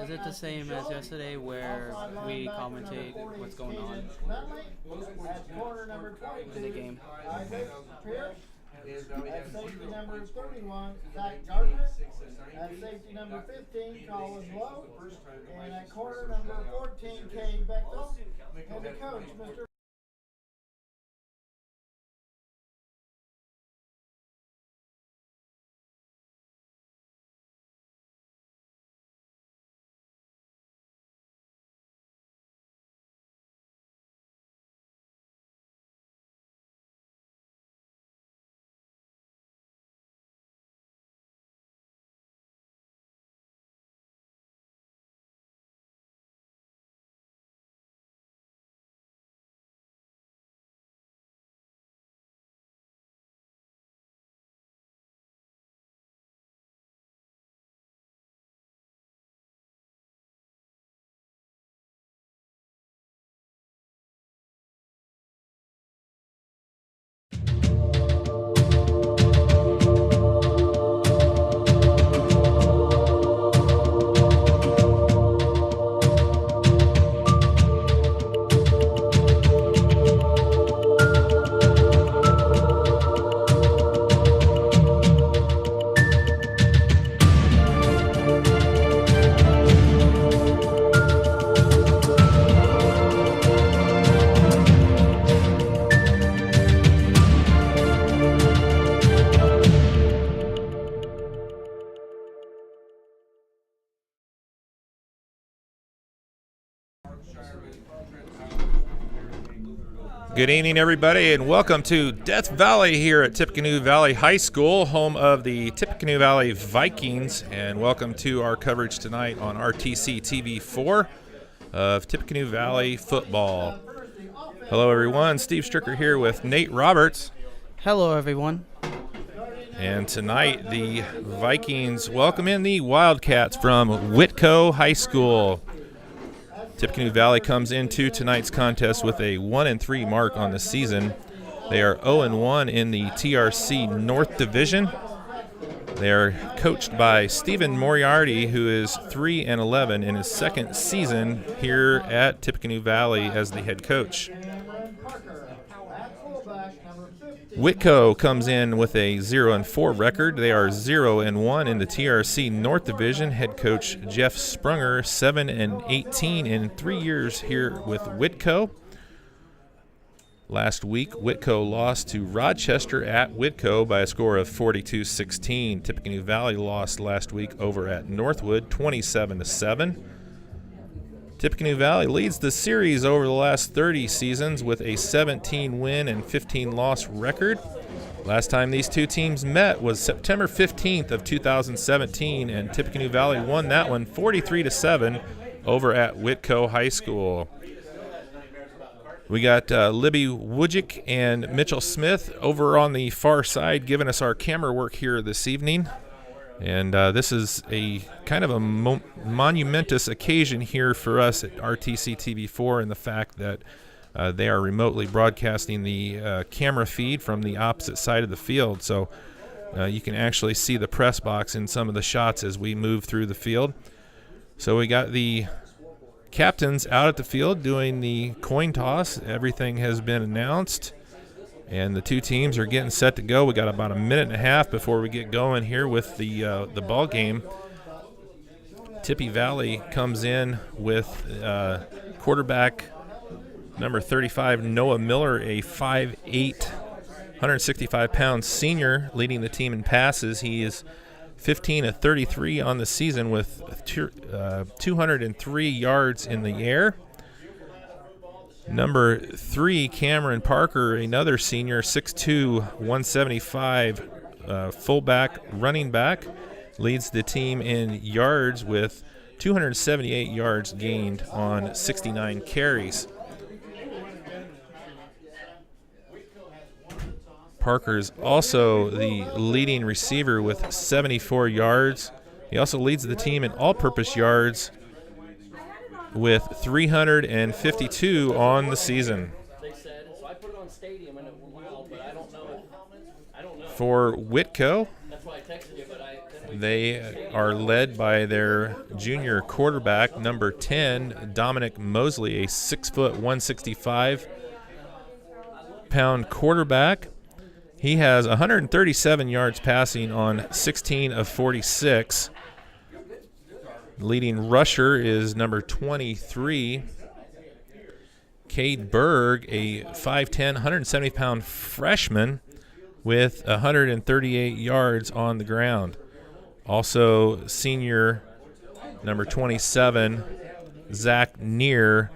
Is it the same as yesterday where we commentate what's going on in the game? At safety number 31, Zach Gardner. At safety number 15, Colin Lowe. And at corner number 14, Kay Bechtel. And the coach, Mr. Good evening, everybody, and welcome to Death Valley here at Tippecanoe Valley High School, home of the Tippecanoe Valley Vikings, and welcome to our coverage tonight on RTC TV4 of Tippecanoe Valley football. Hello, everyone. Steve Stricker here with Nate Roberts. Hello, everyone. And tonight, the Vikings welcome in the Wildcats from Whitko High School. Tippecanoe Valley comes into tonight's contest with a 1-3 mark on the season. They are 0-1 in the TRC North Division. They are coached by Stephen Moriarty, who is 3-11 in his second season here at Tippecanoe Valley as the head coach. Whitko comes in with a 0-4 record. They are 0-1 in the TRC North Division. Head coach Jeff Sprunger, 7-18 in 3 years here with Whitko. Last week, Whitko lost to Rochester at Whitko by a score of 42-16. Tippecanoe Valley lost last week over at Northwood, 27-7. Tippecanoe Valley leads the series over the last 30 seasons with a 17-win and 15-loss record. Last time these two teams met was September 15th of 2017, and Tippecanoe Valley won that one 43-7 over at Whitko High School. We got Libby Wujcik and Mitchell Smith over on the far side giving us our camera work here this evening. And this is a kind of a monumentous occasion here for us at RTC TV4 in the fact that they are remotely broadcasting the camera feed from the opposite side of the field. So you can actually see the press box in some of the shots as we move through the field. So we got the captains out at the field doing the coin toss. Everything has been announced. And the two teams are getting set to go. We got about a minute and a half before we get going here with the ball game. Tippy Valley comes in with quarterback number 35, Noah Miller, a 5'8", 165-pound senior, leading the team in passes. He is 15 of 33 on the season with 203 yards in the air. Number 3, Cameron Parker, another senior, 6'2", 175, fullback, running back, leads the team in yards with 278 yards gained on 69 carries. Parker is also the leading receiver with 74 yards. He also leads the team in all-purpose yards with 352 on the season. For Whitko, They are led by their junior quarterback, number 10, Dominic Mosley, a 6', 165-pound quarterback. He has 137 yards passing on 16 of 46. Leading rusher is number 23, Cade Berg, a 5'10", 170-pound freshman with 138 yards on the ground. Also, senior number 27, Zach Neer,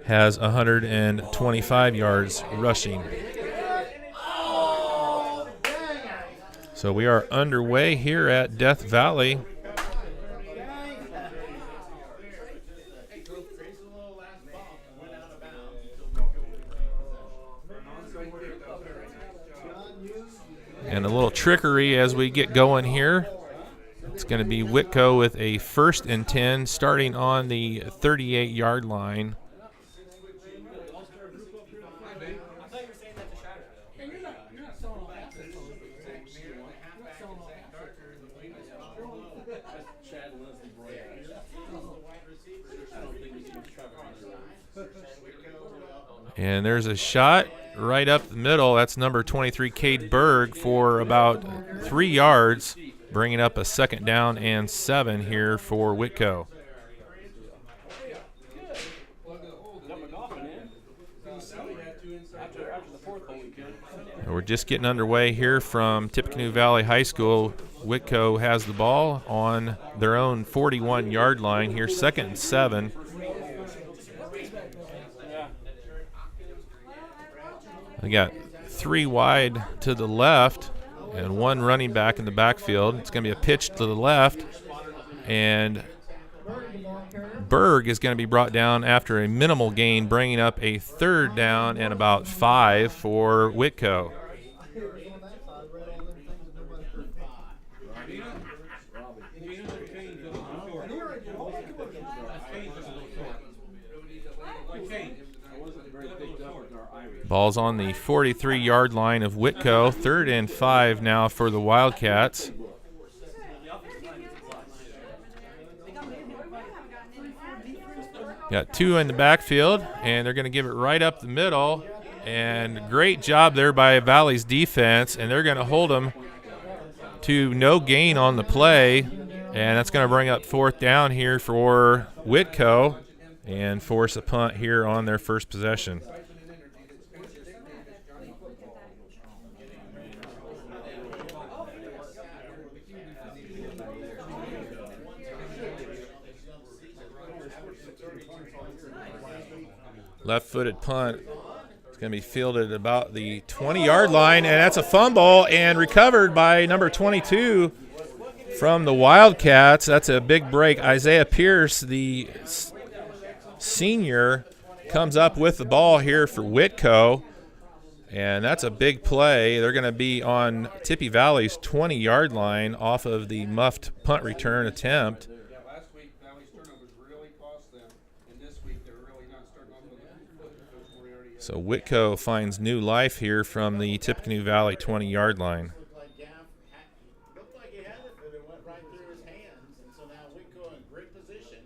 has 125 yards rushing. So we are underway here at Death Valley. And a little trickery as we get going here. It's going to be Whitko with a 1st and 10 starting on the 38-yard line. And there's a shot right up the middle. That's number 23, Cade Berg, for about 3 yards, bringing up a 2nd down and 7 here for Whitko. We're just getting underway here from Tippecanoe Valley High School. Whitko has the ball on their own 41-yard line here, 2nd and 7. They got 3 wide to the left and 1 running back in the backfield. It's going to be a pitch to the left, and Berg is going to be brought down after a minimal gain, bringing up a 3rd down and about 5 for Whitko. Ball's on the 43-yard line of Whitko. 3rd and 5 now for the Wildcats. Got 2 in the backfield, and they're going to give it right up the middle. And great job there by Valley's defense, and they're going to hold them to no gain on the play. And that's going to bring up 4th down here for Whitko and force a punt here on their first possession. Left-footed punt. It's going to be fielded about the 20-yard line, and that's a fumble and recovered by number 22 from the Wildcats. That's a big break. Isaiah Pierce, the senior, comes up with the ball here for Whitko, and that's a big play. They're going to be on Tippy Valley's 20-yard line off of the muffed punt return attempt. So Whitko finds new life here from the Tippecanoe Valley 20-yard line. Looked like he had it, but it went right through his hands. And so now Whitko in great position.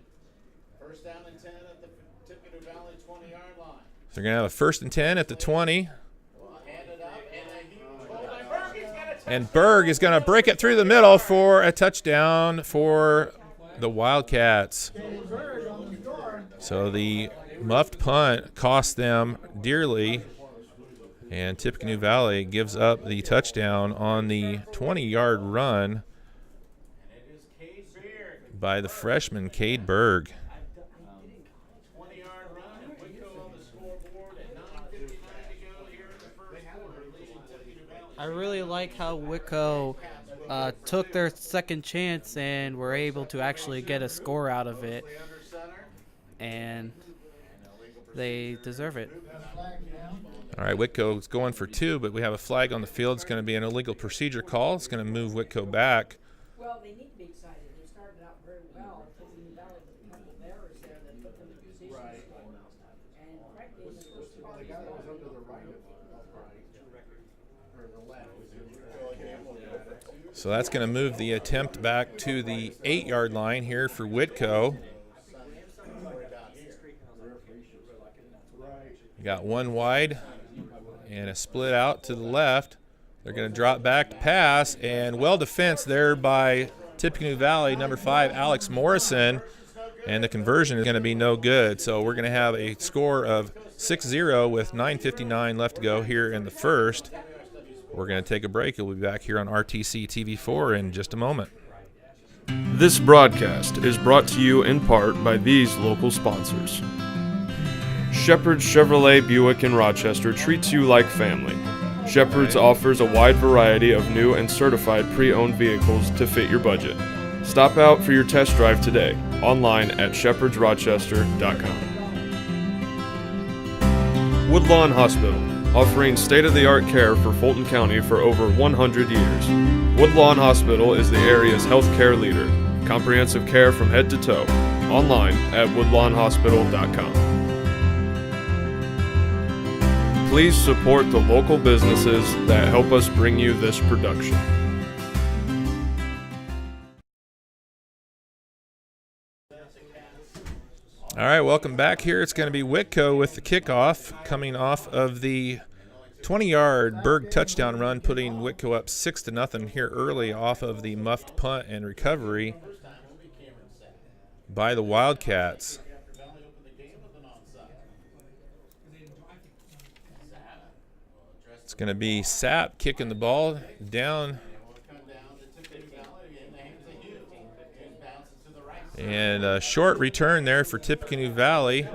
1st down and 10 at the Tippecanoe Valley 20-yard line. So they're going to have a 1st and 10 at the 20. And Berg is going to break it through the middle for a touchdown for the Wildcats. So the muffed punt cost them dearly, and Tippecanoe Valley gives up the touchdown on the 20-yard run by the freshman Cade Berg. 20-yard run, and Whitko on the scoreboard at 9:59 to go here in the first quarter, leading Tippecanoe Valley. I really like how Whitko took their second chance and were able to actually get a score out of it, and they deserve it. All right, Whitko's going for 2, but we have a flag on the field. It's going to be an illegal procedure call. It's going to move Whitko back. Well, they need to be excited. They started out very well. Tippecanoe Valley with a couple of errors there that put them in position. Right. And frankly, in the first 2 games, So that's going to move the attempt back to the 8-yard line here for Whitko. Got one wide and a split out to the left. They're going to drop back to pass, and well defense there by Tippecanoe Valley, number 5, Alex Morrison, and the conversion is going to be no good. So we're going to have a score of 6-0 with 9:59 left to go here in the first. We're going to take a break. We'll be back here on RTC TV4 in just a moment. This broadcast is brought to you in part by these local sponsors. Shepherd's Chevrolet Buick in Rochester treats you like family. Shepherd's offers a wide variety of new and certified pre-owned vehicles to fit your budget. Stop out for your test drive today, online at shepherdsrochester.com. Woodlawn Hospital, offering state-of-the-art care for Fulton County for over 100 years. Woodlawn Hospital is the area's healthcare leader. Comprehensive care from head to toe. Online at woodlawnhospital.com. Please support the local businesses that help us bring you this production. All right, welcome back here. It's going to be Whitko with the kickoff, coming off of the 20-yard Berg touchdown run, putting Whitko up 6-0 here early off of the muffed punt and recovery by the Wildcats. It's going to be Sapp kicking the ball down. And a short return there for Tippecanoe Valley.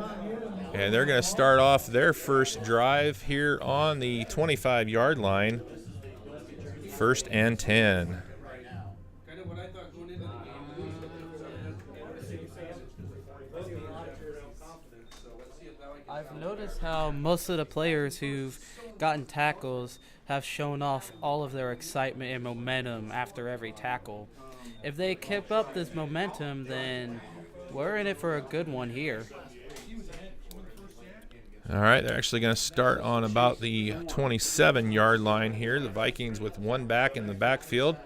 And they're going to start off their first drive here on the 25-yard line. 1st and 10. I've noticed how most of the players who've gotten tackles have shown off all of their excitement and momentum after every tackle. If they keep up this momentum, then we're in it for a good one here. All right, they're actually going to start on about the 27-yard line here. The Vikings with one back in the backfield.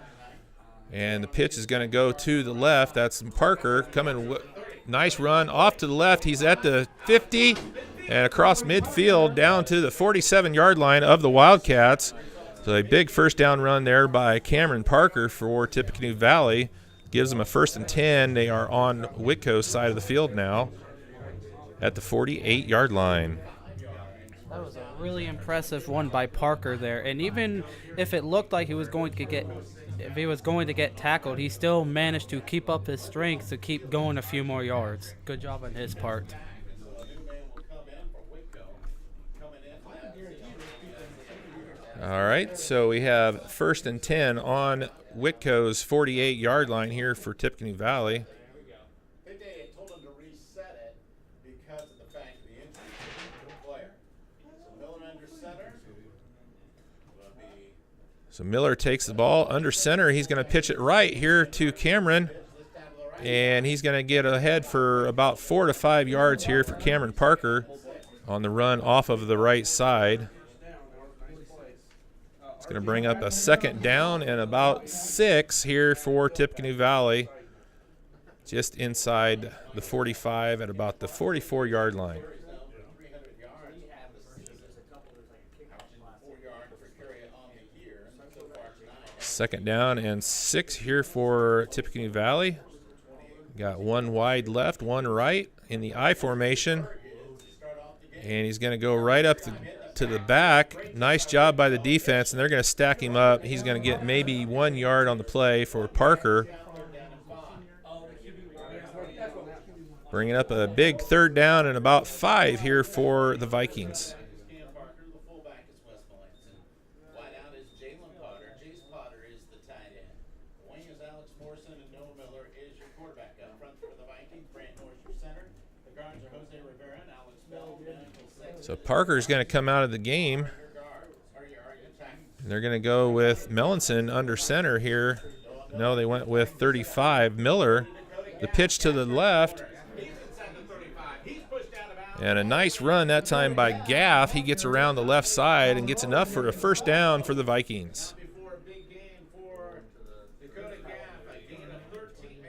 And the pitch is going to go to the left. That's Parker coming. Nice run off to the left. He's at the 50 and across midfield down to the 47-yard line of the Wildcats. So a big first down run there by Cameron Parker for Tippecanoe Valley. Gives them a 1st and 10. They are on Whitko's side of the field now at the 48-yard line. That was a really impressive one by Parker there. And even if it looked like he was going to get tackled, he still managed to keep up his strength to keep going a few more yards. Good job on his part. All right, so we have 1st and 10 on Whitko's 48-yard line here for Tippecanoe Valley. They told him to reset it because of the fact of the injury to the player. So Miller under center. So Miller takes the ball under center. He's going to pitch it right here to Cameron. And he's going to get ahead for about 4 to 5 yards here for Cameron Parker on the run off of the right side. It's going to bring up a 2nd down and about 6 here for Tippecanoe Valley. Just inside the 45 at about the 44-yard line. 2nd down and 6 here for Tippecanoe Valley. Got one wide left, one right in the I formation. And he's going to go right up to the back. Nice job by the defense, and they're going to stack him up. He's going to get maybe 1 yard on the play for Parker. Bringing up a big 3rd down and about 5 here for the Vikings. So Parker's going to come out of the game. And they're going to go with Mellinson under center here. No, they went with 35. Miller, the pitch to the left. And a nice run that time by Gaff. He gets around the left side and gets enough for a first down for the Vikings. Before a big game for Dakota Gaff, a gain of 14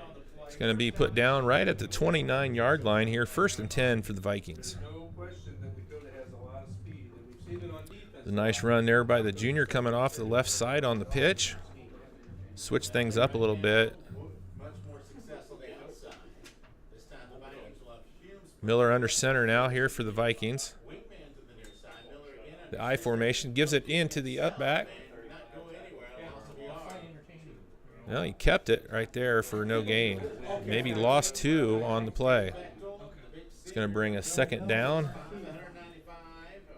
on the play. It's going to be put down right at the 29-yard line here, 1st and 10 for the Vikings. No question that Dakota has a lot of speed, and we've seen it on defense. A nice run there by the junior coming off the left side on the pitch. Switch things up a little bit. Much more success on the outside. This time the Vikings will have Humes. Miller under center now here for the Vikings. Wingman to the near side. Miller again. The I formation gives it into the up back. Not go anywhere. Loss of yard. Well, he kept it right there for no gain. Maybe lost 2 on the play. It's going to bring a second down. 195.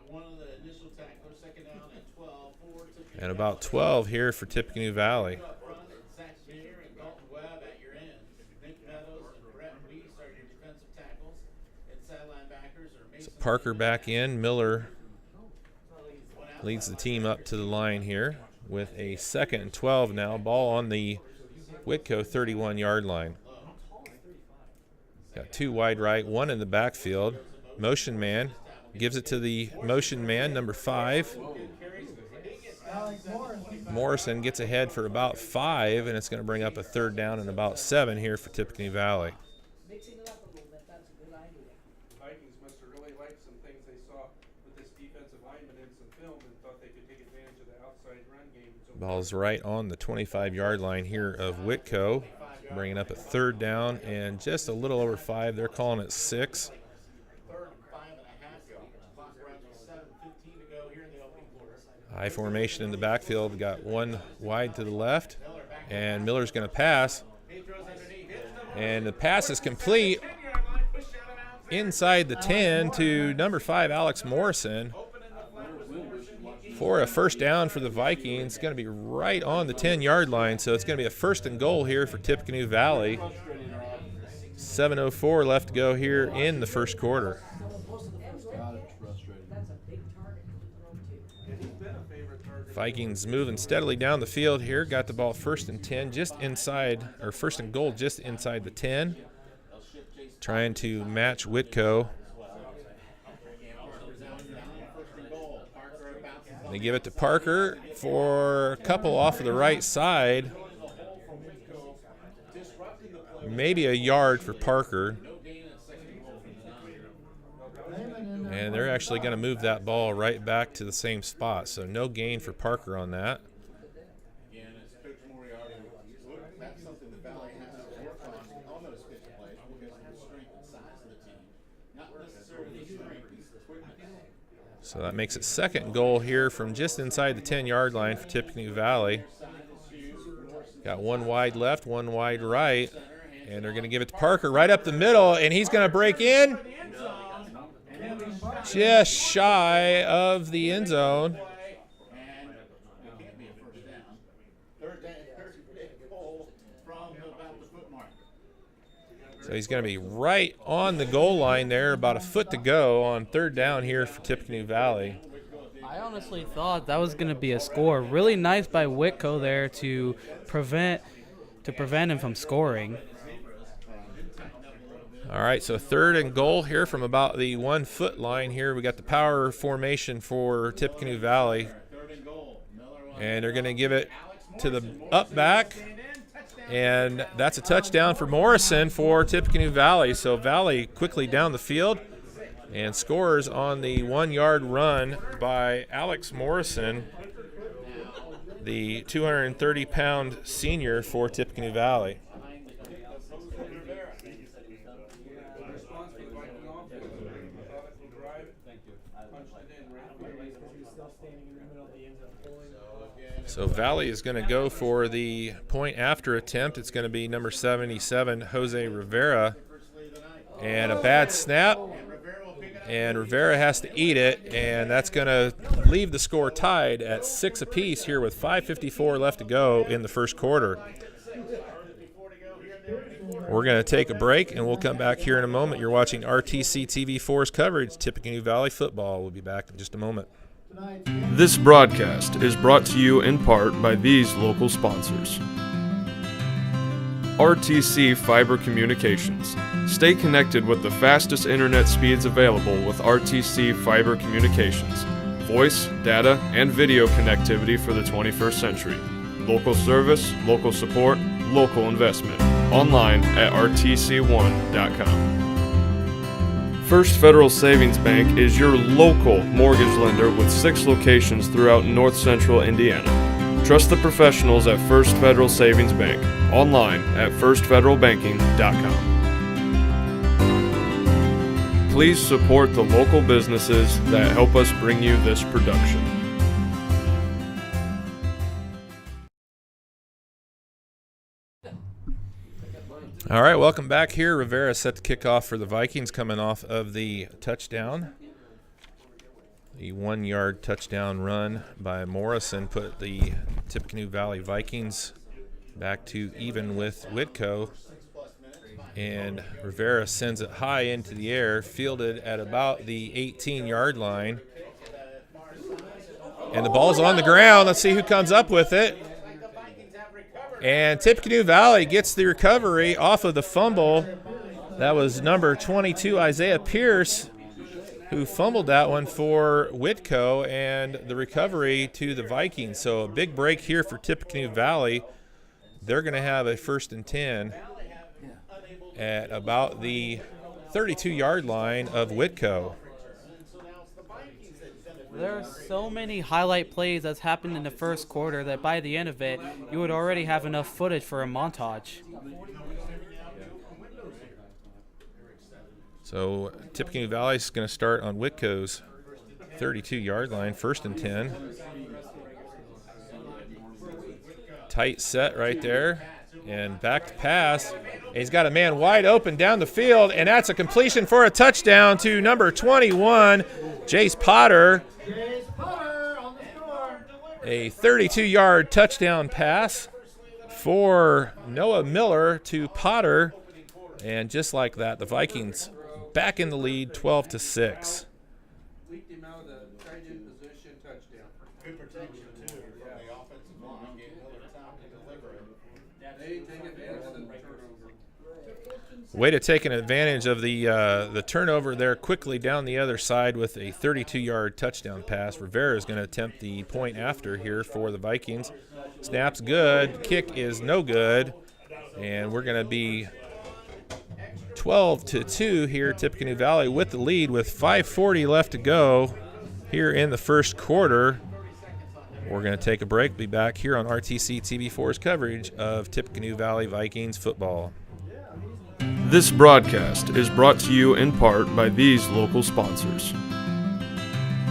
One of the initial tacklers. Second down at 12. Forward to And about 12 here for Tippecanoe Valley. up front. Zach Spear and Dalton Webb at your ends. Nick Meadows and Brett Weiss are your defensive tackles. Inside linebackers are Mason. Parker back in. Miller leads the team up to the line here with a 2nd and 12 now. Ball on the Whitko 31-yard line. Got 2 wide right, 1 in the backfield. Motion man gives it to the motion man, number 5. Alex Morrison. Morrison gets ahead for about 5, and it's going to bring up a 3rd down and about 7 here for Tippecanoe Valley. Mixing it up a little bit, that's a good idea. The Vikings must have really liked some things they saw with this defensive lineman in some film and thought they could take advantage of the outside run game. So Ball's right on the 25-yard line here of Whitko, bringing up a 3rd down and just a little over 5. They're calling it 6. 3rd and 5.5. Clock runs with 7:15 to go here in the opening quarter. I formation in the backfield. Got 1 wide to the left, and Miller's going to pass. He throws underneath. Hits number And the pass is complete 10-yard line. Push out of bounds. inside the 10 to number 5, Alex Morrison, for a first down for the Vikings. It's going to be right on the 10-yard line, so it's going to be a 1st and goal here for Tippecanoe Valley. 7:04 left to go here in the first quarter. That's a big target to throw to. Vikings moving steadily down the field here. Got the ball 1st and 10 just inside, or 1st and goal just inside the 10. Trying to match Whitko. They give it to Parker for a couple off of the right side. Maybe a yard for Parker. And they're actually going to move that ball right back to the same spot. So no gain for Parker on that. Again, as Coach Moriarty, that's something the Valley has to work on those pitch plays because of the strength and size of the team. Not necessarily strength, it's quickness. So that makes it 2nd and goal here from just inside the 10-yard line for Tippecanoe Valley. Got 1 wide left, 1 wide right. And they're going to give it to Parker right up the middle, and he's going to break in just shy of the end zone. And it can't be a first down. Third goal from about the foot mark. So he's going to be right on the goal line there, about a foot to go on 3rd down here for Tippecanoe Valley. I honestly thought that was going to be a score. Really nice by Whitko there to prevent him from scoring. All right, so 3rd and goal here from about the 1 foot line here. We got the power formation for Tippecanoe Valley. And they're going to give it to the up back. And that's a touchdown for Morrison for Tippecanoe Valley. So Valley quickly down the field and scores on the 1-yard run by Alex Morrison, the 230-pound senior for Tippecanoe Valley. So Valley is going to go for the point after attempt. It's going to be number 77, Jose Rivera. And a bad snap. And Rivera has to eat it. And that's going to leave the score tied at 6 apiece here with 5:54 left to go in the first quarter. We're going to take a break, and we'll come back here in a moment. You're watching RTC TV4's coverage, Tippecanoe Valley football. We'll be back in just a moment. This broadcast is brought to you in part by these local sponsors. RTC Fiber Communications, Stay connected with the fastest internet speeds available with RTC Fiber Communications. Voice, data, and video connectivity for the 21st century. Local service, local support, local investment. Online at rtc1.com. First Federal Savings Bank is your local mortgage lender with 6 locations throughout north central Indiana. Trust the professionals at First Federal Savings Bank. Online at firstfederalbanking.com. Please support the local businesses that help us bring you this production. All right, welcome back here. Rivera set to kick off for the Vikings coming off of the touchdown. The 1-yard touchdown run by Morrison put the Tippecanoe Valley Vikings back to even with Whitko. And Rivera sends it high into the air, fielded at about the 18-yard line. And the ball's on the ground. Let's see who comes up with it. And Tippecanoe Valley gets the recovery off of the fumble. That was number 22, Isaiah Pierce, who fumbled that one for Whitko, and the recovery to the Vikings. So a big break here for Tippecanoe Valley. They're going to have a 1st and 10 at about the 32-yard line of Whitko. There are so many highlight plays that's happened in the first quarter that by the end of it, you would already have enough footage for a montage. So Tippecanoe Valley is going to start on Whitko's 32-yard line, 1st and 10. Tight set right there, and back to pass. And he's got a man wide open down the field, and that's a completion for a touchdown to number 21, Jace Potter. Jace Potter on the score. A 32-yard touchdown pass for Noah Miller to Potter. And just like that, the Vikings back in the lead, 12-6. Leaked him out of the tight end position, touchdown. Good protection, too, from the offensive line. Gave Miller time to deliver it. They take advantage of the turnover. Way to take an advantage of the turnover there quickly down the other side with a 32-yard touchdown pass. Rivera is going to attempt the point after here for the Vikings. Snap's good. Kick is no good. And we're going to be 12-2 here, Tippecanoe Valley with the lead with 5:40 left to go here in the first quarter. We're going to take a break. Be back here on RTC TV4's coverage of Tippecanoe Valley Vikings football. This broadcast is brought to you in part by these local sponsors.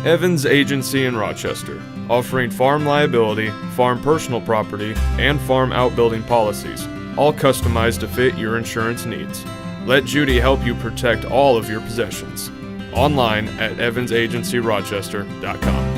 Evans Agency in Rochester, offering farm liability, farm personal property, and farm outbuilding policies, all customized to fit your insurance needs. Let Judy help you protect all of your possessions. Online at evansagencyrochester.com.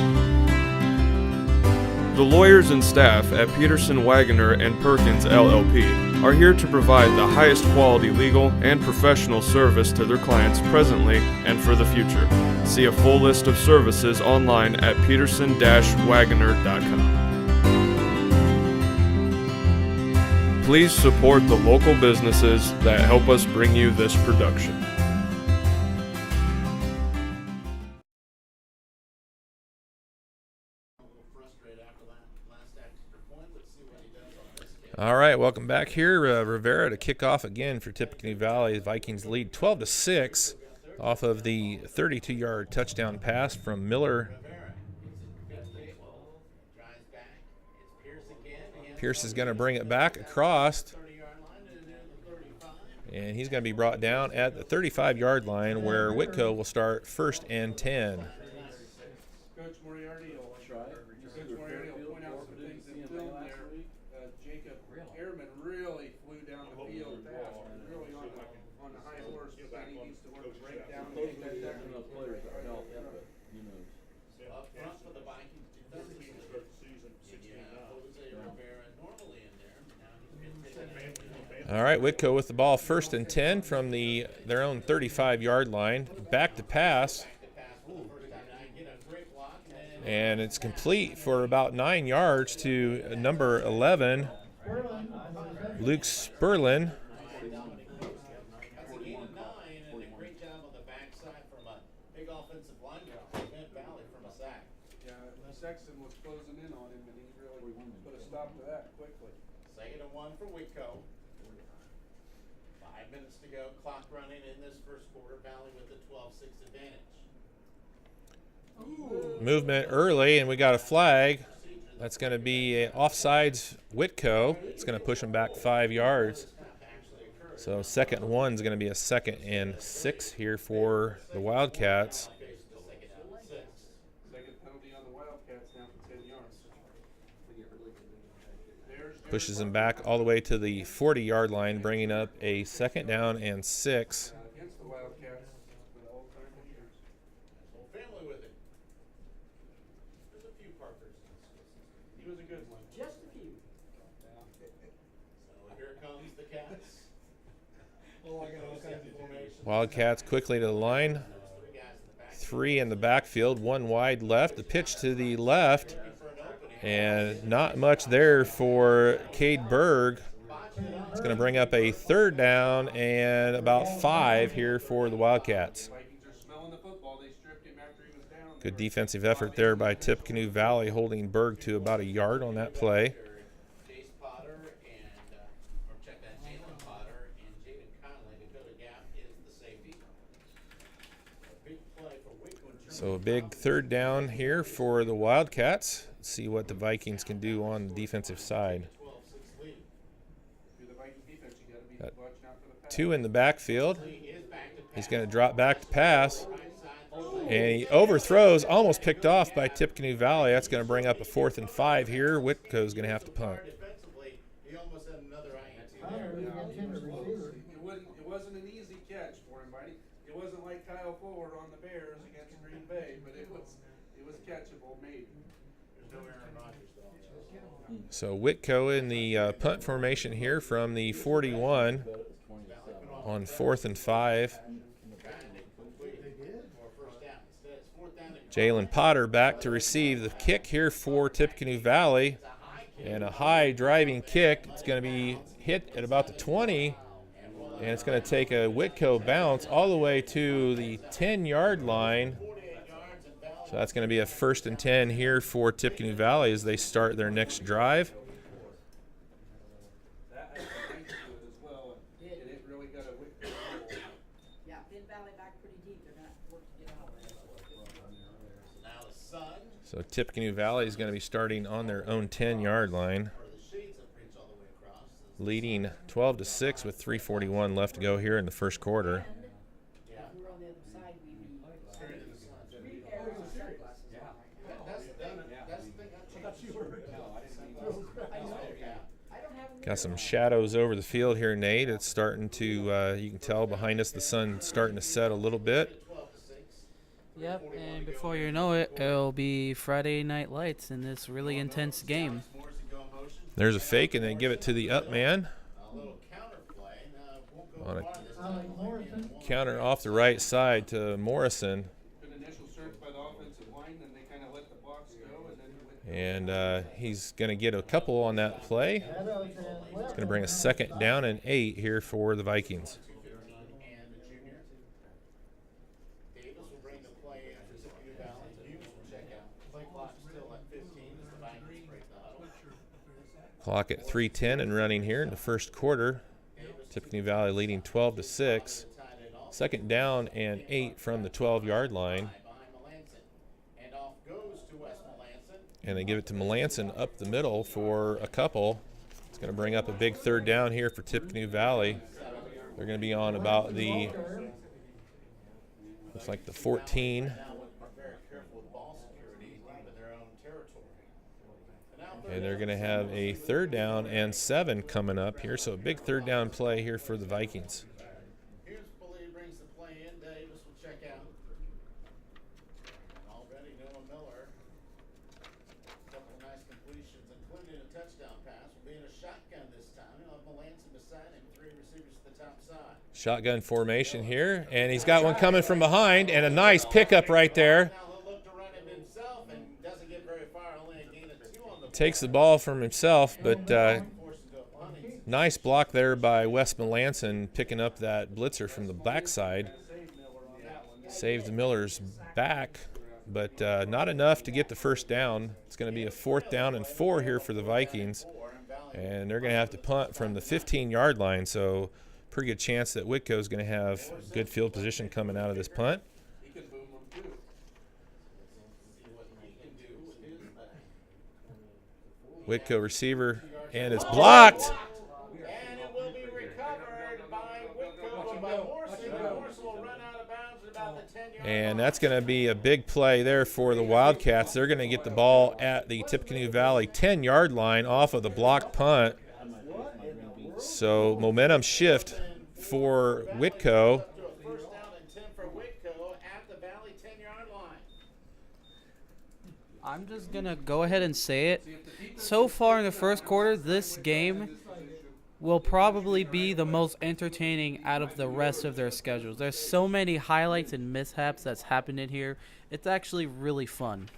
The lawyers and staff at Peterson, Wagoner & Perkins LLP are here to provide the highest quality legal and professional service to their clients presently and for the future. See a full list of services online at peterson-wagoner.com. Please support the local businesses that help us bring you this production. All right, welcome back here. Rivera to kick off again for Tippecanoe Valley. The Vikings lead 12-6 off of the 32-yard touchdown pass from Miller. Pierce is going to bring it back across, and he's going to be brought down at the 35-yard line where Whitko will start 1st and 10. Coach Moriarty will point out some things in film there. Jacob Ehrman really flew down the field fast, really on the high horse. He needs to work the breakdown and take that technical player. Up front for the Vikings, 2013 to start the season, 16 Jose Rivera normally in there. All right, Whitko with the ball 1st and 10 from their own 35-yard line. Back to pass. And it's complete for about 9 yards to number 11, Luke Sperlin. offensive lineman to prevent Valley from a sack. Yeah, Sexton was closing in on him, and he really put a stop to that quickly. 2nd and 1 for Whitko. 5 minutes to go. Clock running in this first quarter. Valley with a 12-6 advantage. Movement early, and we got a flag. That's going to be offsides Whitko. It's going to push him back 5 yards. So 2nd and 1 is going to be a 2nd and 6 here for the Wildcats. Second penalty on the Wildcats now for 10 yards. Pushes him back all the way to the 40-yard line, bringing up a 2nd down and 6. Against the Wildcats for the all-time leaders. Whole family with him. There's a few Parkers in this system. He was a good one. Just a few. So here comes the Cats. Wildcats quickly to the line. 3 in the backfield, 1 wide left. The pitch to the left, and not much there for Cade Berg. It's going to bring up a 3rd down and about 5 here for the Wildcats. Vikings are smelling the football. They stripped him after he was down. Good defensive effort there by Tippecanoe Valley, holding Berg to about a yard on that play. Jace Potter and, or check that, Jalen Potter and Jaden Conley. Dakota Gap is the safety. A big play for Whitko. So a big 3rd down here for the Wildcats. Let's see what the Vikings can do on the defensive side. 12-6 lead. Through the Vikings defense, you got to be watching out for the pass. 2 in the backfield. He is back to He's going to drop back to pass. And he overthrows, almost picked off by Tippecanoe Valley. That's going to bring up a 4th and 5 here. Whitko's going to have to punt. defensively. He almost had another INT Hunter, there. we got 10 receivers. It wasn't an easy catch for him, buddy. It wasn't like Kyle Fuller on the Bears against Green Bay, but it was catchable, maybe. There's no Aaron Rodgers though. So Whitko in the punt formation here from the 41 on 4th and 5. Jalen Potter back to receive the kick here for Tippecanoe Valley. And a high driving kick. It's going to be hit at about the 20. And it's going to take a Whitko bounce all the way to the 10-yard line. So that's going to be a 1st and 10 here for Tippecanoe Valley as they start their next drive. That had some height to it as well, and it really got a Whitko goal. Yeah, Mid Valley back pretty deep. They're gonna have to work to get out there. Now the Sun, So Tippecanoe Valley is going to be starting on their own 10-yard line, or the Shades that reach all the way across. leading 12-6 with 3:41 left to go here in the first quarter. If we were on the other side, we'd be 3 pairs of sunglasses on right now. That's the thing. I don't have them. Got some shadows over the field here, Nate. It's starting to, you can tell behind us the sun's starting to set a little bit. 12-6. Yep, and before you know it, it'll be Friday Night Lights in this really intense game. Morrissey go in motion. There's a fake, and they give it to the up man. A little counter play. Won't go On a far this time. Morrison. counter off the right side to Morrison. Good initial search by the offensive line, then they kind of let the box go, and then And he's going to get a couple on that play. It's going to bring a 2nd down and 8 here for the Vikings. 215 and the junior. Davis will bring the play after Tippecanoe Valley. Hughes will check out. Play clock still at 15 as the Vikings break the huddle. Clock at 3:10 and running here in the first quarter. Tippecanoe Valley leading 12-6. 2nd down and 8 from the 12-yard line. Behind Melanson. And off goes to West Melanson. And they give it to Melanson up the middle for a couple. It's going to bring up a big 3rd down here for Tippecanoe Valley. They're going to be on about the, looks like the 14. Now we're very careful with ball security deep in their own territory. And now And they're going to have a 3rd down and 7 coming up here. So a big 3rd down play here for the Vikings. Hughes brings the play in. Davis will check out. And already Noah Miller. A couple of nice completions, including a touchdown pass. Will be in a shotgun this time. He'll have Melanson beside him. 3 receivers at the top side. Shotgun formation here. And he's got one coming from behind. And a nice pickup right there. Now he'll look to run him himself and doesn't get very far. Only a gain of 2 on the Takes the ball from himself, but forced to go punting. nice block there by Wes Melanson picking up that blitzer from the backside. Saved the Millers back, but not enough to get the first down. It's going to be a 4th down and 4 here for the Vikings, and they're going to have to punt from the 15-yard line, so pretty good chance that Whitko is going to have good field position coming out of this punt. Whitko receiver, and it's blocked. And it will be recovered by Whitko by Morrison. Morrison will run out of bounds at about the 10-yard line. And that's going to be a big play there for the Wildcats. They're going to get the ball at the Tippecanoe Valley 10-yard line off of the blocked punt. So momentum shift for Whitko. First down and 10 for Whitko at the Valley 10-yard line. I'm just going to go ahead and say it. So far in the first quarter, this game will probably be the most entertaining out of the rest of their schedules. There's so many highlights and mishaps that's happened in here. It's actually really fun.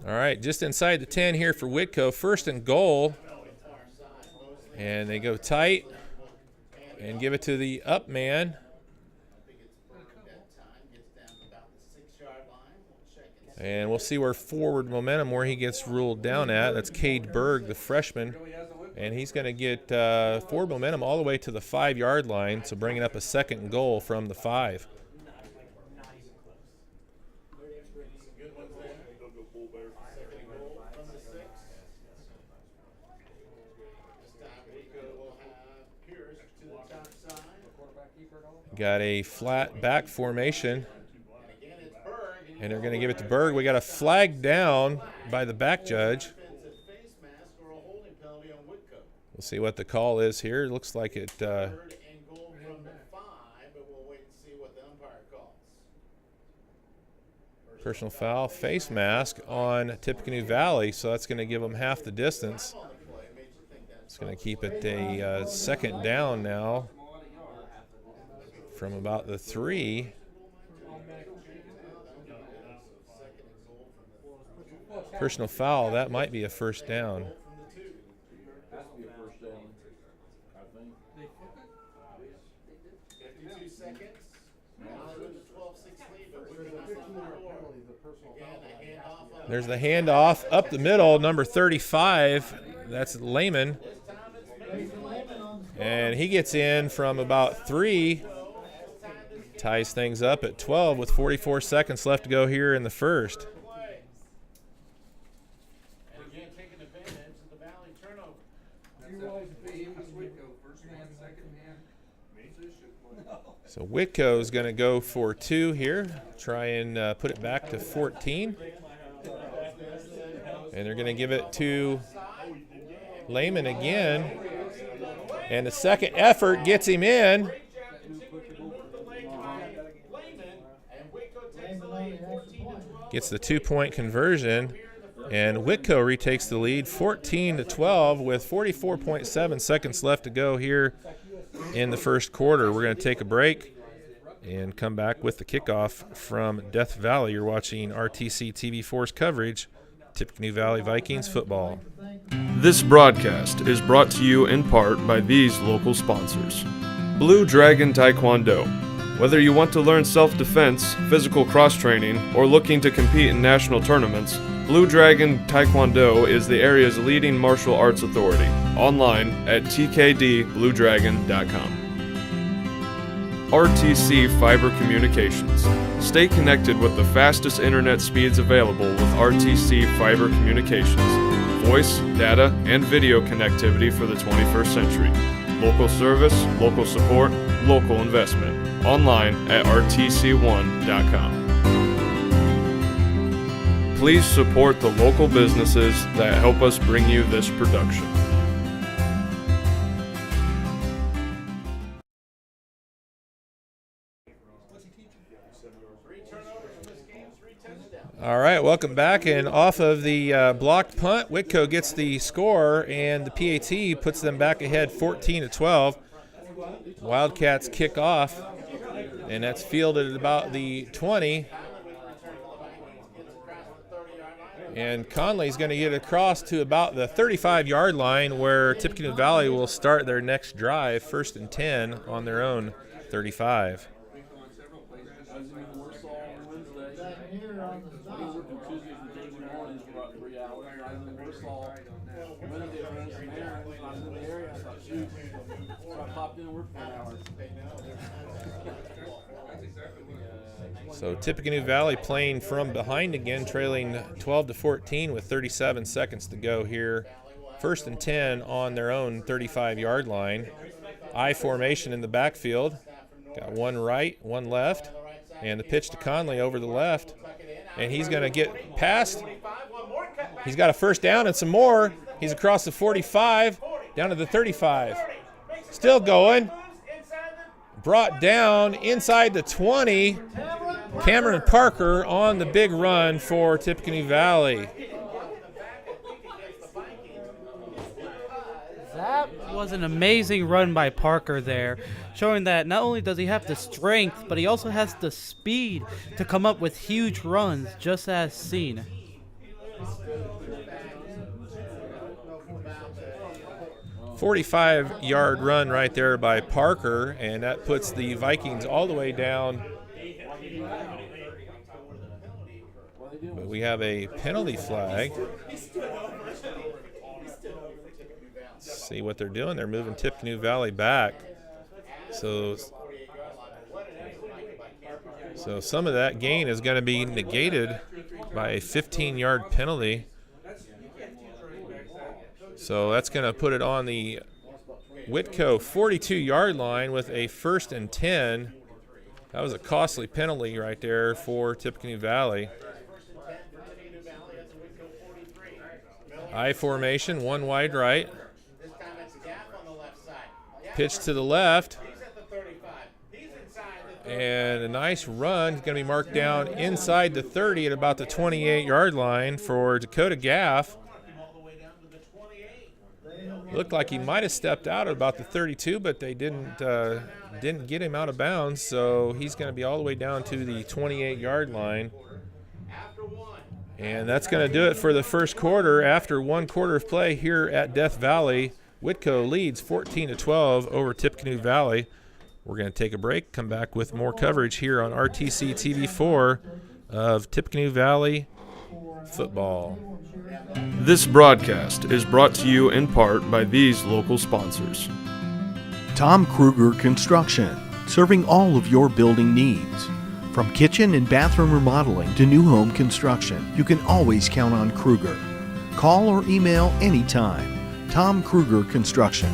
All right, just inside the 10 here for Whitko. 1st and goal. And they go tight and give it to the up man. And we'll see where forward momentum, where he gets ruled down at. That's Cade Berg, the freshman. And he's going to get forward momentum all the way to the 5-yard line, so bringing up a 2nd and goal from the 5. Got a flat back formation. And they're going to give it to Berg. We got a flag down by the back judge. We'll see what the call is here. It looks like it. Personal foul, face mask on Tippecanoe Valley, so that's going to give them half the distance. It's going to keep it a 2nd down now from about the 3. Personal foul, that might be a 1st down. There's the handoff up the middle, number 35. That's Lehman. And he gets in from about 3. Ties things up at 12 with 44 seconds left to go here in the first. So Whitko is going to go for 2 here, try and put it back to 14. And they're going to give it to Lehman again. And the second effort gets him in. Gets the 2-point conversion. And Whitko retakes the lead 14-12 with 44.7 seconds left to go here in the first quarter. We're going to take a break and come back with the kickoff from Death Valley. You're watching RTC TV4's coverage, Tippecanoe Valley Vikings football. This broadcast is brought to you in part by these local sponsors. Blue Dragon Taekwondo. Whether you want to learn self-defense, physical cross-training, or looking to compete in national tournaments, Blue Dragon Taekwondo is the area's leading martial arts authority. Online at tkdbluedragon.com. RTC Fiber Communications. Stay connected with the fastest internet speeds available with RTC Fiber Communications. Voice, data, and video connectivity for the 21st century. Local service, local support, local investment. Online at rtc1.com. Please support the local businesses that help us bring you this production. All right, welcome back. And off of the blocked punt, Whitko gets the score, and the PAT puts them back ahead 14-12. Wildcats kick off, and that's fielded at about the 20. And Conley's going to get across to about the 35-yard line, where Tippecanoe Valley will start their next drive, 1st and 10 on their own 35. Back here on the stop. Tuesdays and Thursday mornings for about 3 hours. I was in Warsaw Wednesday around some errands. When I was in the area, I thought, shoot. So I popped in and worked for an hour. So Tippecanoe Valley playing from behind again, trailing 12-14 with 37 seconds to go here. 1st and 10 on their own 35-yard line. I formation in the backfield. Got one right, one left, and the pitch to Conley over the left. And he's going to get past. He's got a first down and some more. He's across the 45, down to the 35. Still going. Brought down inside the 20. Cameron Parker on the big run for Tippecanoe Valley. That was an amazing run by Parker there, showing that not only does he have the strength, but he also has the speed to come up with huge runs, just as seen. A 45-yard run right there by Parker, and that puts the Vikings all the way down. But we have a penalty flag. See what they're doing. They're moving Tippecanoe Valley back. So some of that gain is going to be negated by a 15-yard penalty. So that's going to put it on the Whitko 42-yard line with a 1st and 10. That was a costly penalty right there for Tippecanoe Valley. I formation, one wide right. Pitch to the left. And a nice run. It's going to be marked down inside the 30 at about the 28-yard line for Dakota Gaff. Looked like he might have stepped out at about the 32, but they didn't get him out of bounds. So he's going to be all the way down to the 28-yard line. And that's going to do it for the first quarter. After 1 quarter of play here at Death Valley, Whitko leads 14-12 over Tippecanoe Valley. We're going to take a break, come back with more coverage here on RTC TV4 of Tippecanoe Valley football. This broadcast is brought to you in part by these local sponsors. Tom Kruger Construction, serving all of your building needs. From kitchen and bathroom remodeling to new home construction, you can always count on Kruger. Call or email anytime. Tom Kruger Construction.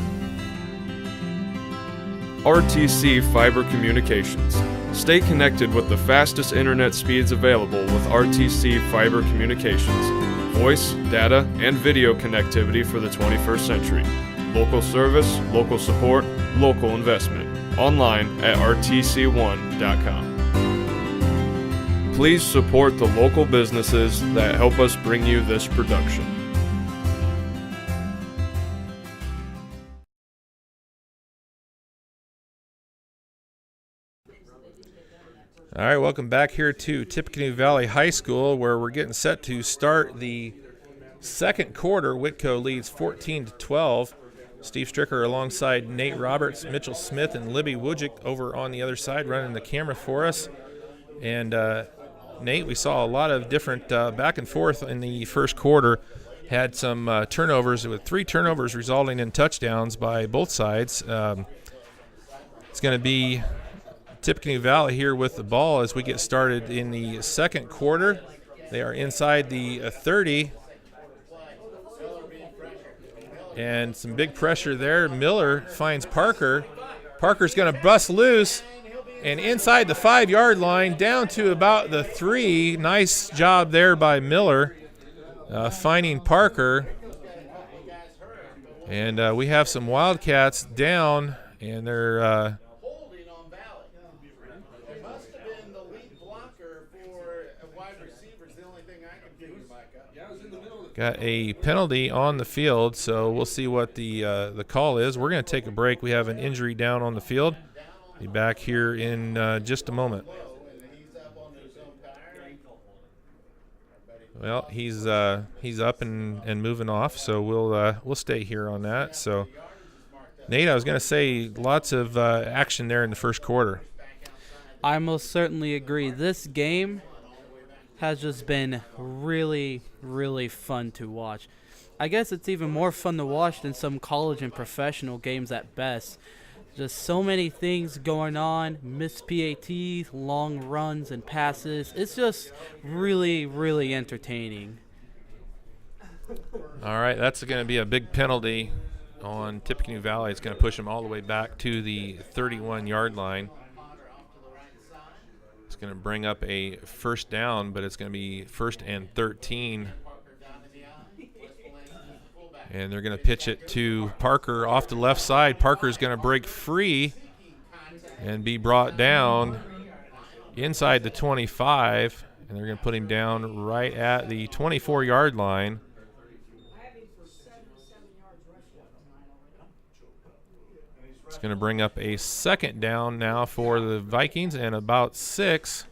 RTC Fiber Communications. Stay connected with the fastest internet speeds available with RTC Fiber Communications. Voice, data, and video connectivity for the 21st century. Local service, local support, local investment. Online at rtc1.com. Please support the local businesses that help us bring you this production. All right, welcome back here to Tippecanoe Valley High School, where we're getting set to start the second quarter. Whitko leads 14-12. Steve Stricker alongside Nate Roberts, Mitchell Smith, and Libby Wujcik over on the other side running the camera for us. And Nate, we saw a lot of different back and forth in the first quarter. Had some turnovers, with 3 turnovers resulting in touchdowns by both sides. It's going to be Tippecanoe Valley here with the ball as we get started in the second quarter. They are inside the 30. And some big pressure there. Miller finds Parker. Parker's going to bust loose. And inside the 5-yard line, down to about the 3. Nice job there by Miller, finding Parker. And we have some Wildcats down, and they're Holding on Valley. It must have been the lead blocker for a wide receiver. It's the only thing I can figure, Micah. Yeah, I was in the middle of the got a penalty on the field, so we'll see what the call is. We're going to take a break. We have an injury down on the field. Be back here in just a moment. Well, he's up and moving off, so we'll stay here on that. So, Nate, I was going to say lots of action there in the first quarter. I most certainly agree. This game has just been really, really fun to watch. I guess it's even more fun to watch than some college and professional games at best. Just so many things going on, missed PATs, long runs and passes. It's just really, really entertaining. All right, that's going to be a big penalty on Tippecanoe Valley. It's going to push them all the way back to the 31-yard line. It's going to bring up a first down, but it's going to be 1st and 13. And they're going to pitch it to Parker off the left side. Parker's going to break free and be brought down inside the 25. And they're going to put him down right at the 24-yard line. It's going to bring up a second down now for the Vikings and about 6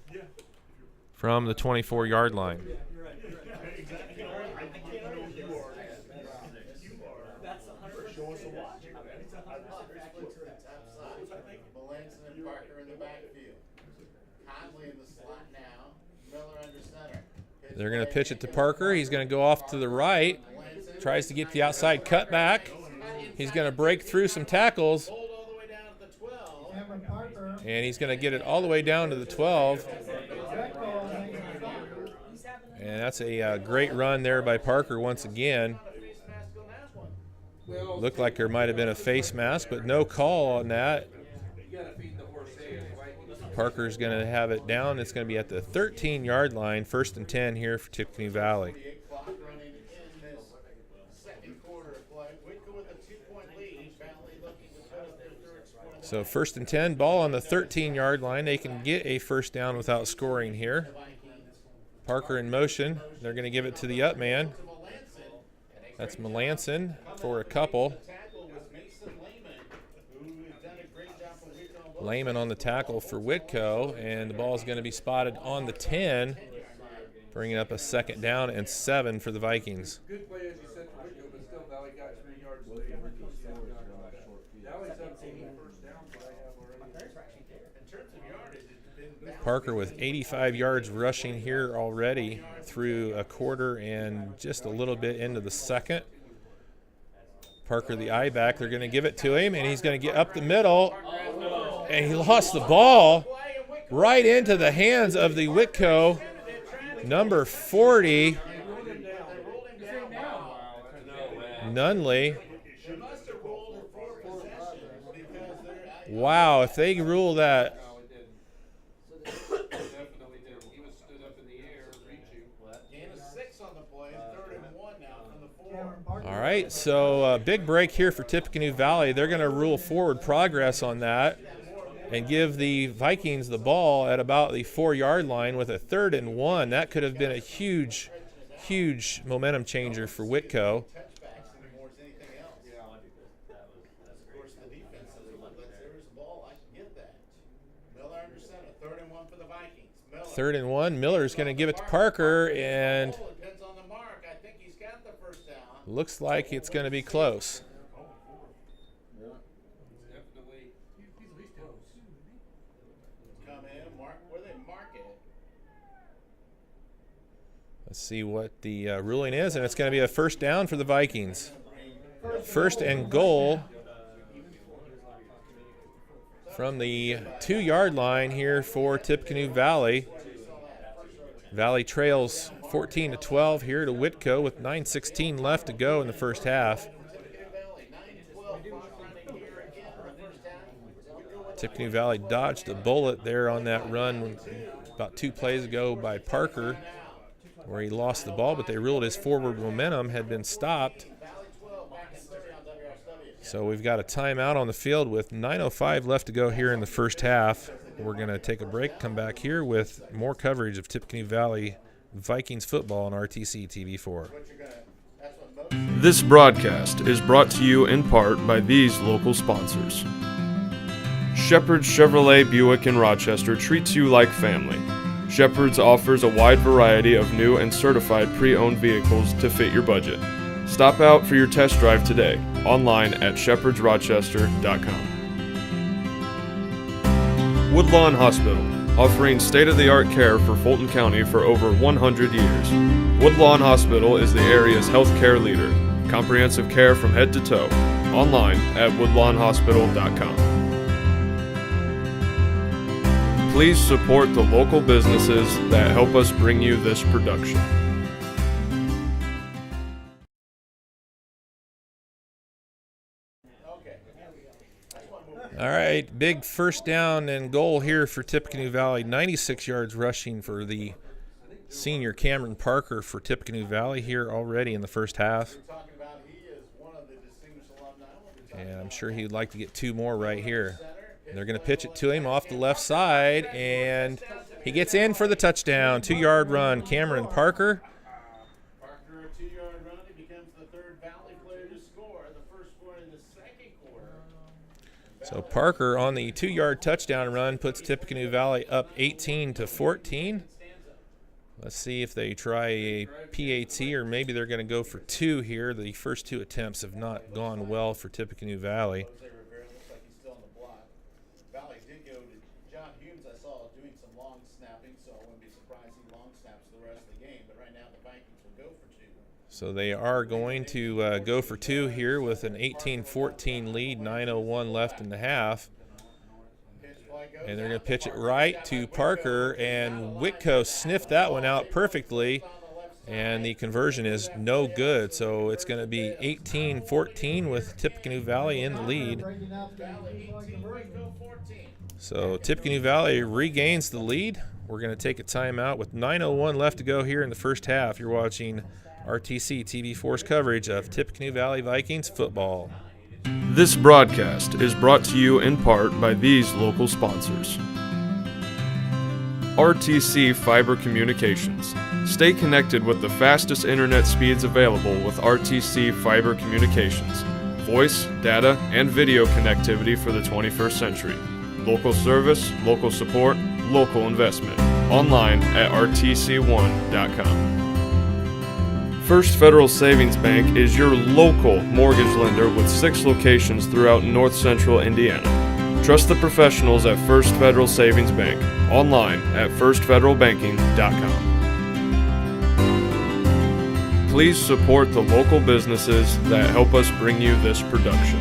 from the 24-yard line. They're going to pitch it to Parker. He's going to go off to the right. Tries to get the outside cutback. He's going to break through some tackles. And he's going to get it all the way down to the 12. And that's a great run there by Parker once again. Looked like there might have been a face mask, but no call on that. Parker's going to have it down. It's going to be at the 13-yard line, 1st and 10 here for Tippecanoe Valley. So 1st and 10, ball on the 13-yard line. They can get a first down without scoring here. Parker in motion. They're going to give it to the up man. That's Melanson for a couple. Lehman on the tackle for Whitko, and the ball is going to be spotted on the 10, bringing up a second down and 7 for the Vikings. Good play, as you said, for Whitko, but still Valley got as many yards as they ever could. Valley's up to 8 first downs that I have already. In terms of yardage, it's been Parker with 85 yards rushing here already through a quarter and just a little bit into the second. Parker, the eye back, they're going to give it to him, and he's going to get up the middle. And he lost the ball right into the hands of the Whitko, number 40, Nunley. Wow, if they rule that. All right, so big break here for Tippecanoe Valley. They're going to rule forward progress on that and give the Vikings the ball at about the 4-yard line with a 3rd and 1. That could have been a huge, huge momentum changer for Whitko. Third and 1. Miller's going to give it to Parker, and looks like it's going to be close. Let's see what the ruling is, and it's going to be a first down for the Vikings. 1st and goal from the 2-yard line here for Tippecanoe Valley. Valley trails 14-12 here to Whitko with 9:16 left to go in the first half. Tippecanoe Valley dodged a bullet there on that run about 2 plays ago by Parker, where he lost the ball, but they ruled his forward momentum had been stopped. So we've got a timeout on the field with 9:05 left to go here in the first half. We're going to take a break, come back here with more coverage of Tippecanoe Valley Vikings football on RTC TV4. This broadcast is brought to you in part by these local sponsors. Shepherd's Chevrolet Buick in Rochester treats you like family. Shepherd's offers a wide variety of new and certified pre-owned vehicles to fit your budget. Stop out for your test drive today, online at shepherdsrochester.com. Woodlawn Hospital, offering state-of-the-art care for Fulton County for over 100 years. Woodlawn Hospital is the area's healthcare leader. Comprehensive care from head to toe. Online at woodlawnhospital.com. Please support the local businesses that help us bring you this production. All right, big first down and goal here for Tippecanoe Valley. 96 yards rushing for the senior Cameron Parker for Tippecanoe Valley here already in the first half. And I'm sure he'd like to get 2 more right here. They're going to pitch it to him off the left side, and he gets in for the touchdown. 2-yard run, Cameron Parker. Parker, a 2-yard run. He becomes the third Valley player to score. The first one in the second quarter. So Parker on the 2-yard touchdown run puts Tippecanoe Valley up 18-14. Let's see if they try a PAT, or maybe they're going to go for 2 here. The first 2 attempts have not gone well for Tippecanoe Valley. Valley did go to John Humes. I saw doing some long snapping, so I wouldn't be surprised he long snaps the rest of the game. But right now the Vikings will go for 2. So they are going to go for 2 here with an 18-14 lead, 9:01 left in the half. And they're going to pitch it right to Parker, and Whitko sniffed that one out perfectly, and the conversion is no good. So it's going to be 18-14 with Tippecanoe Valley in the lead. So Tippecanoe Valley regains the lead. We're going to take a timeout with 9:01 left to go here in the first half. You're watching RTC TV4's coverage of Tippecanoe Valley Vikings football. This broadcast is brought to you in part by these local sponsors. RTC Fiber Communications. Stay connected with the fastest internet speeds available with RTC Fiber Communications. Voice, data, and video connectivity for the 21st century. Local service, local support, local investment. Online at rtc1.com. First Federal Savings Bank is your local mortgage lender with 6 locations throughout north central Indiana. Trust the professionals at First Federal Savings Bank. Online at firstfederalbanking.com. Please support the local businesses that help us bring you this production.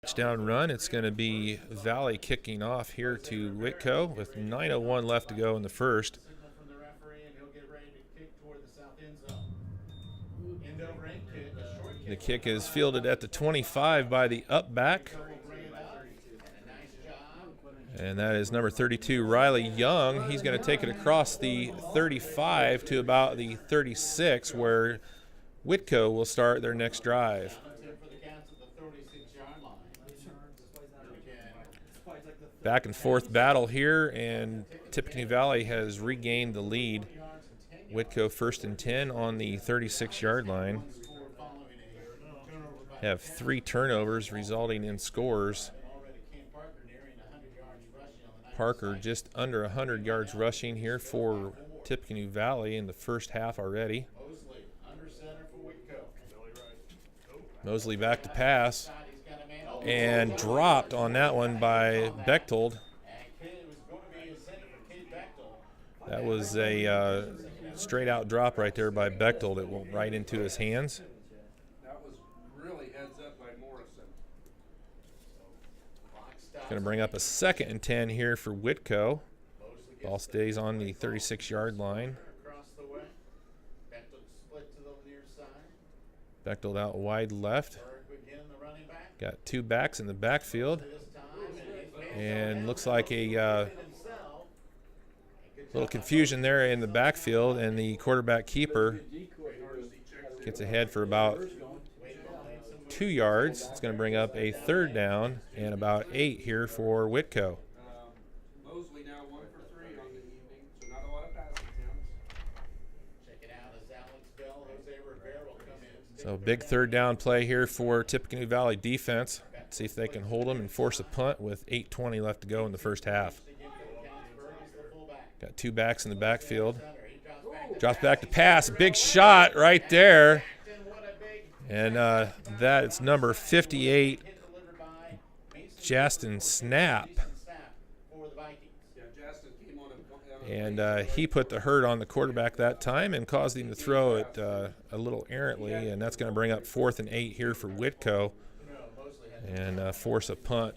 Touchdown run. It's going to be Valley kicking off here to Whitko with 9:01 left to go in the first. The kick is fielded at the 25 by the up back. And that is number 32, Riley Young. He's going to take it across the 35 to about the 36, where Whitko will start their next drive. Back and forth battle here, and Tippecanoe Valley has regained the lead. Whitko 1st and 10 on the 36-yard line. Have 3 turnovers resulting in scores. Parker just under 100 yards rushing here for Tippecanoe Valley in the first half already. Mosley back to pass, and dropped on that one by Bechtold. That was a straight out drop right there by Bechtold. It went right into his hands. That was really heads up by Morrison. Going to bring up a 2nd and 10 here for Whitko. Ball stays on the 36-yard line. Bechtold out wide left. Got 2 backs in the backfield. And looks like a little confusion there in the backfield, and the quarterback keeper gets ahead for about 2 yards. It's going to bring up a 3rd down and about 8 here for Whitko. Mosley now 1 for 3 on the evening, so not a lot of pass attempts. Check it out as Alex Bell, Jose Rivera will come in. So big 3rd down play here for Tippecanoe Valley defense. See if they can hold them and force a punt with 8:20 left to go in the first half. Got 2 backs in the backfield. Drops back to pass. Big shot right there. And that's number 58, Justin Snap. And he put the hurt on the quarterback that time and caused him to throw it a little errantly. And that's going to bring up 4th and 8 here for Whitko and force a punt.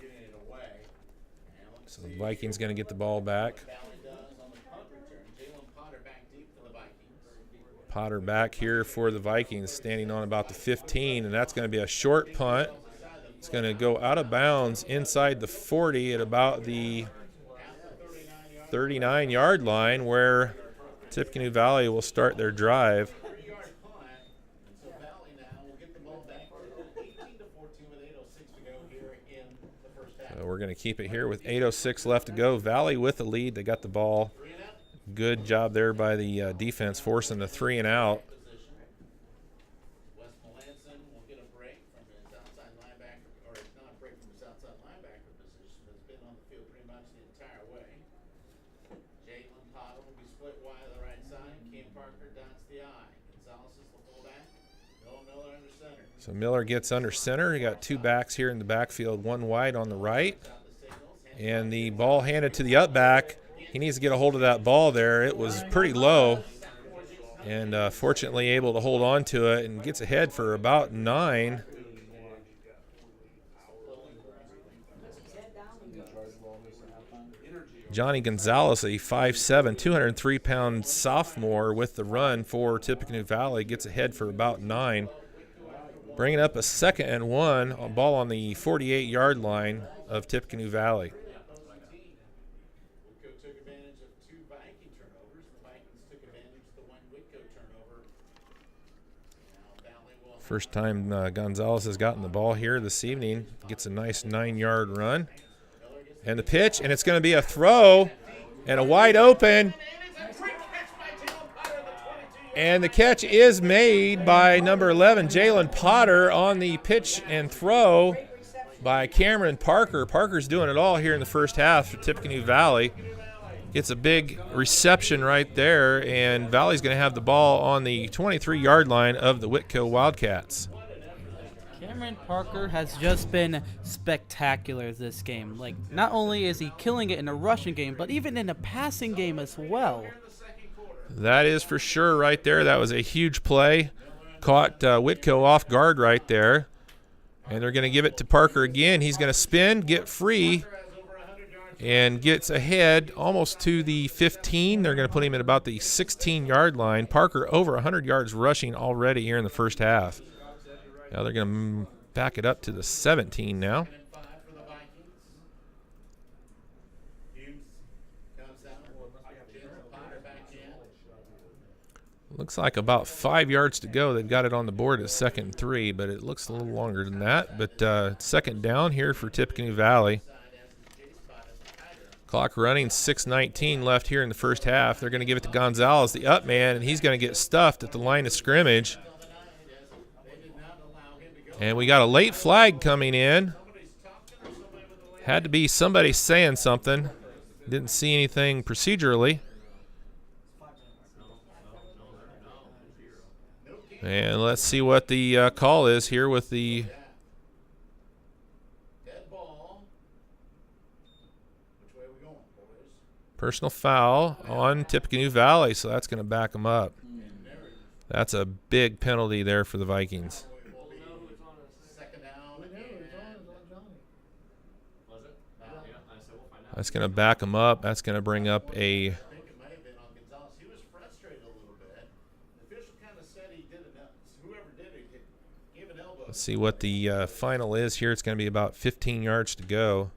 So the Vikings going to get the ball back. Potter back here for the Vikings, standing on about the 15, and that's going to be a short punt. It's going to go out of bounds inside the 40 at about the 39-yard line, where Tippecanoe Valley will start their drive. So we're going to keep it here with 8:06 left to go. Valley with the lead. They got the ball. Good job there by the defense, forcing the 3 and out. So Miller gets under center. He got 2 backs here in the backfield, 1 wide on the right. And the ball handed to the up back. He needs to get a hold of that ball there. It was pretty low. And fortunately able to hold on to it and gets ahead for about 9. Johnny Gonzalez, a 5'7", 203-pound sophomore with the run for Tippecanoe Valley, gets ahead for about 9. Bringing up a 2nd and 1, a ball on the 48-yard line of Tippecanoe Valley. Took advantage of 2 Viking turnovers. The Vikings took advantage of the 1 Whitko turnover. Now Valley will First time Gonzalez has gotten the ball here this evening. Gets a nice 9-yard run. And the pitch, and it's going to be a throw and a wide open. And the catch is made by number 11, Jalen Potter, on the pitch and throw by Cameron Parker. Parker's doing it all here in the first half for Tippecanoe Valley. Gets a big reception right there, and Valley's going to have the ball on the 23-yard line of the Whitko Wildcats. Cameron Parker has just been spectacular this game. Like, not only is he killing it in the rushing game, but even in the passing game as well. That is for sure right there. That was a huge play. Caught Whitko off guard right there. And they're going to give it to Parker again. He's going to spin, get free, and gets ahead almost to the 15. They're going to put him at about the 16-yard line. Parker over 100 yards rushing already here in the first half. Now they're going to back it up to the 17 now. Looks like about 5 yards to go. They've got it on the board at 2nd and 3, but it looks a little longer than that. But second down here for Tippecanoe Valley. Clock running, 6:19 left here in the first half. They're going to give it to Gonzalez, the up man, and he's going to get stuffed at the line of scrimmage. And we got a late flag coming in. Had to be somebody saying something. Didn't see anything procedurally. And let's see what the call is here with the personal foul on Tippecanoe Valley, so that's going to back them up. That's a big penalty there for the Vikings. That's going to back them up. That's going to bring up a... Let's see what the final is here. It's going to be about 15 yards to go.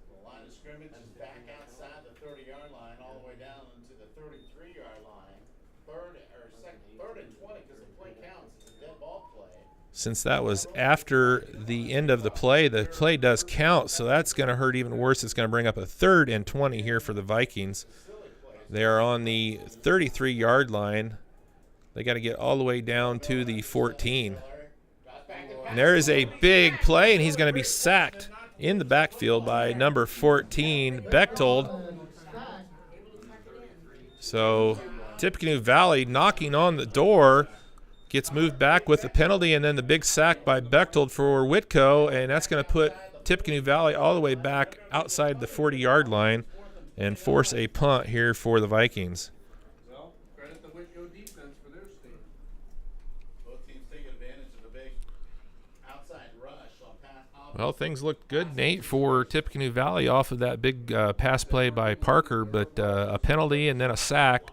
The line of scrimmage is back outside the 30-yard line, all the way down into the 33-yard line. Third and 20, because the play counts. It's a dead ball play. Since that was after the end of the play does count, so that's going to hurt even worse. It's going to bring up a 3rd and 20 here for the Vikings. They are on the 33-yard line. They got to get all the way down to the 14. And there is a big play, and he's going to be sacked in the backfield by number 14, Bechtold. So Tippecanoe Valley knocking on the door, gets moved back with the penalty, and then the big sack by Bechtold for Whitko, and that's going to put Tippecanoe Valley all the way back outside the 40-yard line and force a punt here for the Vikings. Well, credit the Whitko defense for their stand. Both teams take advantage of the big outside rush on pass. Well, things looked good, Nate, for Tippecanoe Valley off of that big pass play by Parker, but a penalty and then a sack.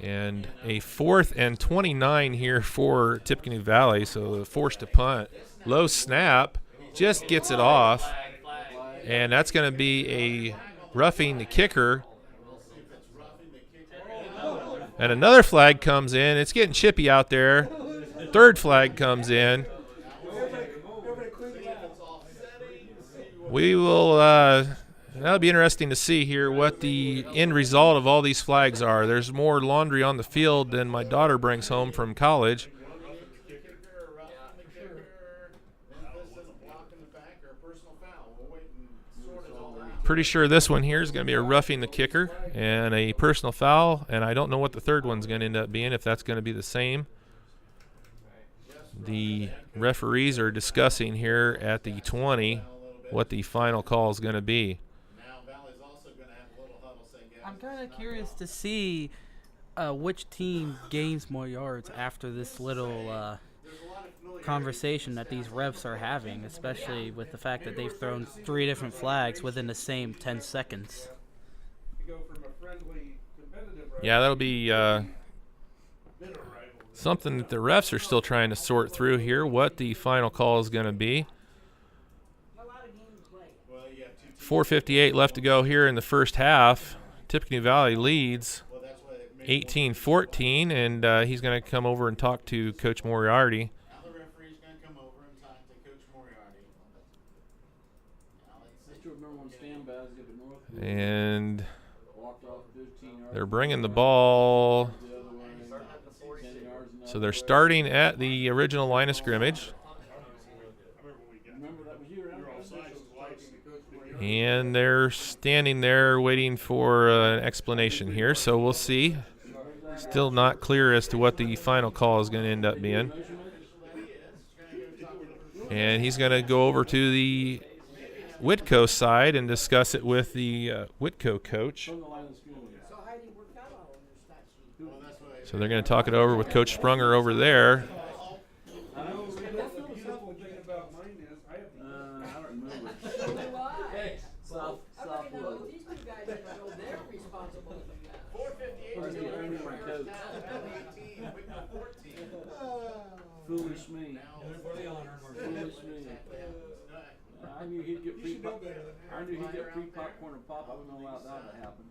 And a 4th and 29 here for Tippecanoe Valley, so forced to punt. Low snap, just gets it off, and that's going to be a roughing the kicker. And another flag comes in. It's getting chippy out there. Third flag comes in. We will that'll be interesting to see here what the end result of all these flags are. There's more laundry on the field than my daughter brings home from college. Pretty sure this one here is going to be a roughing the kicker and a personal foul, and I don't know what the third one's going to end up being, if that's going to be the same. The referees are discussing here at the 20 what the final call is going to be. I'm kind of curious to see which team gains more yards after this little conversation that these refs are having, especially with the fact that they've thrown 3 different flags within the same 10 seconds. Yeah, that'll be something that the refs are still trying to sort through here, what the final call is going to be. 4:58 left to go here in the first half. Tippecanoe Valley leads 18-14, and he's going to come over and talk to Coach Moriarty. Now the referee's going to come over and talk to Coach Moriarty. And they're bringing the ball. So they're starting at the original line of scrimmage. And they're standing there waiting for an explanation here, so we'll see. Still not clear as to what the final call is going to end up being. And he's going to go over to the Whitko side and discuss it with the Whitko coach. So they're going to talk it over with Coach Sprunger over there. Foolish me. Foolish me. I knew he'd get free popcorn and pop. I wouldn't allow that to happen.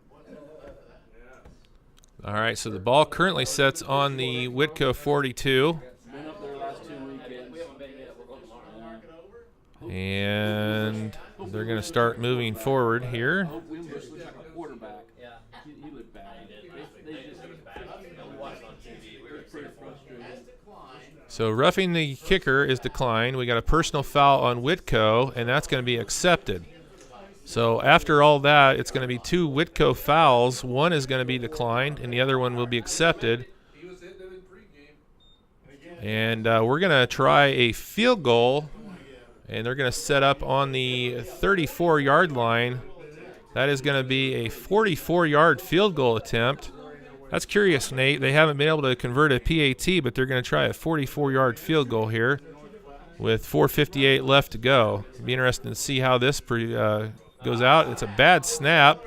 All right, so the ball currently sits on the Whitko 42. Been up there last 2 weekends. And they're going to start moving forward here. Hope Wimbush looks like a quarterback. Yeah. He looked bad. They just pretty frustrated. So roughing the kicker is declined. We got a personal foul on Whitko, and that's going to be accepted. So after all that, it's going to be 2 Whitko fouls. One is going to be declined, and the other one will be accepted. And we're going to try a field goal, and they're going to set up on the 34-yard line. That is going to be a 44-yard field goal attempt. That's curious, Nate. They haven't been able to convert a PAT, but they're going to try a 44-yard field goal here with 4:58 left to go. It'll be interesting to see how this goes out. It's a bad snap,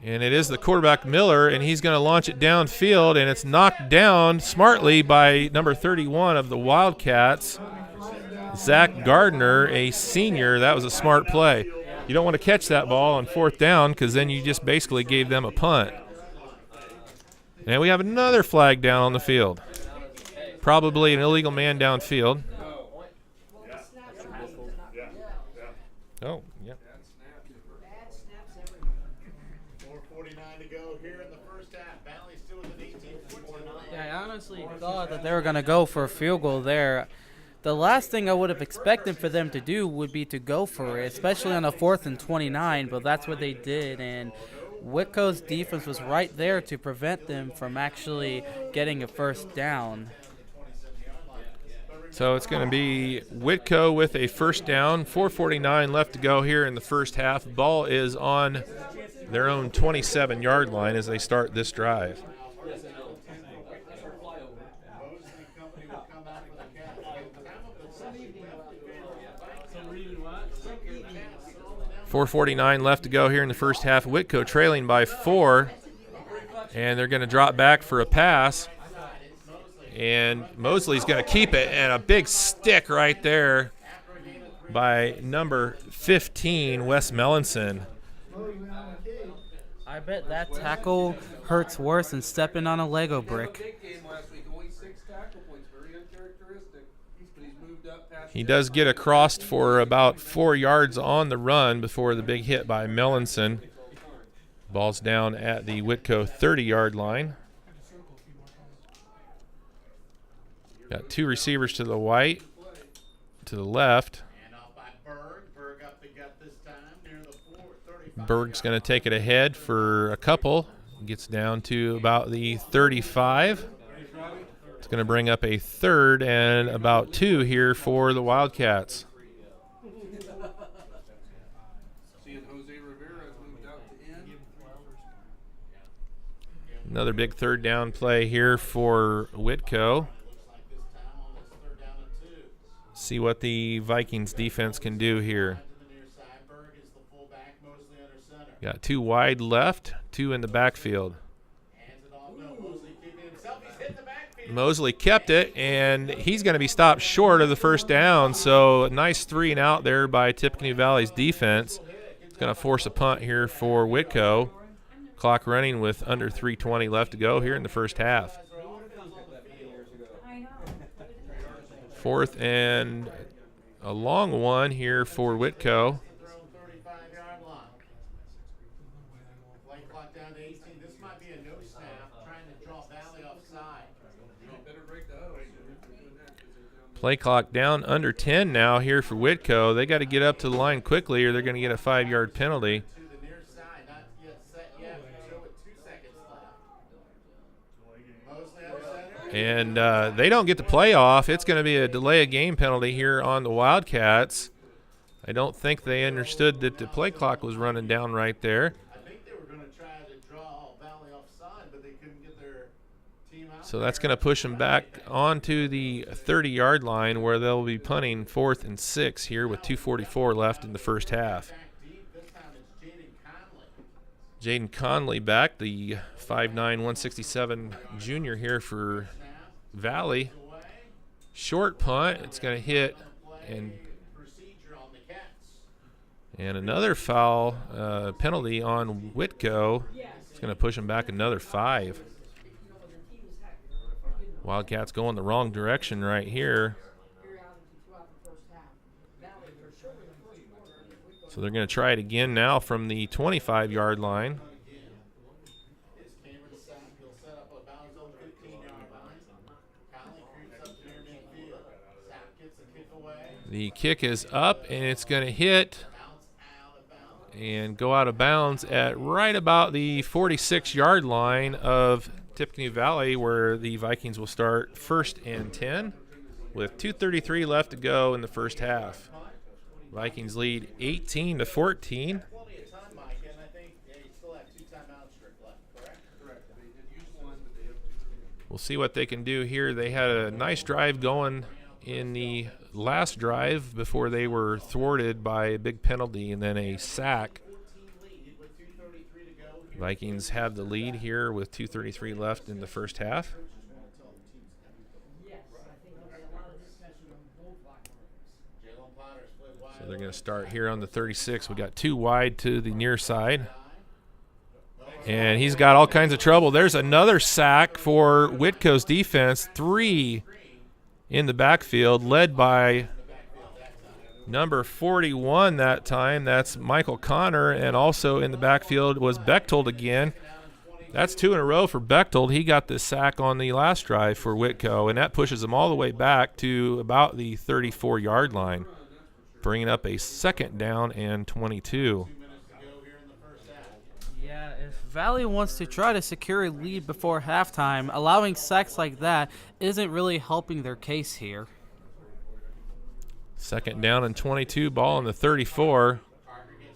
and it is the quarterback Miller, and he's going to launch it downfield, and it's knocked down smartly by number 31 of the Wildcats, Zach Gardner, a senior. That was a smart play. You don't want to catch that ball on 4th down because then you just basically gave them a punt. And we have another flag down on the field. Probably an illegal man downfield. Oh, yeah. 4:49 to go here in the first half. Valley still with an 18-14. Yeah, I honestly thought that they were going to go for a field goal there. The last thing I would have expected for them to do would be to go for it, especially on a 4th and 29, but that's what they did. And Whitko's defense was right there to prevent them from actually getting a first down. So it's going to be Whitko with a first down. 4:49 left to go here in the first half. Ball is on their own 27-yard line as they start this drive. 4:49 left to go here in the first half. Whitko trailing by 4, and they're going to drop back for a pass. And Mosley's going to keep it, and a big stick right there by number 15, Wes Mellinson. I bet that tackle hurts worse than stepping on a Lego brick. He does get across for about 4 yards on the run before the big hit by Mellinson. Ball's down at the Whitko 30-yard line. Got 2 receivers to the left. Berg's going to take it ahead for a couple. Gets down to about the 35. It's going to bring up a 3rd and about 2 here for the Wildcats. Another big 3rd down play here for Whitko. See what the Vikings defense can do here. Got 2 wide left, 2 in the backfield. Mosley kept it, and he's going to be stopped short of the first down, so a nice 3 and out there by Tippecanoe Valley's defense. It's going to force a punt here for Whitko. Clock running with under 3:20 left to go here in the first half. 4th and a long one here for Whitko. Play clock down under 10 now here for Whitko. They got to get up to the line quickly or they're going to get a 5-yard penalty. And they don't get the play off. It's going to be a delay of game penalty here on the Wildcats. I don't think they understood that the play clock was running down right there. So that's going to push them back onto the 30-yard line where they'll be punting 4th and 6 here with 2:44 left in the first half. Jaden Conley back, the 5'9", 167 junior here for Valley. Short punt. It's going to hit and another foul penalty on Whitko. It's going to push them back another 5. Wildcats going the wrong direction right here. So they're going to try it again now from the 25-yard line. The kick is up, and it's going to hit and go out of bounds at right about the 46-yard line of Tippecanoe Valley, where the Vikings will start 1st and 10 with 2:33 left to go in the first half. Vikings lead 18-14. We'll see what they can do here. They had a nice drive going in the last drive before they were thwarted by a big penalty and then a sack. Vikings have the lead here with 2:33 left in the first half. So they're going to start here on the 36. We got 2 wide to the near side. And he's got all kinds of trouble. There's another sack for Whitko's defense. 3 in the backfield, led by number 41 that time. That's Michael Connor, and also in the backfield was Bechtold again. That's 2 in a row for Bechtold. He got the sack on the last drive for Whitko, and that pushes them all the way back to about the 34-yard line, bringing up a 2nd down and 22. Yeah, if Valley wants to try to secure a lead before halftime. Allowing sacks like that isn't really helping their case here. 2nd down and 22, ball on the 34.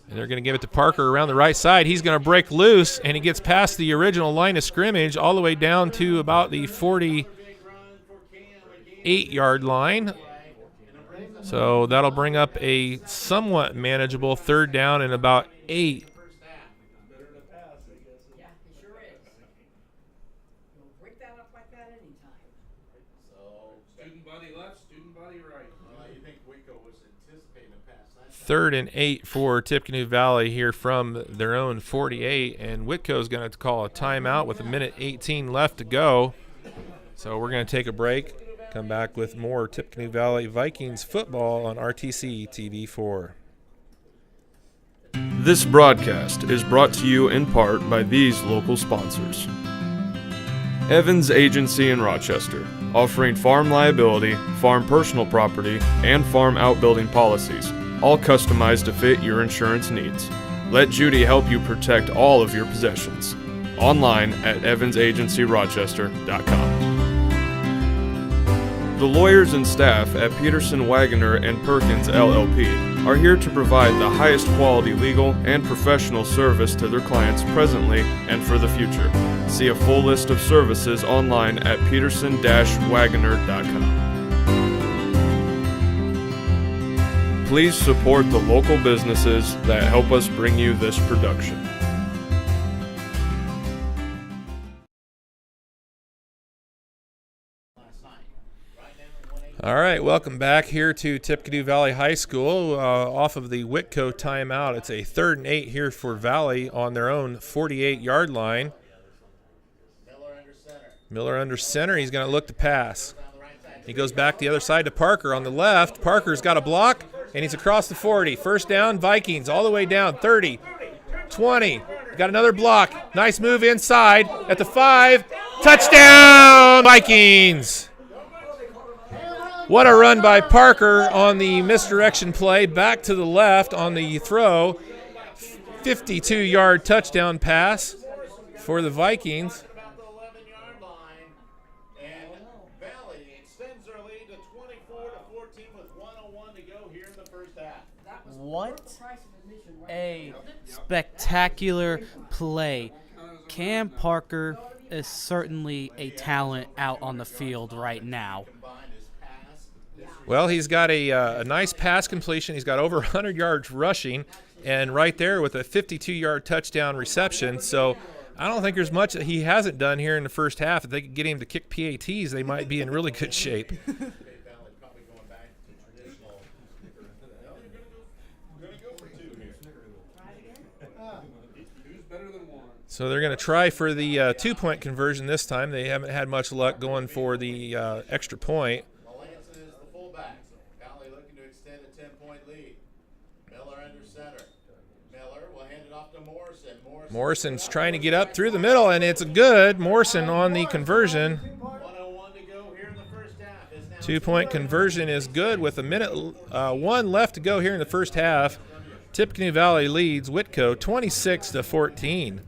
And they're going to give it to Parker around the right side. He's going to break loose, and he gets past the original line of scrimmage all the way down to about the 48-yard line. So that'll bring up a somewhat manageable 3rd down and about 8. Yeah, it sure is. You'll break that up like that anytime. So, Student body left, student body right. you think Whitko was anticipating a pass? 3rd and 8 for Tippecanoe Valley here from their own 48, and Whitko's going to call a timeout with 1:18 left to go. So we're going to take a break, come back with more Tippecanoe Valley Vikings football on RTC TV4. This broadcast is brought to you in part by these local sponsors. Evans Agency in Rochester, offering farm liability, farm personal property, and farm outbuilding policies, all customized to fit your insurance needs. Let Judy help you protect all of your possessions. Online at evansagencyrochester.com. The lawyers and staff at Peterson, Wagoner & Perkins LLP are here to provide the highest quality legal and professional service to their clients presently and for the future. See a full list of services online at peterson-wagoner.com. Please support the local businesses that help us bring you this production. All right, welcome back here to Tippecanoe Valley High School. Off of the Whitko timeout, it's a 3rd and 8 here for Valley on their own 48-yard line. Miller under center. He's going to look to pass. He goes back the other side to Parker on the left. Parker's got a block, and he's across the 40. 1st down, Vikings, all the way down, 30, 20. Got another block. Nice move inside at the 5. Touchdown, Vikings! What a run by Parker on the misdirection play. Back to the left on the throw. 52-yard touchdown pass for the Vikings. About the 11-yard line, and Valley extends their lead to 24-14 with 1:01 to go here in the first half. What a spectacular play. Cam Parker is certainly a talent out on the field right now. Well, he's got a nice pass completion. He's got over 100 yards rushing, and right there with a 52-yard touchdown reception. So I don't think there's much that he hasn't done here in the first half. If they could get him to kick PATs, they might be in really good shape. So they're going to try for the 2-point conversion this time. They haven't had much luck going for the extra point. Morrison's trying to get up through the middle, and it's good. Morrison on the conversion. 2-point conversion is good with a minute 1 left to go here in the first half. Tippecanoe Valley leads Whitko 26-14.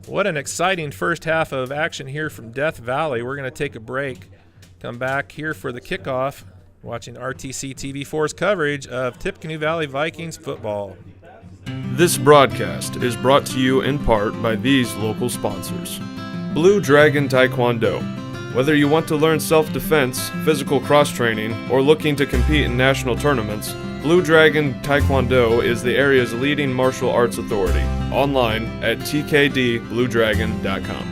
What an exciting first half of action here from Death Valley. We're going to take a break. Come back here for the kickoff, watching RTC TV4's coverage of Tippecanoe Valley Vikings football. This broadcast is brought to you in part by these local sponsors. Blue Dragon Taekwondo. Whether you want to learn self-defense, physical cross-training, or looking to compete in national tournaments, Blue Dragon Taekwondo is the area's leading martial arts authority. Online at tkdbluedragon.com.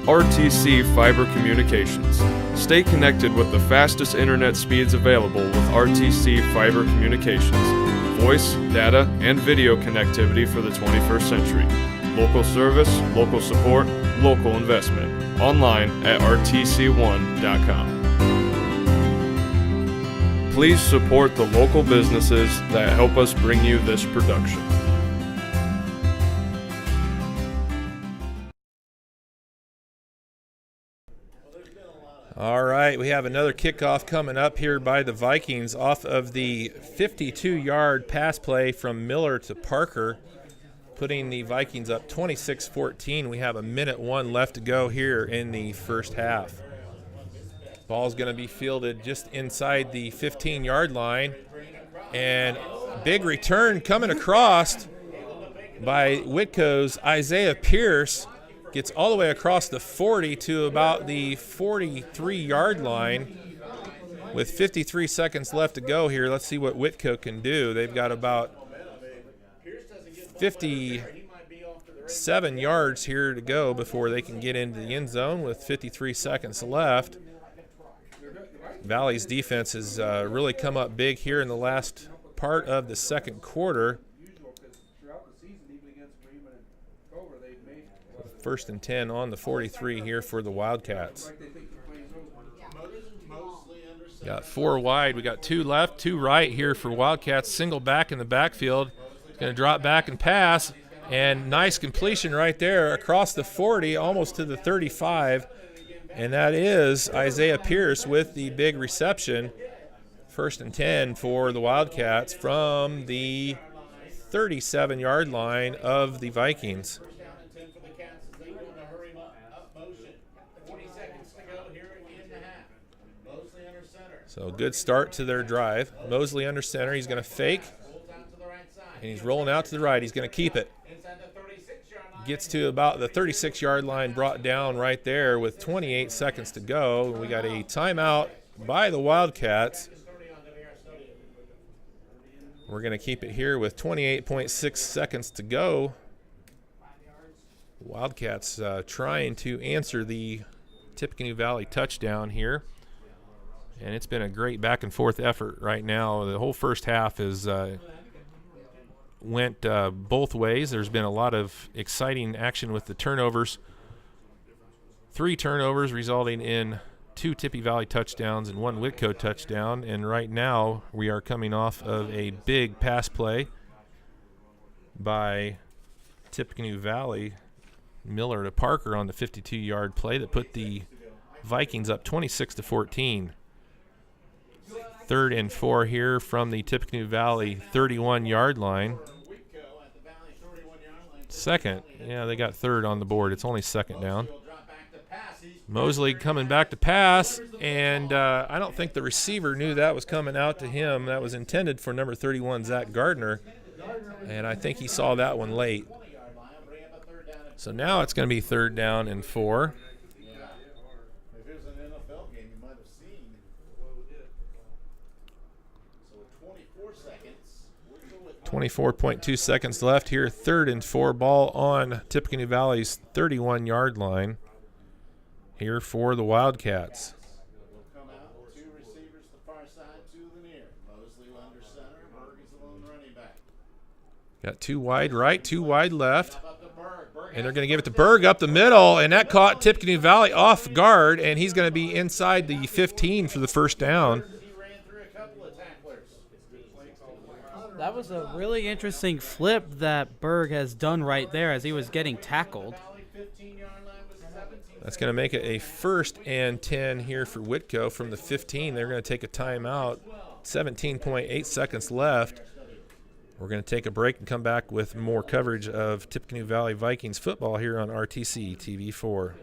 RTC Fiber Communications. Stay connected with the fastest internet speeds available with RTC Fiber Communications. Voice, data, and video connectivity for the 21st century. Local service, local support, local investment. Online at rtc1.com. Please support the local businesses that help us bring you this production. All right, we have another kickoff coming up here by the Vikings off of the 52-yard pass play from Miller to Parker. putting the Vikings up 26-14. We have 1:01 left to go here in the first half. Ball's going to be fielded just inside the 15-yard line. And big return coming across by Whitko's Isaiah Pierce. Gets all the way across the 40 to about the 43-yard line. With 53 seconds left to go here, let's see what Whitko can do. They've got about 57 yards here to go before they can get into the end zone with 53 seconds left. Valley's defense has really come up big here in the last part of the second quarter. 1st and 10 on the 43 here for the Wildcats. Got 4 wide. We got 2 left, 2 right here for Wildcats. Single back in the backfield. Going to drop back and pass. And nice completion right there across the 40, almost to the 35. And that is Isaiah Pierce with the big reception. 1st and 10 for the Wildcats from the 37-yard line of the Vikings. So good start to their drive. Mosley under center. He's going to fake. And he's rolling out to the right. He's going to keep it. Gets to about the 36-yard line, brought down right there with 28 seconds to go. We got a timeout by the Wildcats. We're going to keep it here with 28.6 seconds to go. Wildcats trying to answer the Tippecanoe Valley touchdown here. And it's been a great back-and-forth effort right now. The whole first half is went both ways. There's been a lot of exciting action with the turnovers. 3 turnovers resulting in 2 Tippy Valley touchdowns and 1 Whitko touchdown. And right now we are coming off of a big pass play by Tippecanoe Valley. Miller to Parker on the 52-yard play that put the Vikings up 26-14. 3rd and 4 here from the Tippecanoe Valley 31-yard line. Second. Yeah, they got 3rd on the board. It's only 2nd down. Mosley coming back to pass, and I don't think the receiver knew that was coming out to him. That was intended for number 31, Zach Gardner, and I think he saw that one late. So now it's going to be 3rd down and 4. 24.2 seconds left here. 3rd and 4, ball on Tippecanoe Valley's 31-yard line here for the Wildcats. Come out, 2 receivers to the far side, 2 to the near. Mosley under center, Berg is the lone running back. Got 2 wide right, 2 wide left. And they're going to give it to Berg up the middle, and that caught Tippecanoe Valley off guard, and he's going to be inside the 15 for the 1st down. That was a really interesting flip that Berg has done right there as he was getting tackled. That's going to make it a 1st and 10 here for Whitko from the 15. They're going to take a timeout. 17.8 seconds left. We're going to take a break and come back with more coverage of Tippecanoe Valley Vikings football here on RTC TV4.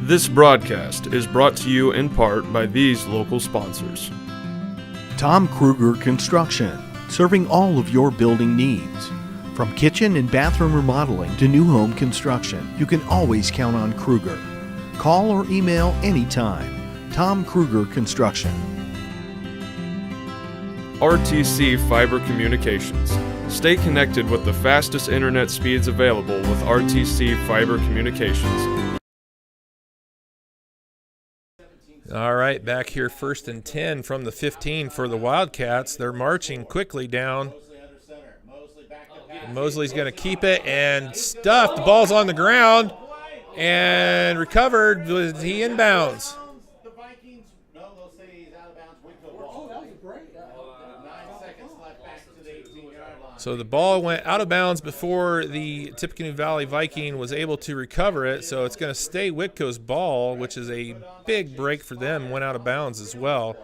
This broadcast is brought to you in part by these local sponsors. Tom Kruger Construction, serving all of your building needs. From kitchen and bathroom remodeling to new home construction, you can always count on Kruger. Call or email anytime. Tom Kruger Construction. RTC Fiber Communications. Stay connected with the fastest internet speeds available with RTC Fiber Communications. All right, back here 1st and 10 from the 15 for the Wildcats. They're marching quickly down. Mosley's going to keep it and stuffed. The ball's on the ground and recovered. He inbounds. So the ball went out of bounds before the Tippecanoe Valley Viking was able to recover it. So it's going to stay Whitko's ball, which is a big break for them. Went out of bounds as well.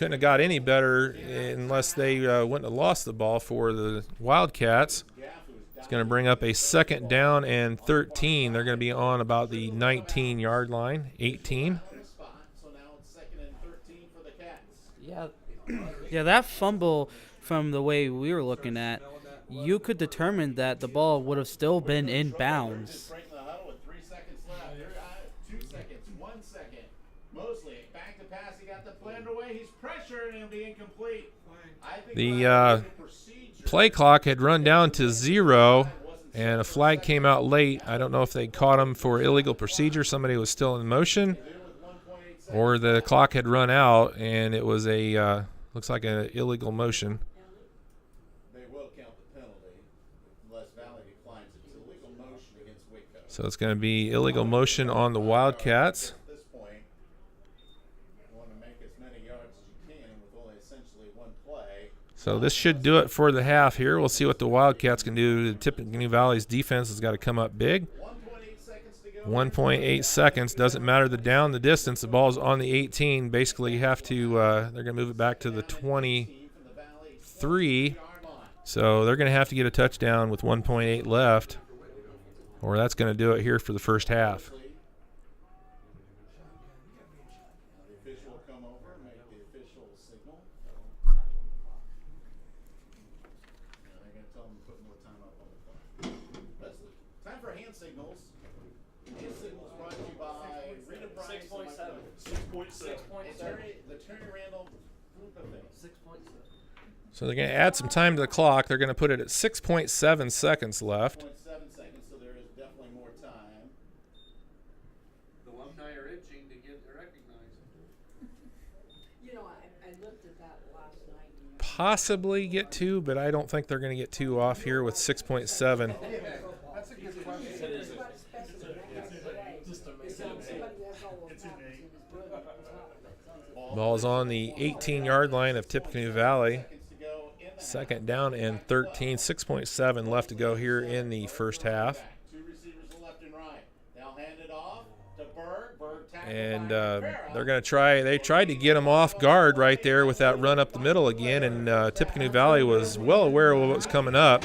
couldn't have got any better unless they wouldn't have lost the ball for the Wildcats. It's going to bring up a 2nd down and 13. They're going to be on about the 19-yard line, 18. So now it's 2nd and 13 for the Cats. Yeah, yeah, that fumble from the way we were looking at, you could determine that the ball would have still been in bounds. Breaking the huddle with 3 seconds left. 2 seconds, 1 second. Mosley back to pass. He got the play underway. He's pressured and it'll be incomplete. I think The play clock had run down to 0, and a flag came out late. I don't know if they caught him for illegal procedure. Somebody was still in motion, or the clock had run out and it was a looks like an illegal motion. They will count the penalty unless Valley declines it. It's illegal motion against Whitko. So it's going to be illegal motion on the Wildcats. At this point, you want to make as many yards as you can with only essentially 1 play. So this should do it for the half here. We'll see what the Wildcats can do. The Tippecanoe Valley's defense has got to come up big. 1.8 seconds to go. 1.8 seconds. Doesn't matter the down, the distance. The ball's on the 18. Basically, you have to, they're going to move it back to the 23. So they're going to have to get a touchdown with 1.8 left, or that's going to do it here for the first half. The official will come over and make the official signal. They're going to tell them to put more time up on the clock. That's time for hand signals. Hand signals brought to you by Rita Price. 6.7. 6.7. The Terry Randall group of things. 6.7. So they're going to add some time to the clock. They're going to put it at 6.7 seconds left. 0.7 seconds, so there is definitely more time. The alumni are itching to get recognized. You know, I looked at that last night. And Possibly get 2, but I don't think they're going to get 2 off here with 6.7. That's a good question. it's not especially today. It's somebody has all those patterns in his book. It's not. Ball's on the 18-yard line of Tippecanoe Valley. 2nd down and 13. 6.7 left to go here in the first half. 2 receivers left and right. They'll hand it off to Berg. Berg tackled And by they're going to try. They tried to get him off guard right there with that run up the middle again, and Tippecanoe Valley was well aware of what was coming up.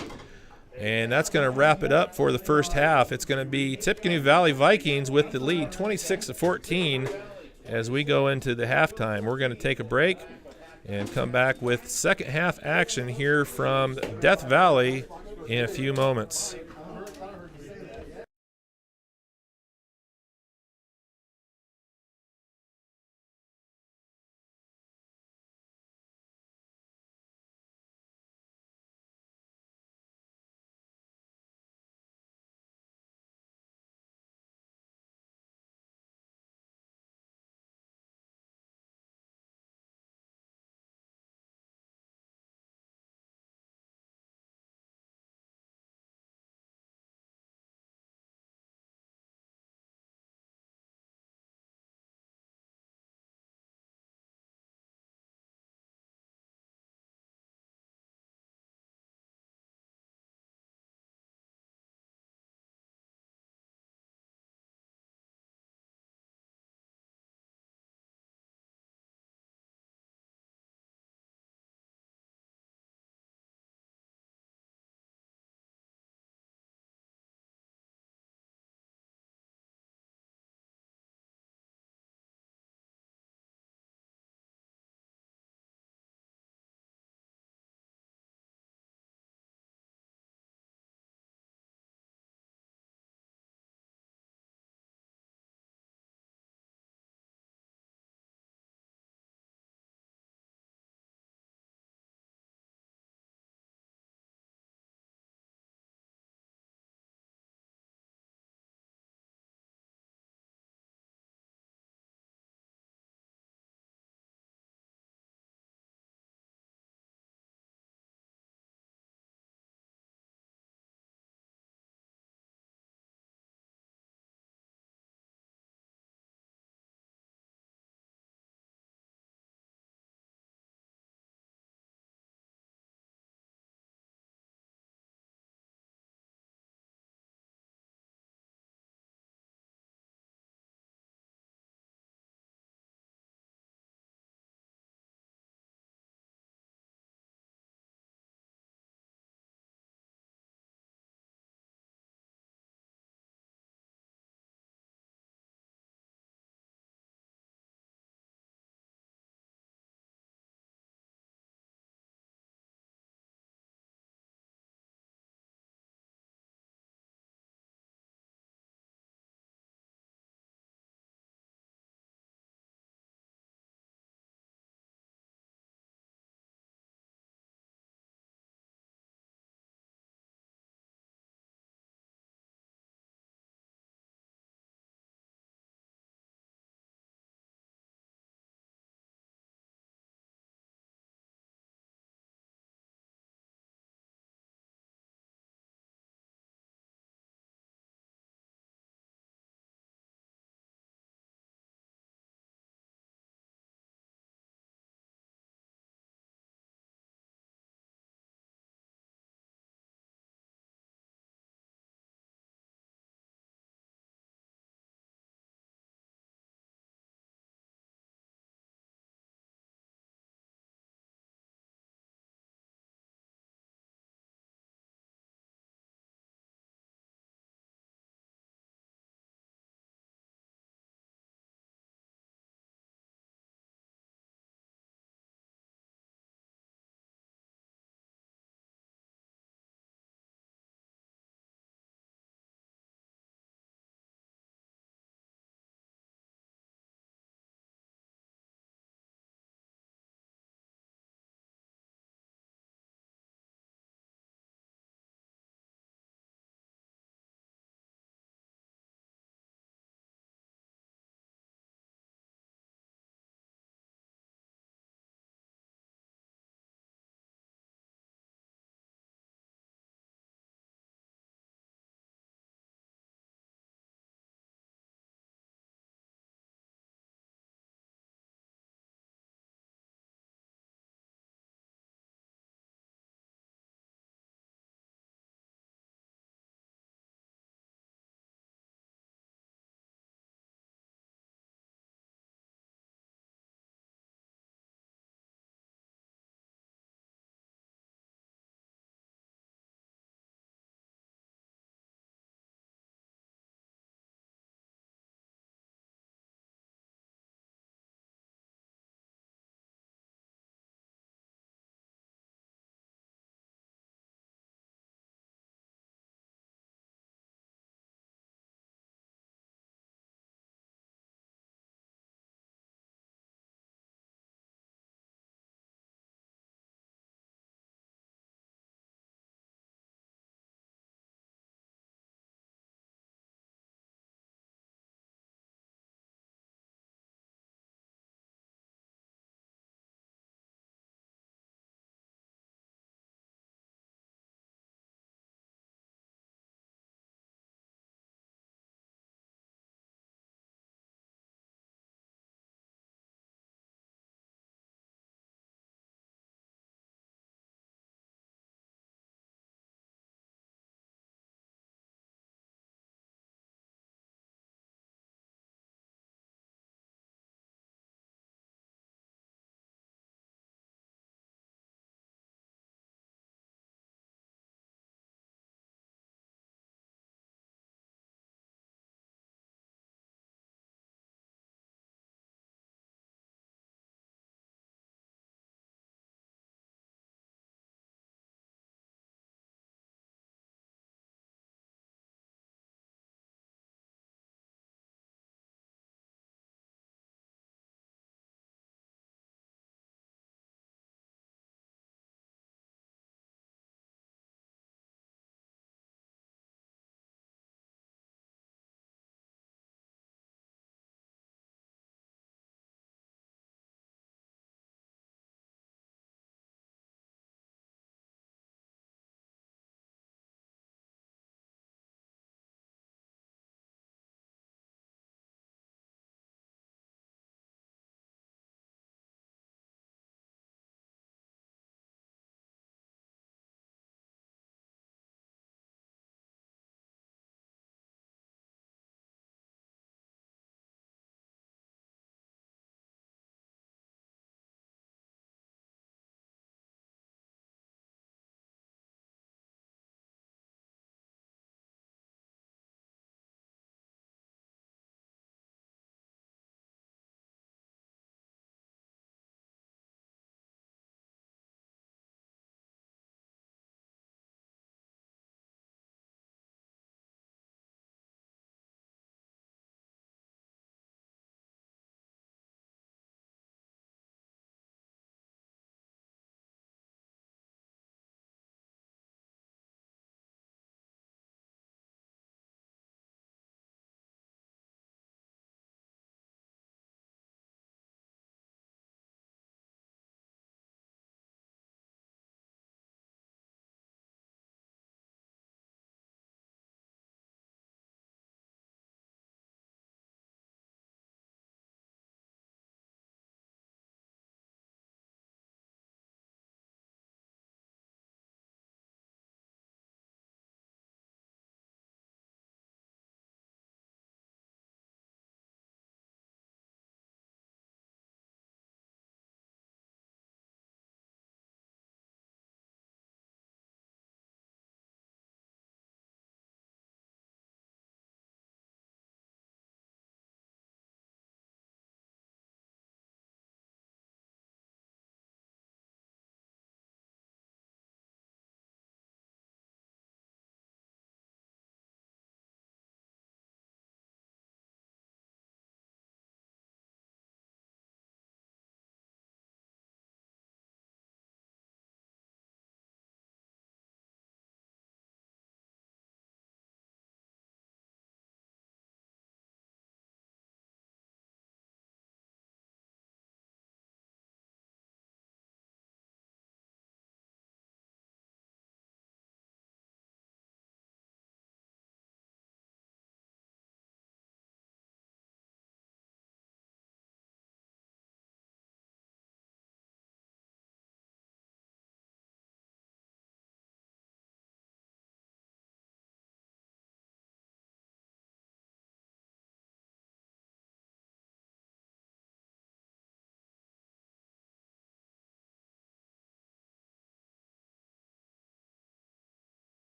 And that's going to wrap it up for the first half. It's going to be Tippecanoe Valley Vikings with the lead, 26-14, as we go into the halftime. We're going to take a break and come back with second half action here from Death Valley in a few moments.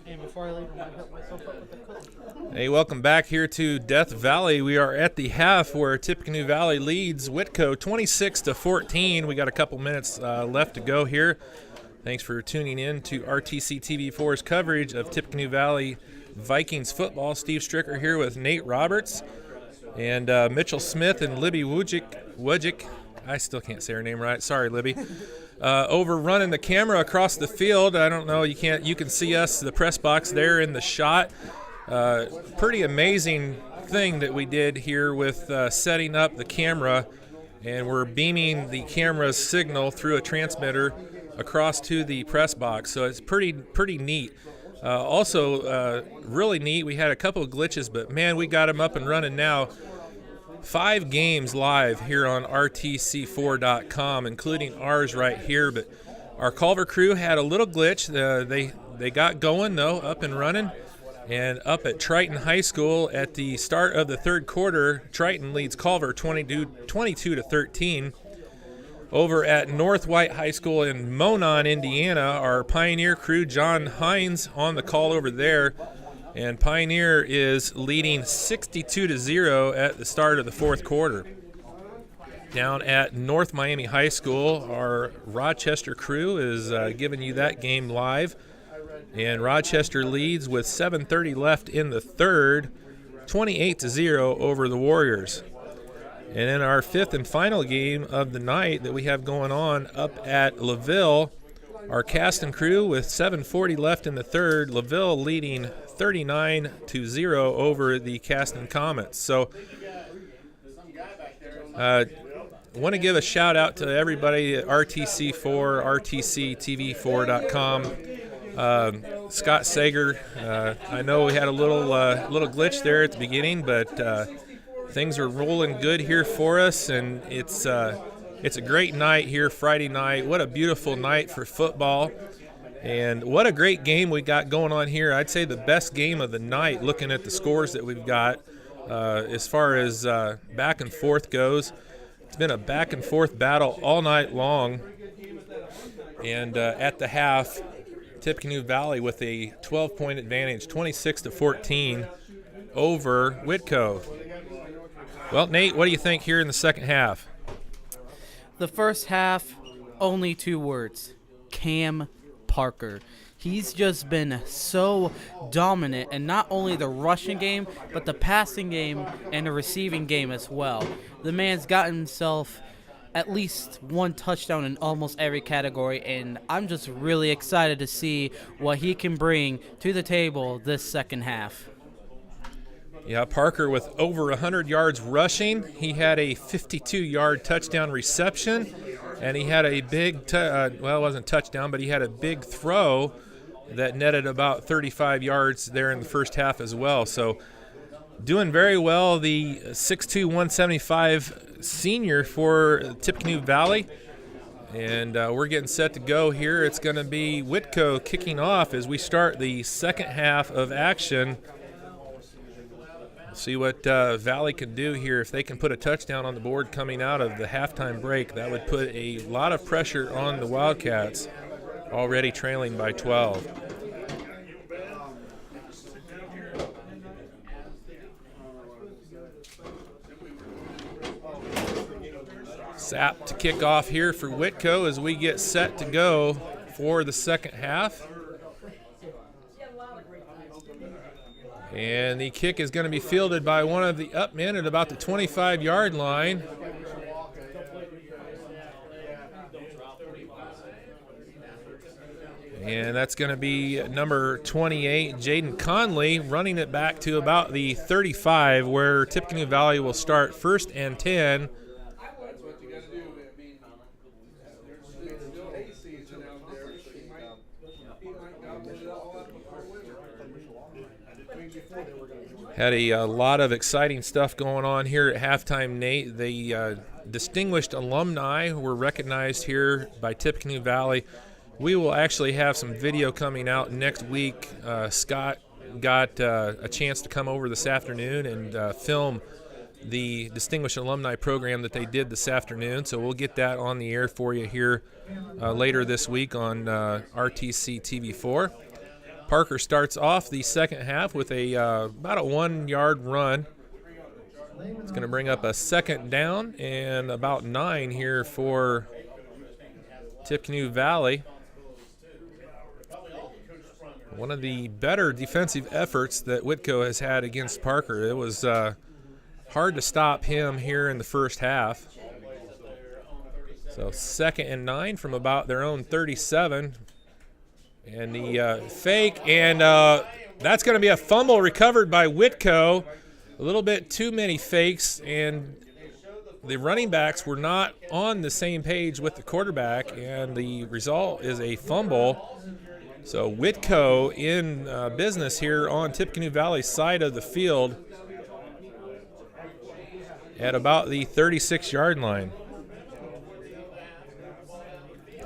And before I leave, I might help myself up with a cookie. Hey, welcome back here to Death Valley. We are at the half where Tippecanoe Valley leads Whitko 26-14. We got a couple minutes left to go here. Thanks for tuning in to RTC TV4's coverage of Tippecanoe Valley Vikings football. Steve Stricker here with Nate Roberts and Mitchell Smith and Libby Wujik. I still can't say her name right. Sorry, Libby. Over running the camera across the field. I don't know. You can see us, the press box there in the shot. Pretty amazing thing that we did here with setting up the camera, and we're beaming the camera's signal through a transmitter across to the press box. So it's pretty neat. Also, really neat. We had a couple of glitches, but man, we got them up and running now. 5 games live here on RTC4.com, including ours right here. But our Culver crew had a little glitch. They got going, though, up and running. And up at Triton High School at the start of the third quarter, Triton leads Culver 22-13. Over at North White High School in Monon, Indiana, our Pioneer crew, John Hines, on the call over there. And Pioneer is leading 62-0 at the start of the fourth quarter. Down at North Miami High School, our Rochester crew is giving you that game live. And Rochester leads with 7:30 left in the third, 28-0 over the Warriors. And in our fifth and final game of the night that we have going on up at LaVille, our Caston crew with 7:40 left in the third, LaVille leading 39-0 over the Caston Comets. So I want to give a shout out to everybody at RTC4, RTCTV4.com. Scott Sager, I know we had a little glitch there at the beginning, but things are rolling good here for us, and it's a great night here Friday night. What a beautiful night for football. And what a great game we got going on here. I'd say the best game of the night, looking at the scores that we've got as far as back and forth goes. It's been a back and forth battle all night long. And at the half, Tippecanoe Valley with a 12-point advantage, 26-14 over Whitko. Well, Nate, what do you think here in the second half? The first half, only 2 words: Cam Parker. He's just been so dominant, and not only the rushing game, but the passing game and the receiving game as well. The man's gotten himself at least 1 touchdown in almost every category, and I'm just really excited to see what he can bring to the table this second half. Yeah, Parker with over 100 yards rushing. He had a 52-yard touchdown reception, and he had a big, it wasn't touchdown, but he had a big throw that netted about 35 yards there in the first half as well. So doing very well, the 6'2", 175 senior for Tippecanoe Valley. And we're getting set to go here. It's going to be Whitko kicking off as we start the second half of action. See what Valley can do here. If they can put a touchdown on the board coming out of the halftime break, that would put a lot of pressure on the Wildcats, already trailing by 12. Sap to kick off here for Whitko as we get set to go for the second half. And the kick is going to be fielded by one of the upmen at about the 25-yard line. And that's going to be number 28, Jaden Conley, running it back to about the 35, where Tippecanoe Valley will start 1st and 10. That's what you got to do. I mean, there's still hay season out there, so he might not put it all up before winter. Had a lot of exciting stuff going on here at halftime, Nate. The distinguished alumni were recognized here by Tippecanoe Valley. We will actually have some video coming out next week. Scott got a chance to come over this afternoon and film the Distinguished Alumni program that they did this afternoon. So we'll get that on the air for you here later this week on RTC TV4. Parker starts off the second half with a about a 1-yard run. It's going to bring up a second down and about 9 here for Tippecanoe Valley. One of the better defensive efforts that Whitko has had against Parker. It was hard to stop him here in the first half. So 2nd and 9 from about their own 37. And the fake, and that's going to be a fumble recovered by Whitko. A little bit too many fakes, and the running backs were not on the same page with the quarterback, and the result is a fumble. So Whitko in business here on Tippecanoe Valley's side of the field at about the 36-yard line.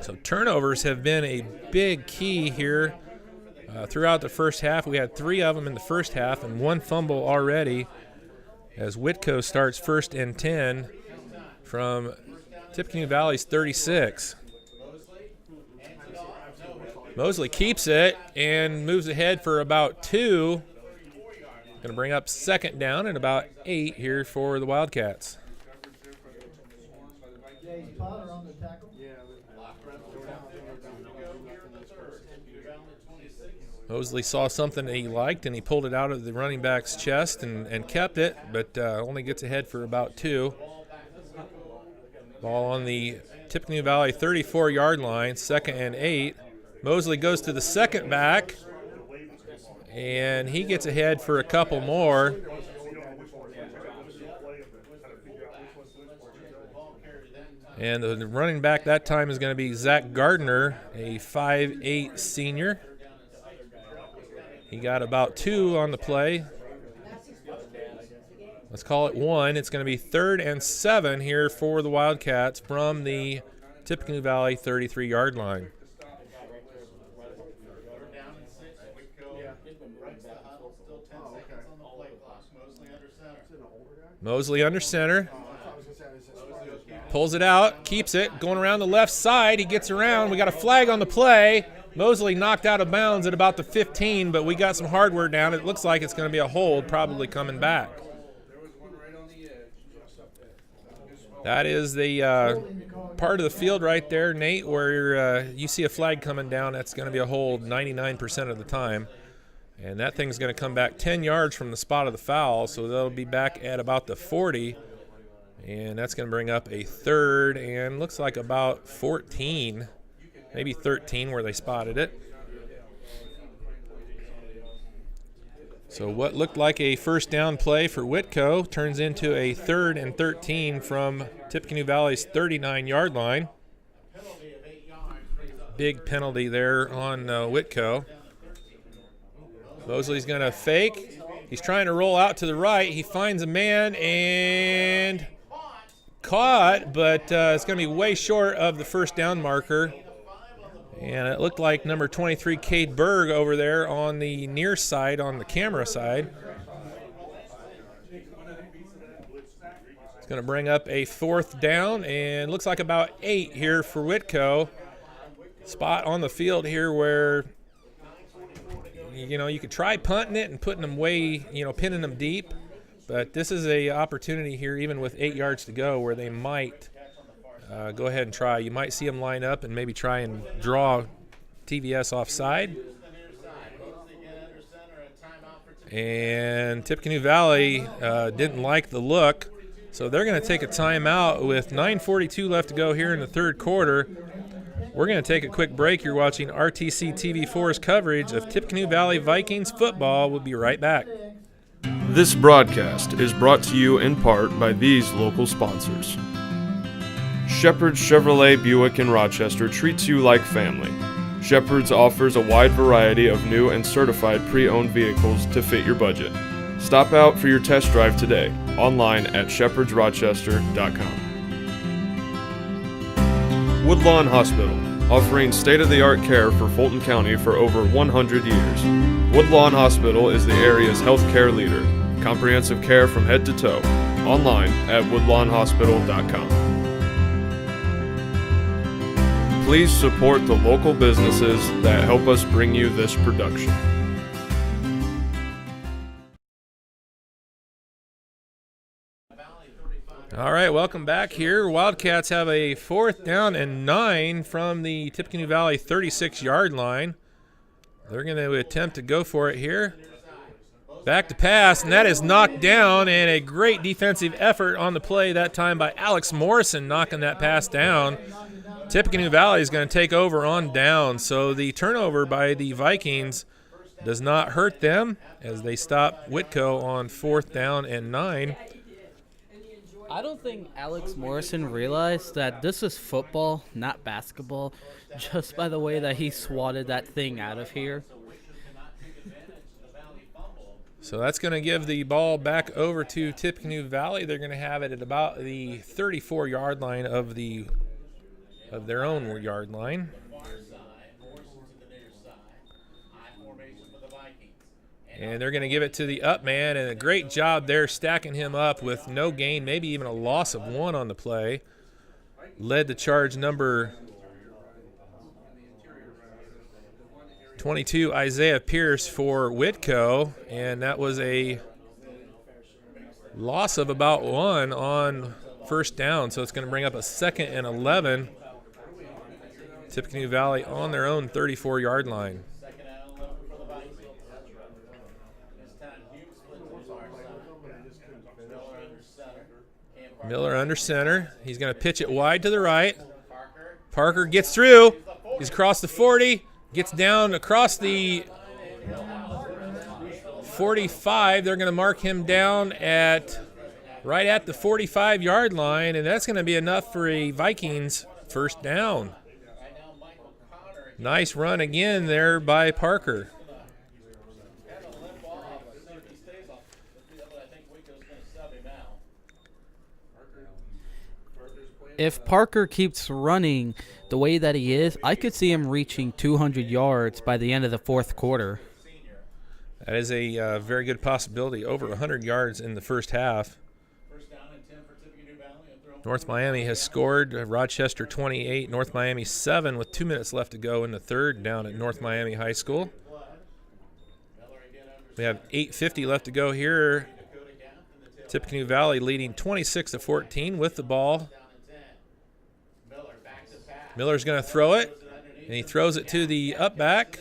So turnovers have been a big key here throughout the first half. We had 3 of them in the first half and 1 fumble already as Whitko starts 1st and 10 from Tippecanoe Valley's 36. Mosley keeps it and moves ahead for about 2. Going to bring up 2nd down and about 8 here for the Wildcats. Mosley saw something that he liked, and he pulled it out of the running back's chest and kept it, but only gets ahead for about 2. Ball on the Tippecanoe Valley 34-yard line, 2nd and 8. Mosley goes to the second back, and he gets ahead for a couple more. And the running back that time is going to be Zach Gardner, a 5'8" senior. He got about 2 on the play. Let's call it 1. It's going to be 3rd and 7 here for the Wildcats from the Tippecanoe Valley 33-yard line. Mosley under center. Pulls it out, keeps it, going around the left side. He gets around. We got a flag on the play. Mosley knocked out of bounds at about the 15, but we got some hardware down. It looks like it's going to be a hold, probably coming back. That is the part of the field right there, Nate, where you see a flag coming down. That's going to be a hold 99% of the time. And that thing's going to come back 10 yards from the spot of the foul, so they'll be back at about the 40. And that's going to bring up a 3rd and looks like about 14, maybe 13 where they spotted it. So what looked like a first down play for Whitko turns into a 3rd and 13 from Tippecanoe Valley's 39-yard line. Big penalty there on Whitko. Mosley's going to fake. He's trying to roll out to the right. He finds a man and caught, but it's going to be way short of the first down marker. And it looked like number 23, Cade Berg, over there on the near side, on the camera side. It's going to bring up a 4th down, and looks like about 8 here for Whitko. Spot on the field here where, you could try punting it and putting them way, pinning them deep. But this is a opportunity here, even with 8 yards to go, where they might go ahead and try. You might see them line up and maybe try and draw TVS offside. And Tippecanoe Valley didn't like the look, so they're going to take a timeout with 9:42 left to go here in the 3rd quarter. We're going to take a quick break. You're watching RTC TV4's coverage of Tippecanoe Valley Vikings football. We'll be right back. This broadcast is brought to you in part by these local sponsors. Shepherd's Chevrolet Buick in Rochester treats you like family. Shepherd's offers a wide variety of new and certified pre-owned vehicles to fit your budget. Stop out for your test drive today, online at shepherdsrochester.com. Woodlawn Hospital, offering state-of-the-art care for Fulton County for over 100 years. Woodlawn Hospital is the area's healthcare leader. Comprehensive care from head to toe. Online at woodlawnhospital.com. Please support the local businesses that help us bring you this production. All right, welcome back here. Wildcats have a 4th down and 9 from the Tippecanoe Valley 36-yard line. They're going to attempt to go for it here. Back to pass, and that is knocked down, and a great defensive effort on the play that time by Alex Morrison knocking that pass down. Tippecanoe Valley is going to take over on down, so the turnover by the Vikings does not hurt them as they stop Whitko on 4th down and 9. I don't think Alex Morrison realized that this is football, not basketball, just by the way that he swatted that thing out of here. So that's going to give the ball back over to Tippecanoe Valley. They're going to have it at about the 34-yard line of their own yard line. And they're going to give it to the up man, and a great job there stacking him up with no gain, maybe even a loss of 1 on the play. Led the charge number 22, Isaiah Pierce, for Whitko, and that was a loss of about 1 on 1st down, so it's going to bring up a 2nd and 11. Tippecanoe Valley on their own 34-yard line. Miller under center. He's going to pitch it wide to the right. Parker gets through. He's across the 40. Gets down across the 45. They're going to mark him down right at the 45-yard line, and that's going to be enough for a Vikings 1st down. Nice run again there by Parker. If Parker keeps running the way that he is, I could see him reaching 200 yards by the end of the 4th quarter. That is a very good possibility. Over 100 yards in the first half. North Miami has scored. Rochester 28, North Miami 7 with 2 minutes left to go in the 3rd down at North Miami High School. We have 8:50 left to go here. Tippecanoe Valley leading 26-14 with the ball. Miller's going to throw it, and he throws it to the up back.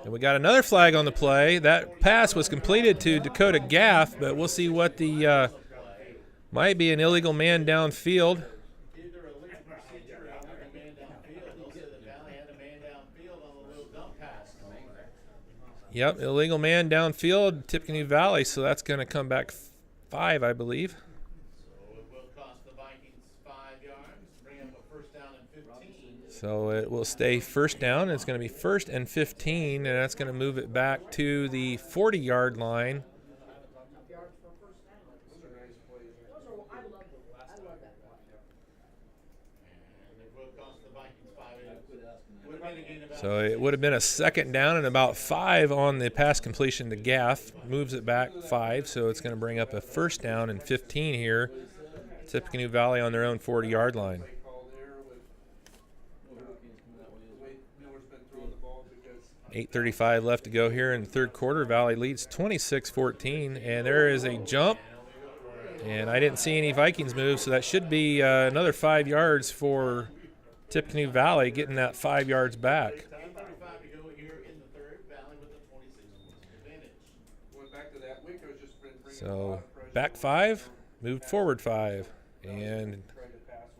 And we got another flag on the play. That pass was completed to Dakota Gaff, but we'll see what the might be an illegal man downfield. Yep, illegal man downfield, Tippecanoe Valley, so that's going to come back 5, I believe. So it will stay 1st down. It's going to be 1st and 15, and that's going to move it back to the 40-yard line. So it would have been a 2nd down and about 5 on the pass completion to Gaff. Moves it back 5, so it's going to bring up a 1st down and 15 here. Tippecanoe Valley on their own 40-yard line. 8:35 left to go here in the 3rd quarter. Valley leads 26-14, and there is a jump. And I didn't see any Vikings move, so that should be another 5 yards for Tippecanoe Valley, getting that 5 yards back. So back 5, moved forward 5. And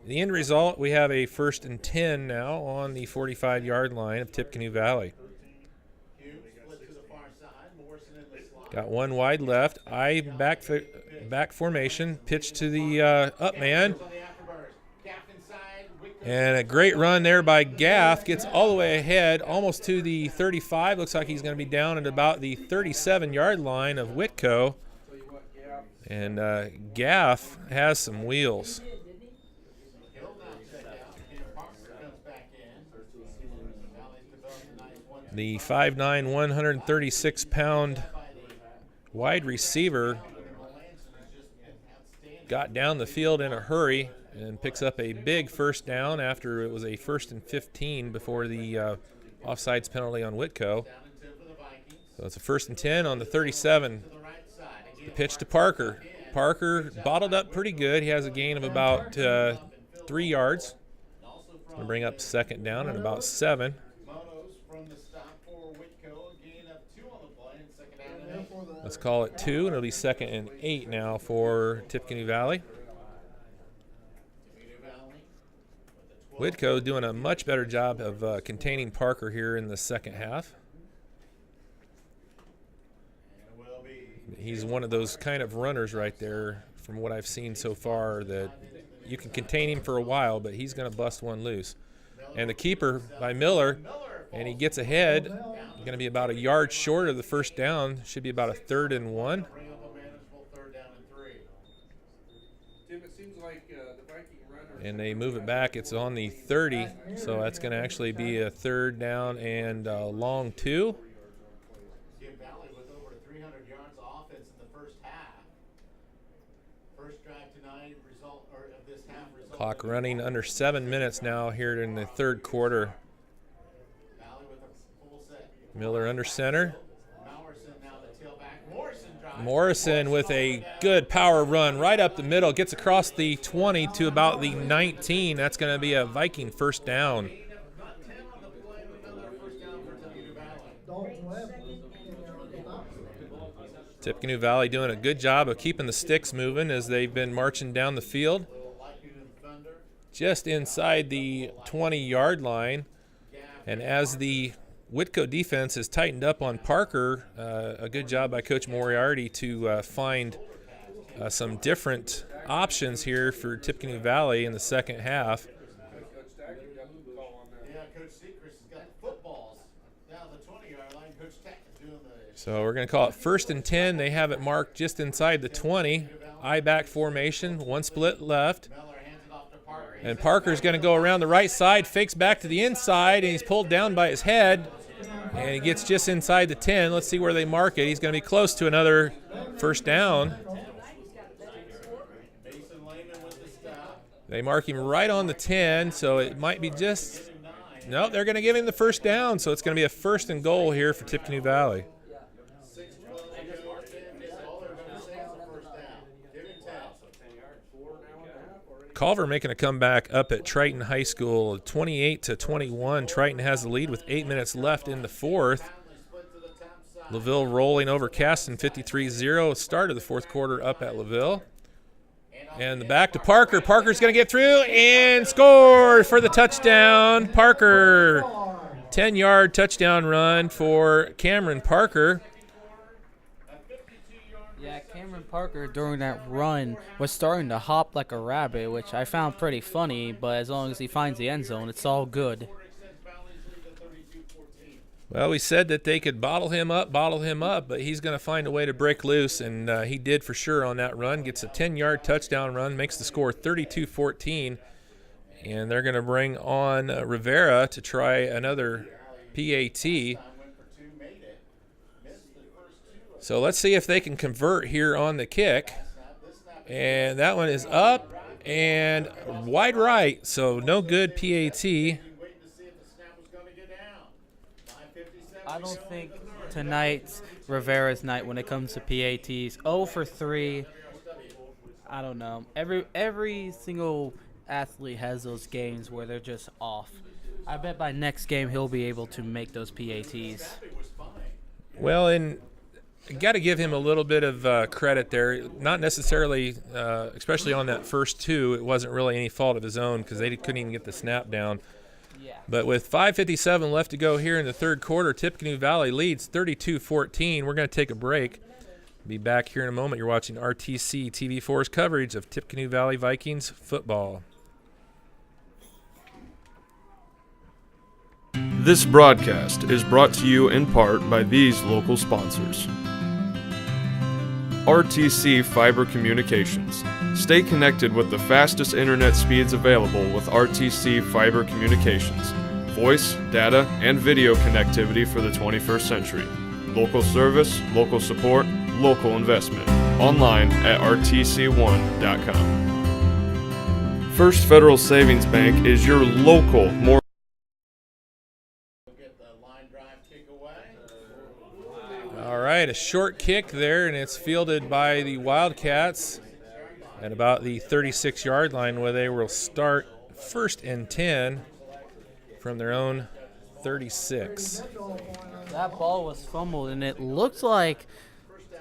the end result, we have a 1st and 10 now on the 45-yard line of Tippecanoe Valley. Got 1 wide left. Back formation. Pitch to the up man. And a great run there by Gaff. Gets all the way ahead, almost to the 35. Looks like he's going to be down at about the 37-yard line of Whitko. And Gaff has some wheels. The 5'9", 136-pound wide receiver got down the field in a hurry and picks up a big 1st down after it was a 1st and 15 before the offsides penalty on Whitko. So it's a 1st and 10 on the 37. The pitch to Parker. Parker bottled up pretty good. He has a gain of about 3 yards. Going to bring up second down and about 7. Monos from the stop for Whitko, a gain of 2 on the play and second down and 8. Let's call it 2, and it'll be second and 8 now for Tippecanoe Valley. Whitko doing a much better job of containing Parker here in the second half. He's one of those kind of runners right there, from what I've seen so far, that you can contain him for a while, but he's going to bust one loose. And the keeper by Miller, and he gets ahead. Going to be about a yard short of the first down. Should be about a 3rd and 1. Tim, it seems like the Viking runner. And they move it back. It's on the 30, so that's going to actually be a 3rd down and long 2. Valley with over 300 yards of offense in the first half. First drive tonight of this half result. Clock running under 7 minutes now here in the third quarter. Valley with a full set. Miller under center. Morrison now the tailback. Morrison drives. Morrison with a good power run right up the middle. Gets across the 20 to about the 19. That's going to be a Viking first down. Not 10 on the play, but another first down for Tippecanoe Valley. Dalton Webb. Tippecanoe Valley doing a good job of keeping the sticks moving as they've been marching down the field. Just inside the 20-yard line. And as the Whitko defense has tightened up on Parker, a good job by Coach Moriarty to find some different options here for Tippecanoe Valley in the second half. Yeah, Coach Sechrist has got the footballs down the 20-yard line. Coach Tech is doing the. So we're going to call it 1st and 10. They have it marked just inside the 20. I-back formation, one split left. And Parker's going to go around the right side, fakes back to the inside, and he's pulled down by his head. And he gets just inside the 10. Let's see where they mark it. He's going to be close to another first down. They mark him right on the 10, so it might be just... No, they're going to give him the first down, so it's going to be a 1st and goal here for Tippecanoe Valley. Culver making a comeback up at Triton High School, 28-21. Triton has the lead with 8 minutes left in the fourth. LaVille rolling over Caston, 53-0. Start of the fourth quarter up at LaVille. And the back to Parker. Parker's going to get through and score for the touchdown. Parker, 10-yard touchdown run for Cameron Parker. Yeah, Cameron Parker during that run was starting to hop like a rabbit, which I found pretty funny, but as long as he finds the end zone, it's all good. Well, we said that they could bottle him up, but he's going to find a way to break loose, and he did for sure on that run. Gets a 10-yard touchdown run, makes the score 32-14, and they're going to bring on Rivera to try another PAT. So let's see if they can convert here on the kick. And that one is up and wide right, so no good PAT. I don't think tonight's Rivera's night when it comes to PATs. 0 for 3. I don't know. Every single athlete has those games where they're just off. I bet by next game he'll be able to make those PATs. Well, and got to give him a little bit of credit there. Not necessarily, especially on that first two, it wasn't really any fault of his own because they couldn't even get the snap down. Yeah. But with 5:57 left to go here in the third quarter, Tippecanoe Valley leads 32-14. We're going to take a break. Be back here in a moment. You're watching RTC TV4's coverage of Tippecanoe Valley Vikings football. This broadcast is brought to you in part by these local sponsors. RTC Fiber Communications. Stay connected with the fastest internet speeds available with RTC Fiber Communications. Voice, data, and video connectivity for the 21st century. Local service, local support, local investment. Online at rtc1.com. First Federal Savings Bank is your local mortgage. All right. right, a short kick there, and it's fielded by the Wildcats at about the 36-yard line, where they will start 1st and 10 from their own 36. That ball was fumbled, and it looked like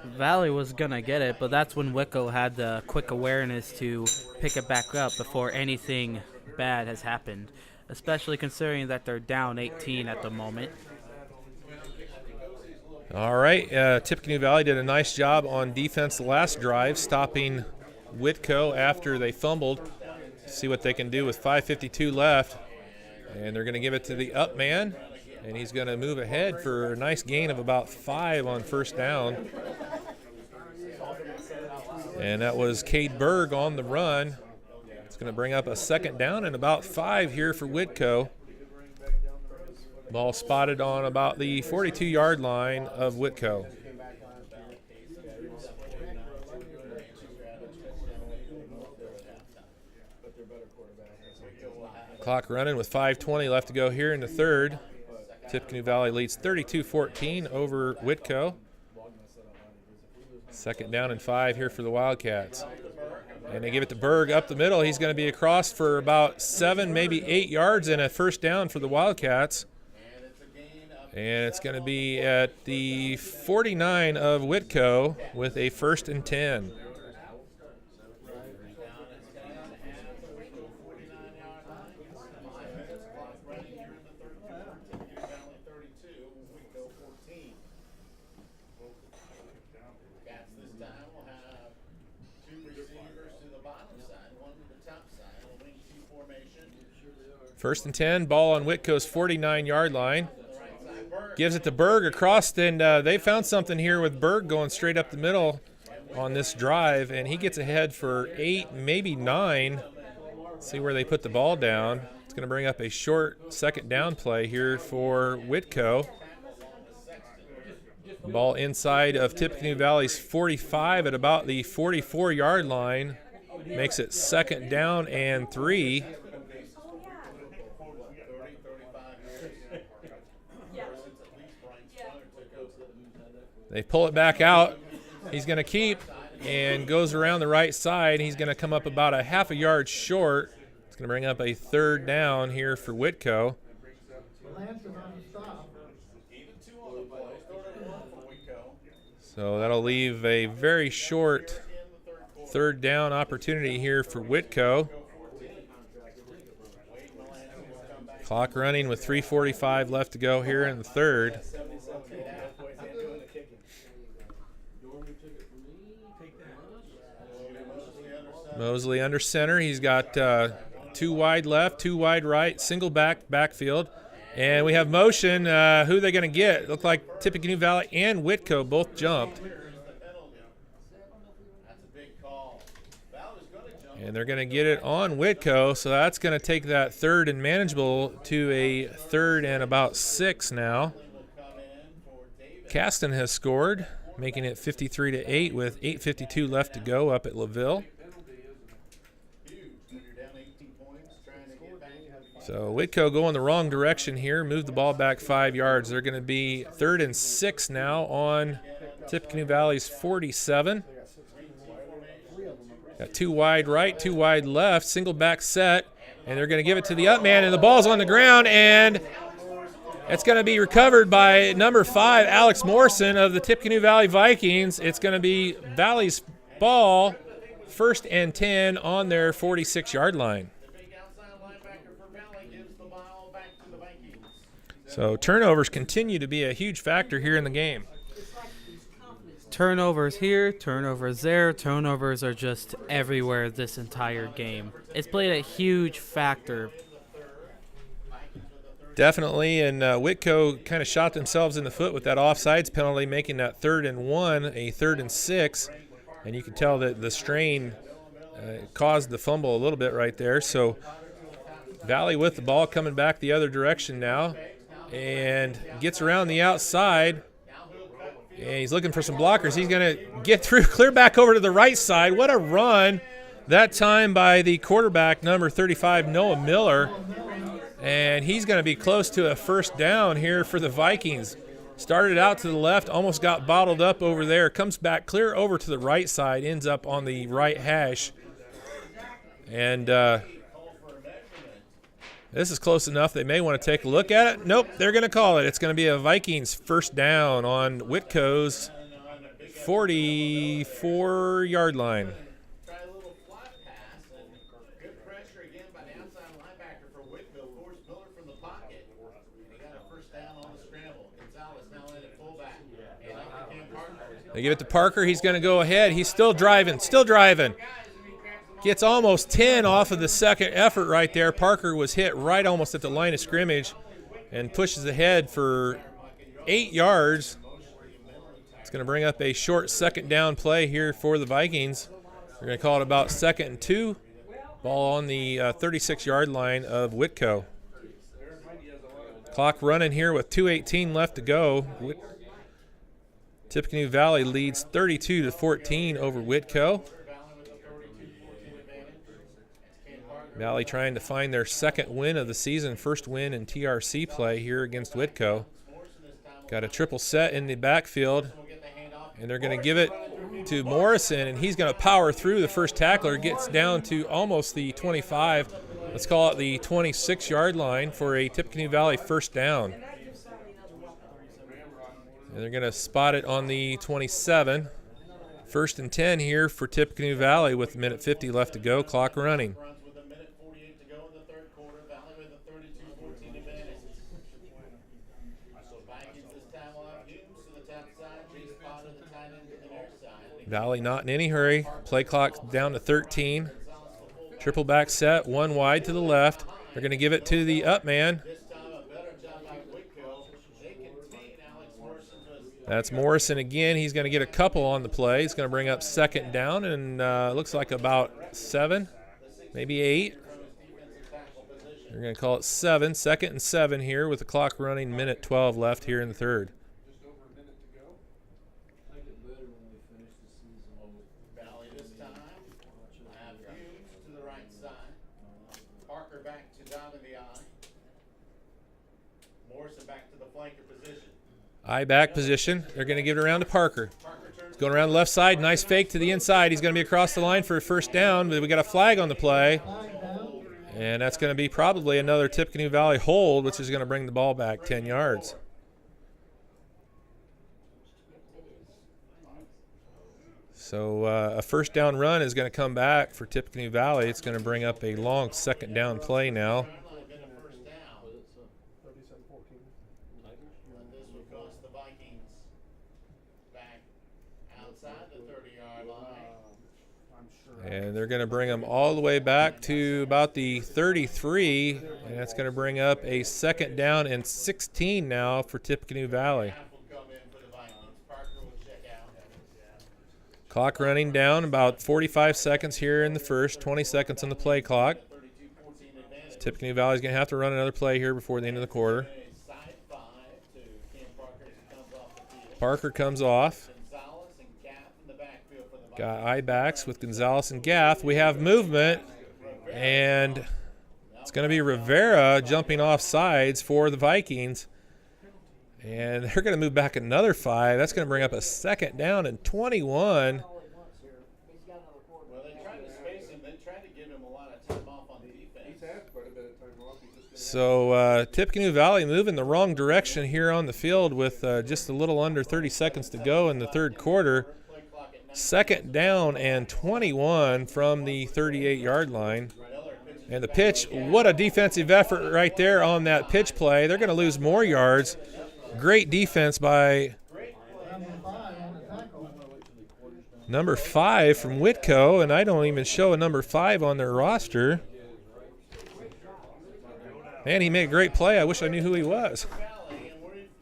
Valley was going to get it, but that's when Whitko had the quick awareness to pick it back up before anything bad has happened, especially considering that they're down 18 at the moment. All right, Tippecanoe Valley did a nice job on defense the last drive, stopping Whitko after they fumbled. See what they can do with 5:52 left. And they're going to give it to the up man, and he's going to move ahead for a nice gain of about 5 on 1st down. And that was Cade Berg on the run. It's going to bring up a 2nd down and about 5 here for Whitko. Ball spotted on about the 42-yard line of Whitko. Clock running with 5:20 left to go here in the 3rd. Tippecanoe Valley leads 32-14 over Whitko. 2nd down and 5 here for the Wildcats. And they give it to Berg up the middle. He's going to be across for about 7, maybe 8 yards, and a 1st down for the Wildcats. And it's going to be at the 49 of Whitko with a 1st and 10. First and 10, ball on Whitko's 49-yard line. Gives it to Berg across, and they found something here with Berg going straight up the middle on this drive, and he gets ahead for 8, maybe 9. See where they put the ball down. It's going to bring up a short 2nd down play here for Whitko. Ball inside of Tippecanoe Valley's 45 at about the 44-yard line. Makes it 2nd down and 3. They pull it back out. He's going to keep and goes around the right side. He's going to come up about a half a yard short. It's going to bring up a 3rd down here for Whitko. So that'll leave a very short 3rd down opportunity here for Whitko. Clock running with 3:45 left to go here in the 3rd. Mosley under center. He's got 2 wide left, 2 wide right, single backfield. And we have motion. Who are they going to get? Look like Tippecanoe Valley and Whitko both jumped. And they're going to get it on Whitko, so that's going to take that 3rd and manageable to a 3rd and about 6 now. Caston has scored, making it 53-8 with 8:52 left to go up at LaVille. So Whitko going the wrong direction here, move the ball back 5 yards. They're going to be 3rd and 6 now on Tippecanoe Valley's 47. Got 2 wide right, 2 wide left, single back set, and they're going to give it to the up man, and the ball's on the ground, and it's going to be recovered by number 5, Alex Morrison of the Tippecanoe Valley Vikings. It's going to be Valley's ball, 1st and 10 on their 46-yard line. So turnovers continue to be a huge factor here in the game. Turnovers here, turnovers there. Turnovers are just everywhere this entire game. It's played a huge factor. Definitely, and Whitko kind of shot themselves in the foot with that offsides penalty, making that 3rd and 1 a 3rd and 6. And you can tell that the strain caused the fumble a little bit right there. So Valley with the ball coming back the other direction now. And gets around the outside, and he's looking for some blockers. He's going to get through, clear back over to the right side. What a run that time by the quarterback, number 35, Noah Miller. And he's going to be close to a 1st down here for the Vikings. Started out to the left, almost got bottled up over there, comes back clear over to the right side, ends up on the right hash. And this is close enough. They may want to take a look at it. Nope, they're going to call it. It's going to be a Vikings first down on Whitko's 44-yard line. Try a little flat pass and good pressure again by the outside linebacker for Whitko. Forced Miller from the pocket. And he got a first down on the scramble. Gonzalez now in at fullback. And up to Cam Parker. They give it to Parker. He's going to go ahead. He's still driving. Gets almost 10 off of the second effort right there. Parker was hit right almost at the line of scrimmage and pushes ahead for 8 yards. It's going to bring up a short second down play here for the Vikings. We're going to call it about 2nd and 2. Ball on the 36-yard line of Whitko. Clock running here with 2:18 left to go. Tippecanoe Valley leads 32-14 over Whitko. Valley trying to find their second win of the season, first win in TRC play here against Whitko. Got a triple set in the backfield, and they're going to give it to Morrison, and he's going to power through the first tackler, gets down to almost the 25, let's call it the 26-yard line for a Tippecanoe Valley first down. And they're going to spot it on the 27. 1st and 10 here for Tippecanoe Valley with 1:50 left to go, clock running. Valley not in any hurry. Play clock down to 13. Triple back set, one wide to the left. They're going to give it to the up man. That's Morrison again. He's going to get a couple on the play. He's going to bring up second down, and looks like about 7, maybe 8. They're going to call it 7. 2nd and 7 here with the clock running, 1:12 left here in the third. Eye back position. They're going to give it around to Parker. He's going around the left side. Nice fake to the inside. He's going to be across the line for a first down, but we got a flag on the play. And that's going to be probably another Tippecanoe Valley hold, which is going to bring the ball back 10 yards. So a first down run is going to come back for Tippecanoe Valley. It's going to bring up a long second down play now. And they're going to bring them all the way back to about the 33, and that's going to bring up a second down and 16 now for Tippecanoe Valley. Clock running down, about 45 seconds here in the first, 20 seconds on the play clock. So Tippecanoe Valley is going to have to run another play here before the end of the quarter. Parker comes off. Got eye backs with Gonzalez and Gaff. We have movement, and it's going to be Rivera jumping off sides for the Vikings. And they're going to move back another 5. That's going to bring up a second down and 21. Well, they tried to space him. They tried to give him a lot of time off on defense. He's had quite a bit of time off. So Tippecanoe Valley moving the wrong direction here on the field with just a little under 30 seconds to go in the third quarter. Second down and 21 from the 38-yard line. And the pitch, what a defensive effort right there on that pitch play. They're going to lose more yards. Great defense by number 5 from Whitko, and I don't even show a number 5 on their roster. Man, he made a great play. I wish I knew who he was.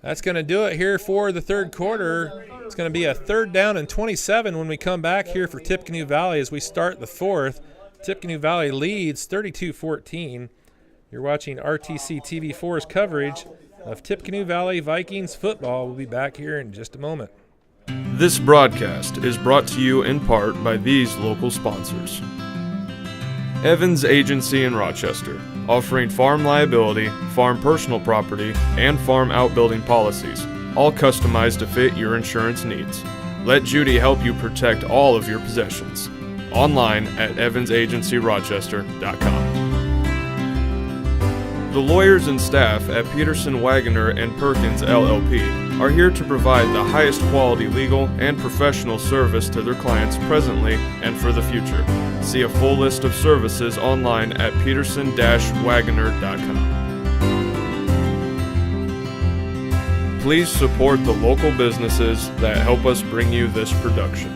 That's going to do it here for the third quarter. It's going to be a third down and 27 when we come back here for Tippecanoe Valley as we start the fourth. Tippecanoe Valley leads 32-14. You're watching RTC TV4's coverage of Tippecanoe Valley Vikings football. We'll be back here in just a moment. This broadcast is brought to you in part by these local sponsors. Evans Agency in Rochester, offering farm liability, farm personal property, and farm outbuilding policies. all customized to fit your insurance needs. Let Judy help you protect all of your possessions. Online at evansagencyrochester.com. The lawyers and staff at Peterson, Wagoner & Perkins LLP are here to provide the highest quality legal and professional service to their clients presently and for the future. See a full list of services online at peterson-wagoner.com. Please support the local businesses that help us bring you this production.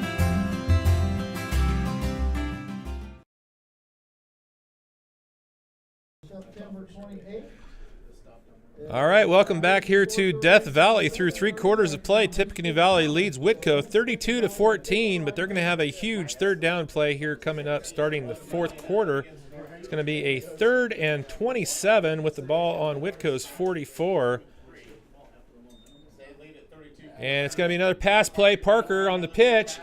September 28th. All right, welcome back here to Death Valley. Through 3 quarters of play, Tippecanoe Valley leads Whitko 32-14, but they're going to have a huge third down play here coming up starting the 4th quarter. It's going to be a 3rd and 27 with the ball on Whitko's 44. And it's going to be another pass play. Parker on the pitch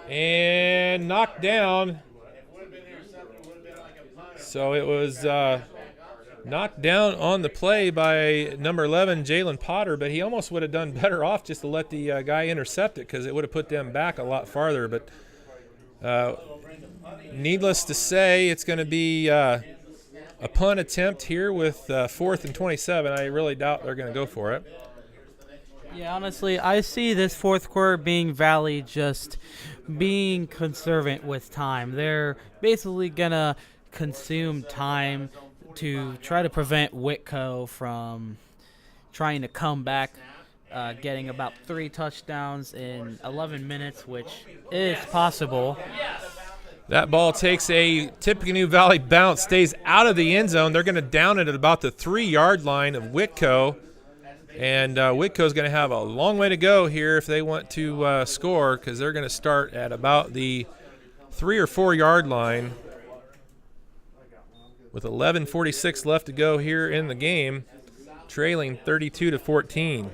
and knocked down. So it was knocked down on the play by number 11, Jalen Potter, but he almost would have done better off just to let the guy intercept it because it would have put them back a lot farther. But needless to say, it's going to be a punt attempt here with 4th and 27. I really doubt they're going to go for it. Yeah, honestly, I see this 4th quarter being Valley just being conservative with time. They're basically going to consume time to try to prevent Whitko from trying to come back, getting about 3 touchdowns in 11 minutes, which is possible. That ball takes a Tippecanoe Valley bounce, stays out of the end zone. They're going to down it at about the 3-yard line of Whitko. And Whitko's going to have a long way to go here if they want to score because they're going to start at about the 3 or 4 yard line with 11:46 left to go here in the game, trailing 32-14.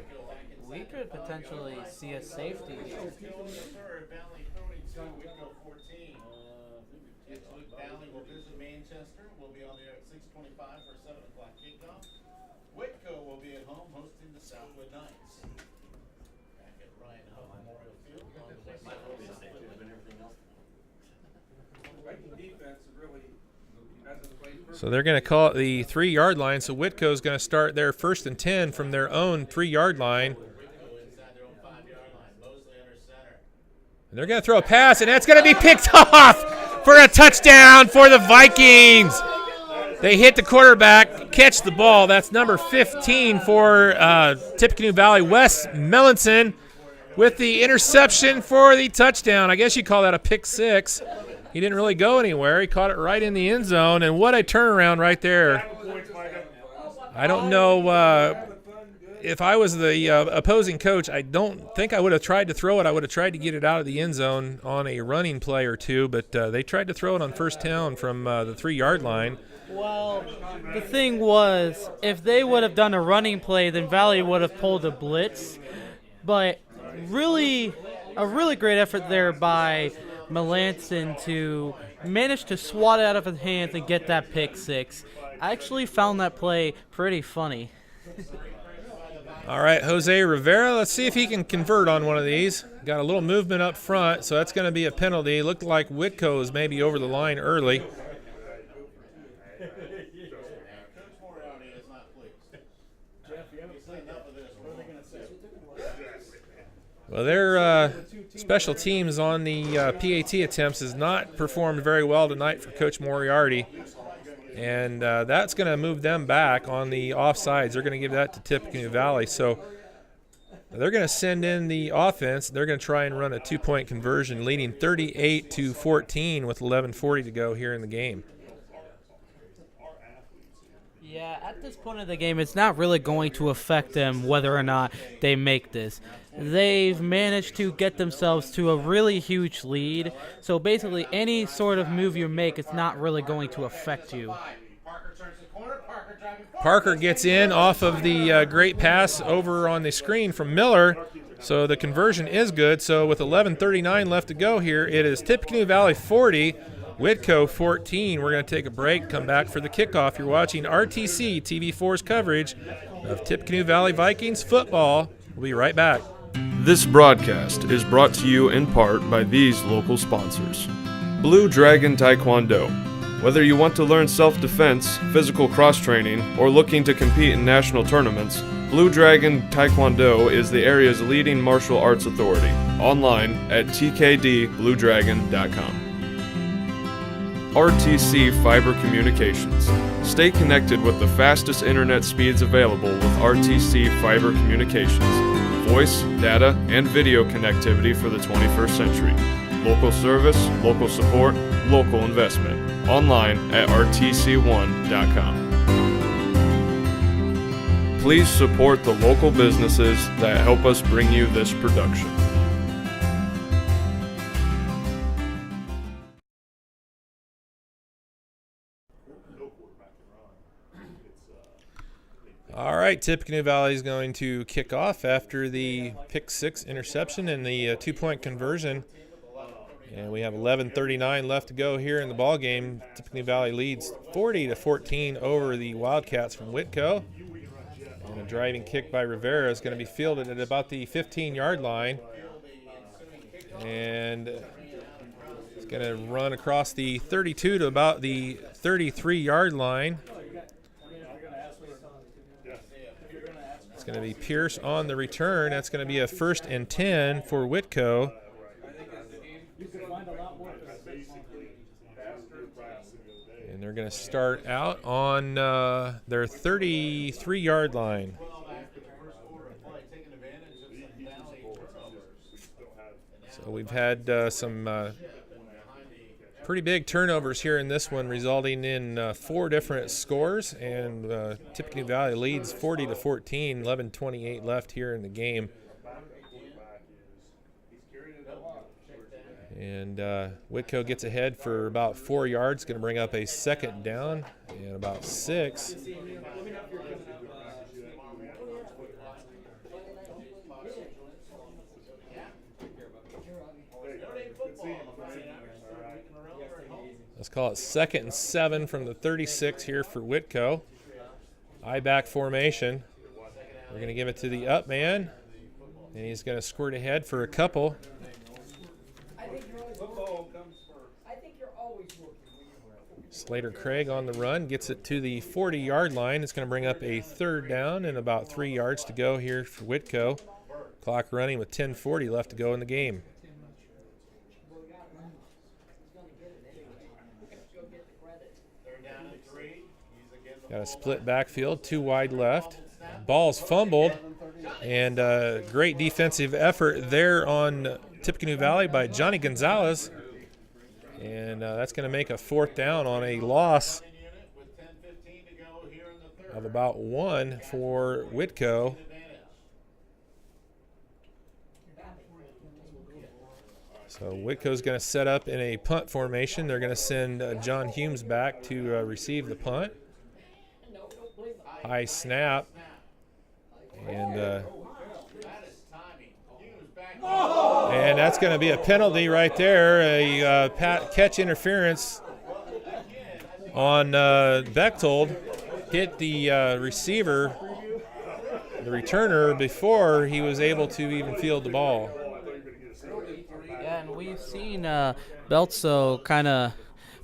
We could potentially see a safety. Valley will visit Manchester. We'll be on the air at 6:25 for a 7 o'clock kickoff. Whitko will be at home hosting the Southwood Knights. Back at Ryan Huff Memorial Field on the west side of the Viking defense really hasn't played perfect. So they're going to call it the 3 yard line. So Whitko's going to start their 1st and 10 from their own 3 yard line. inside their own 5-yard line, mostly under center. And they're going to throw a pass, and that's going to be picked off for a touchdown for the Vikings. They hit the quarterback, catch the ball. That's number 15 for Tippecanoe Valley, Wes Melanson, with the interception for the touchdown. I guess you call that a pick 6. He didn't really go anywhere. He caught it right in the end zone, and what a turnaround right there. I don't know if I was the opposing coach, I don't think I would have tried to throw it. I would have tried to get it out of the end zone on a running play or two, but they tried to throw it on first down from the 3 yard line. Well, the thing was, if they would have done a running play, then Valley would have pulled a blitz. But really, a really great effort there by Melanson to manage to swat it out of his hands and get that pick 6. I actually found that play pretty funny. All right, Jose Rivera, let's see if he can convert on one of these. Got a little movement up front, so that's going to be a penalty. Looked like Whitko is maybe over the line early. Well, their special teams on the PAT attempts has not performed very well tonight for Coach Moriarty. And that's going to move them back on the offsides. They're going to give that to Tippecanoe Valley. So they're going to send in the offense. They're going to try and run a 2-point conversion, leading 38-14 with 11:40 to go here in the game. Yeah, at this point of the game, it's not really going to affect them whether or not they make this. They've managed to get themselves to a really huge lead. So basically, any sort of move you make, it's not really going to affect you. Parker gets in off of the great pass over on the screen from Miller. So the conversion is good. So with 11:39 left to go here, it is Tippecanoe Valley 40, Whitko 14. We're going to take a break, come back for the kickoff. You're watching RTC TV4's coverage of Tippecanoe Valley Vikings football We'll be right back. This broadcast is brought to you in part by these local sponsors. Blue Dragon Taekwondo. Whether you want to learn self-defense, physical cross-training, or looking to compete in national tournaments, Blue Dragon Taekwondo is the area's leading martial arts authority. Online at tkdbluedragon.com. RTC Fiber Communications. Stay connected with the fastest internet speeds available with RTC Fiber Communications. Voice, data, and video connectivity for the 21st century. Local service, local support, local investment. Online at rtc1.com. Please support the local businesses that help us bring you this production. All right, Tippecanoe Valley is going to kick off after the pick six interception and the 2-point conversion. And we have 11:39 left to go here in the ball game. Tippecanoe Valley leads 40-14 over the Wildcats from Whitko. And a driving kick by Rivera is going to be fielded at about the 15-yard line. And it's going to run across the 32 to about the 33-yard line. It's going to be Pierce on the return. That's going to be a 1st and 10 for Whitko. And they're going to start out on their 33-yard line. So we've had some pretty big turnovers here in this one, resulting in 4 different scores. And Tippecanoe Valley leads 40-14, 11:28 left here in the game. And Whitko gets ahead for about 4 yards, going to bring up a 2nd down and about 6. Let's call it 2nd and 7 from the 36 here for Whitko. I-back formation. We're going to give it to the up man, and he's going to squirt ahead for a couple. Slater Craig on the run, gets it to the 40-yard line. It's going to bring up a 3rd down and about 3 yards to go here for Whitko. Clock running with 10:40 left to go in the game. Got a split backfield, 2 wide left. Ball's fumbled, and great defensive effort there on Tippecanoe Valley by Johnny Gonzalez. And that's going to make a 4th down on a loss of about 1 for Whitko. So Whitko's going to set up in a punt formation. They're going to send John Humes back to receive the punt. High snap. And that's going to be a penalty right there, a catch interference on Bechtold. Hit the receiver, the returner, before he was able to even field the ball. Yeah, and we've seen Beltso kind of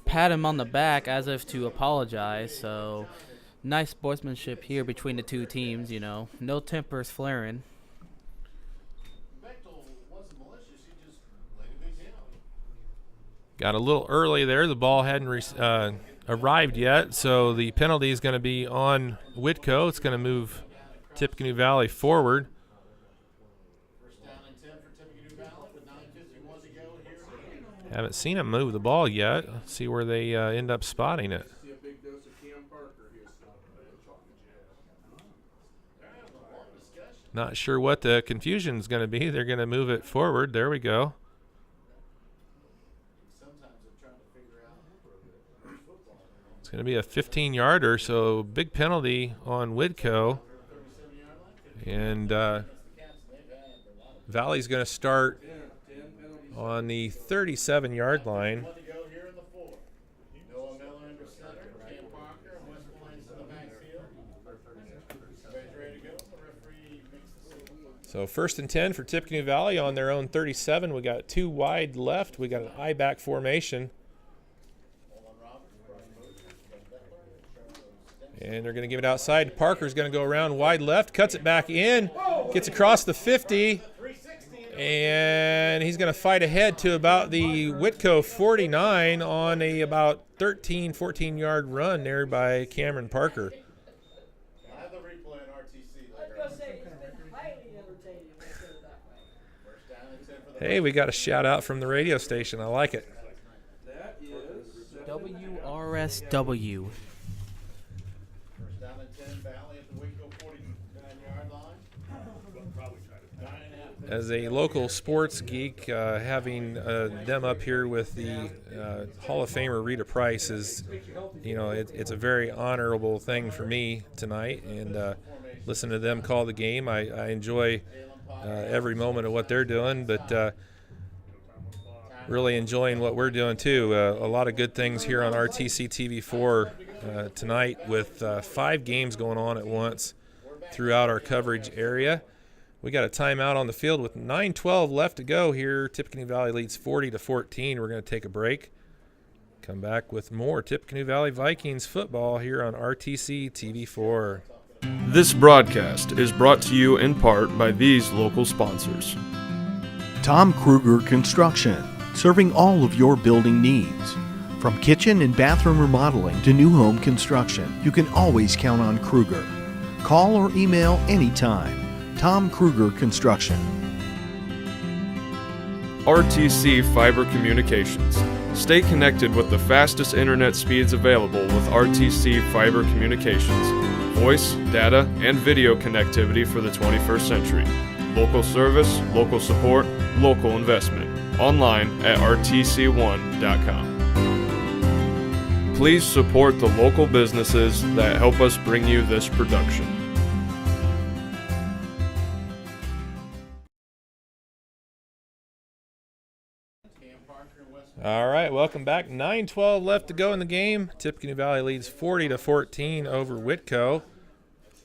pat him on the back as if to apologize, so nice sportsmanship here between the two teams, you know. No tempers flaring. Got a little early there. The ball hadn't arrived yet, so the penalty is going to be on Whitko. It's going to move Tippecanoe Valley forward. Haven't seen him move the ball yet. Let's see where they end up spotting it. Not sure what the confusion is going to be. They're going to move it forward. There we go. It's going to be a 15-yarder, so big penalty on Whitko. And Valley's going to start on the 37-yard line. So 1st and 10 for Tippecanoe Valley on their own 37. We got 2 wide left. We got an I-back formation. And they're going to give it outside. Parker's going to go around wide left, cuts it back in, gets across the 50, and he's going to fight ahead to about the Whitko 49 on a about 13, 14-yard run there by Cameron Parker. I have the replay on RTC I was later. gonna say, it's been highly entertaining, let's put it that way. First down and 10 for the Hey, we got a shout out from the radio station. I like it. That is WRSW. First down and 10, Valley at the Whitko 49-yard line. As a local sports geek, having them up here with the Hall of Famer Rita Price is, it's a very honorable thing for me tonight. And listen to them call the game. I enjoy every moment of what they're doing, but really enjoying what we're doing too. A lot of good things here on RTC TV4 tonight with 5 games going on at once throughout our coverage area. We got a timeout on the field with 9:12 left to go here. Tippecanoe Valley leads 40-14. We're going to take a break. Come back with more Tippecanoe Valley Vikings football here on RTC TV4. This broadcast is brought to you in part by these local sponsors. Tom Kruger Construction, serving all of your building needs. From kitchen and bathroom remodeling to new home construction, you can always count on Kruger. Call or email anytime. Tom Kruger Construction. RTC Fiber Communications. Stay connected with the fastest internet speeds available with RTC Fiber Communications. Voice, data, and video connectivity for the 21st century. Local service, local support, local investment. Online at rtc1.com. Please support the local businesses that help us bring you this production. All right, welcome back. 9:12 left to go in the game. Tippecanoe Valley leads 40-14 over Whitko.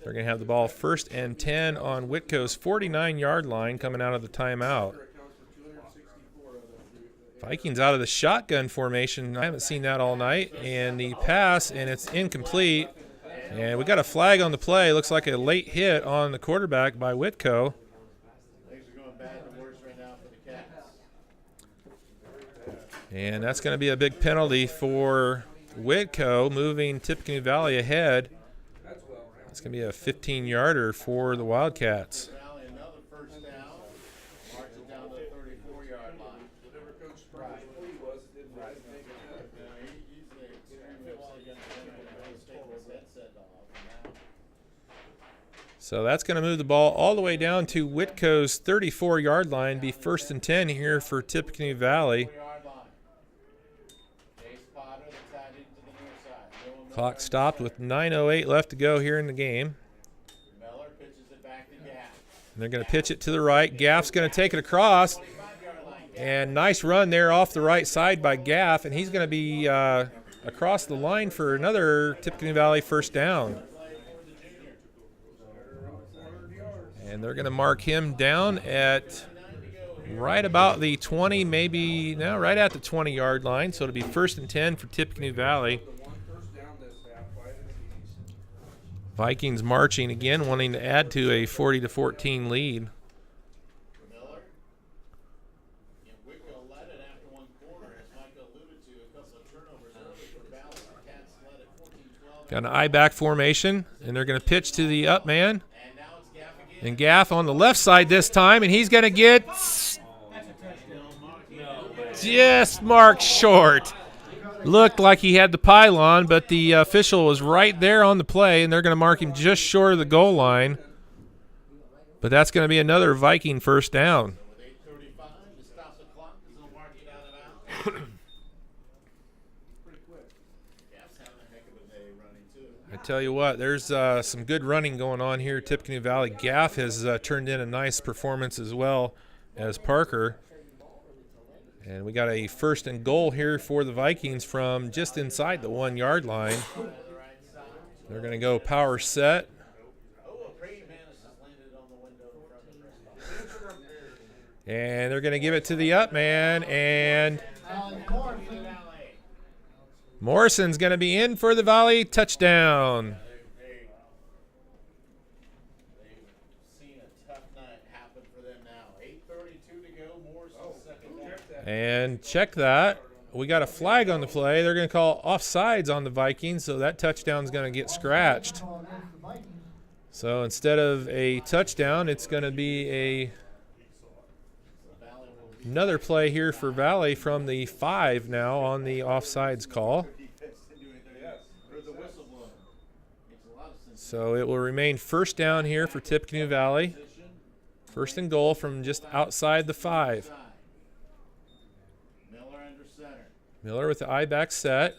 They're going to have the ball 1st and 10 on Whitko's 49-yard line coming out of the timeout. Vikings out of the shotgun formation. I haven't seen that all night. And the pass, and it's incomplete. And we got a flag on the play. Looks like a late hit on the quarterback by Whitko. Things are going bad to worse right now for the Cats. And that's going to be a big penalty for Whitko, moving Tippecanoe Valley ahead. It's going to be a 15-yarder for the Wildcats. Valley another first down. March it down to the 34-yard line. Whatever Coach Spry's plea was, it didn't make it up. He's extremely upset against his headset off now. So that's going to move the ball all the way down to Whitko's 34-yard line. Be 1st and 10 here for Tippecanoe Valley. 4-yard line. Chase Potter, the tight end to the near side. Clock stopped with 9:08 left to go here in the game. Miller pitches it back to Gaff. And they're going to pitch it to the right. Gaff's going to take it across. 5-yard line. And nice run there off the right side by Gaff. And he's going to be across the line for another Tippecanoe Valley first down. And they're going to mark him down at right about the 20, maybe now right at the 20-yard line. So it'll be 1st and 10 for Tippecanoe Valley. Vikings marching again, wanting to add to a 40-14 lead. Miller. Whitko led it after one quarter, as Michael alluded to, a couple of turnovers early for Valley. The Cats led at 14-12. Got an I-back formation, and they're going to pitch to the up man. And now it's Gaff again. And Gaff on the left side this time, and he's going to get just marked short. Looked like he had the pylon, but the official was right there on the play, and they're going to mark him just short of the goal line. But that's going to be another Viking first down. With 8:35 to stop the clock, because they'll mark it out of bounds. Pretty quick. Gaff's having a heck of a day running, too. I tell you what, there's some good running going on here at Tippecanoe Valley. Gaff has turned in a nice performance as well as Parker. And we got a 1st and goal here for the Vikings from just inside the 1-yard line. They're going to go power set. Oh, a praying mantis has landed on the window in front And they're going to give it to the up man, and Morrison's going to be in for the volley touchdown. And check that. We got a flag on the play. They're going to call offsides on the Vikings, so that touchdown's going to get scratched. So instead of a touchdown, it's going to be another play here for Valley from the 5 now on the offsides call. So it will remain first down here for Tippecanoe Valley. First and goal from just outside the 5. Miller with the eye back set.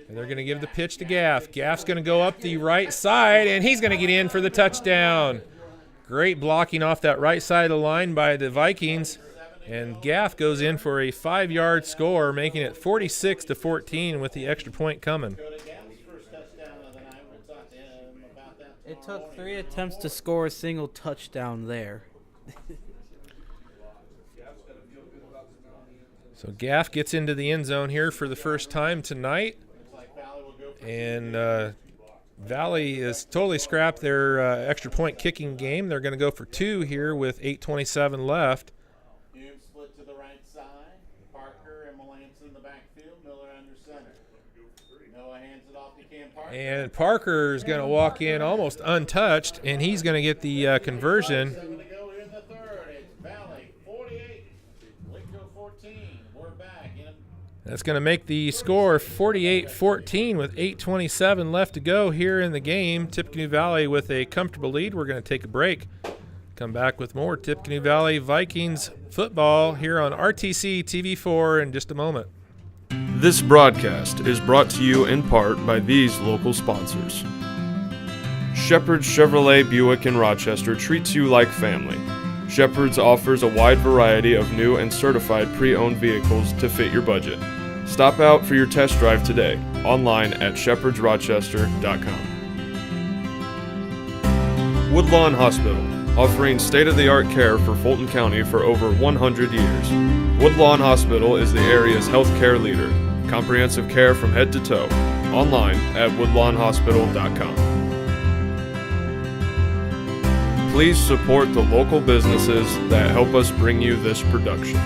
And they're going to give the pitch to Gaff. Gaff's going to go up the right side, and he's going to get in for the touchdown. Great blocking off that right side of the line by the Vikings. And Gaff goes in for a 5-yard score, making it 46-14 with the extra point coming. It took 3 attempts to score a single touchdown there. So Gaff gets into the end zone here for the first time tonight. And Valley has totally scrapped their extra point kicking game. They're going to go for 2 here with 8:27 left. Split to the right side. Parker and Melanson in the backfield. Miller under center. Noah hands it off to Cam Parker. And Parker's going to walk in almost untouched, and he's going to get the conversion. That's going to make the score 48-14 with 8:27 left to go here in the game. Tippecanoe Valley with a comfortable lead. We're going to take a break. Come back with more Tippecanoe Valley Vikings football here on RTC TV4 in just a moment. This broadcast is brought to you in part by these local sponsors. Shepherd's Chevrolet Buick in Rochester treats you like family. Shepherd's offers a wide variety of new and certified pre-owned vehicles to fit your budget. Stop out for your test drive today, online at shepherdsrochester.com. Woodlawn Hospital, offering state-of-the-art care for Fulton County for over 100 years. Woodlawn Hospital is the area's healthcare leader. Comprehensive care from head to toe, online at woodlawnhospital.com. Please support the local businesses that help us bring you this production.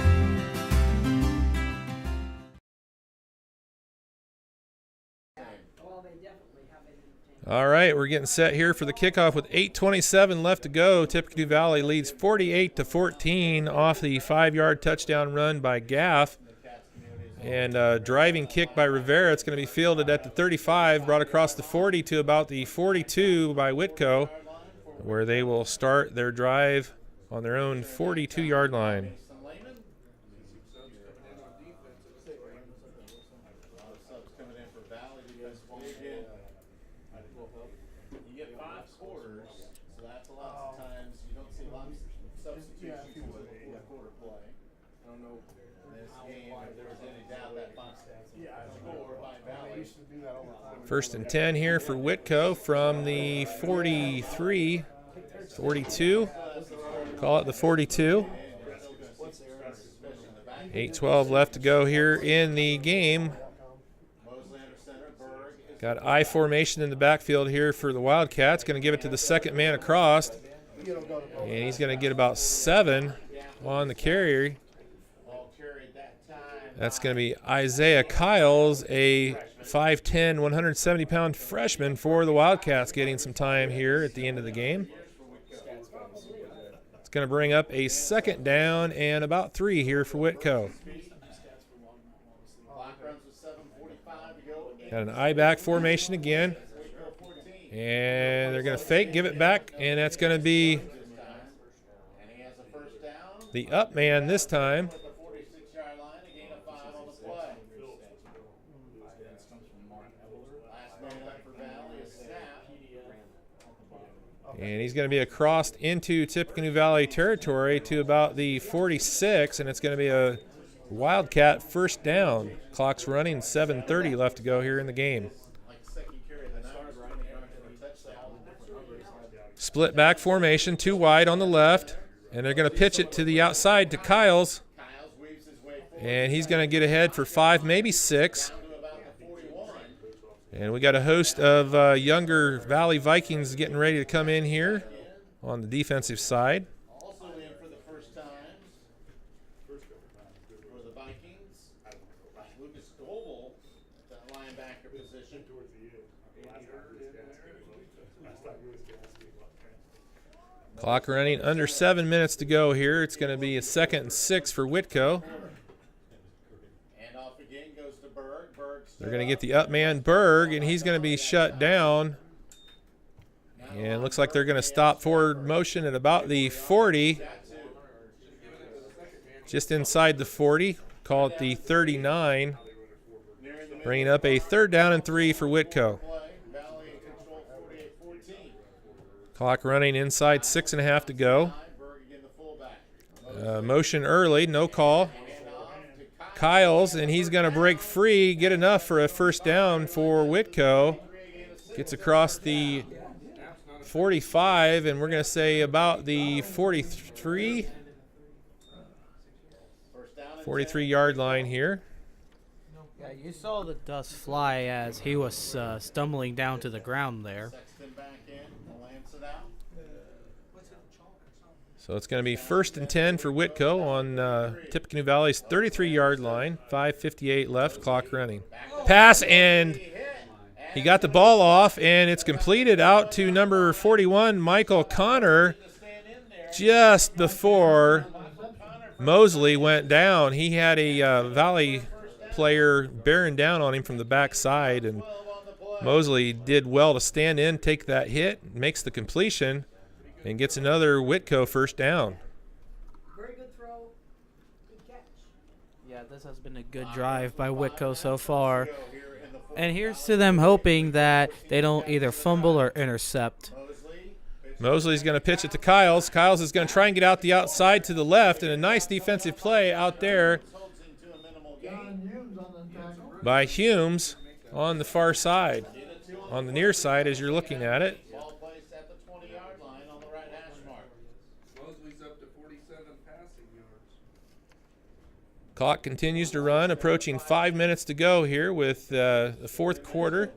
All right, we're getting set here for the kickoff with 8:27 left to go. Tippecanoe Valley leads 48-14 off the 5-yard touchdown run by Gaff. And a driving kick by Rivera. It's going to be fielded at the 35, brought across the 40 to about the 42 by Whitko, where they will start their drive on their own 42-yard line. You get 5 quarters, so that's a lot of times you don't see a lot of substitutions in the quarter play. I don't know in this game if there was any doubt that score by Valley. First and 10 here for Whitko from the 43, 42. Call it the 42. 8:12 left to go here in the game. Got I formation in the backfield here for the Wildcats. Going to give it to the second man across. And he's going to get about 7 on the carry. That's going to be Isaiah Kyles, a 5'10", 170-pound freshman for the Wildcats, getting some time here at the end of the game. It's going to bring up a second down and about 3 here for Whitko. Got an I-back formation again. And they're going to fake, give it back, and that's going to be the up man this time. And he's going to be across into Tippecanoe Valley territory to about the 46, and it's going to be a Wildcat first down. Clock's running, 7:30 left to go here in the game. Split back formation, 2 wide on the left, And they're going to pitch it to the outside to Kyles. And he's going to get ahead for 5, maybe 6. And we got a host of younger Valley Vikings getting ready to come in here on the defensive side. Also in for the first time for the Vikings, Lucas Goebel at the linebacker position. Clock running, under 7 minutes to go here. It's going to be a 2nd and 6 for Whitko. And off again goes to Berg. They're going to get the up man, Berg, and he's going to be shut down. And looks like they're going to stop forward motion at about the 40. Just inside the 40. Call it the 39. Bringing up a 3rd down and 3 for Whitko. Clock running inside 6.5 to go. Motion early, no call. Kyles, and he's going to break free, get enough for a 1st down for Whitko. Gets across the 45, and we're going to say about the 43 yard line here. Yeah, you saw the dust fly as he was stumbling down to the ground there. So it's going to be 1st and 10 for Whitko on Tippecanoe Valley's 33-yard line. 5:58 left, clock running. Pass, and he got the ball off, and it's completed out to number 41, Michael Connor, just before Mosley went down. He had a Valley player bearing down on him from the backside, and Mosley did well to stand in, take that hit, makes the completion, and gets another Whitko 1st down. Very good throw. Good catch. Yeah, this has been a good drive by Whitko so far. And here's to them hoping that they don't either fumble or intercept. Mosley's going to pitch it to Kyles. Kyles is going to try and get out the outside to the left, and a nice defensive play out there by Humes on the far side, on the near side as you're looking at it. Clock continues to run, approaching 5 minutes to go here with the 4th quarter.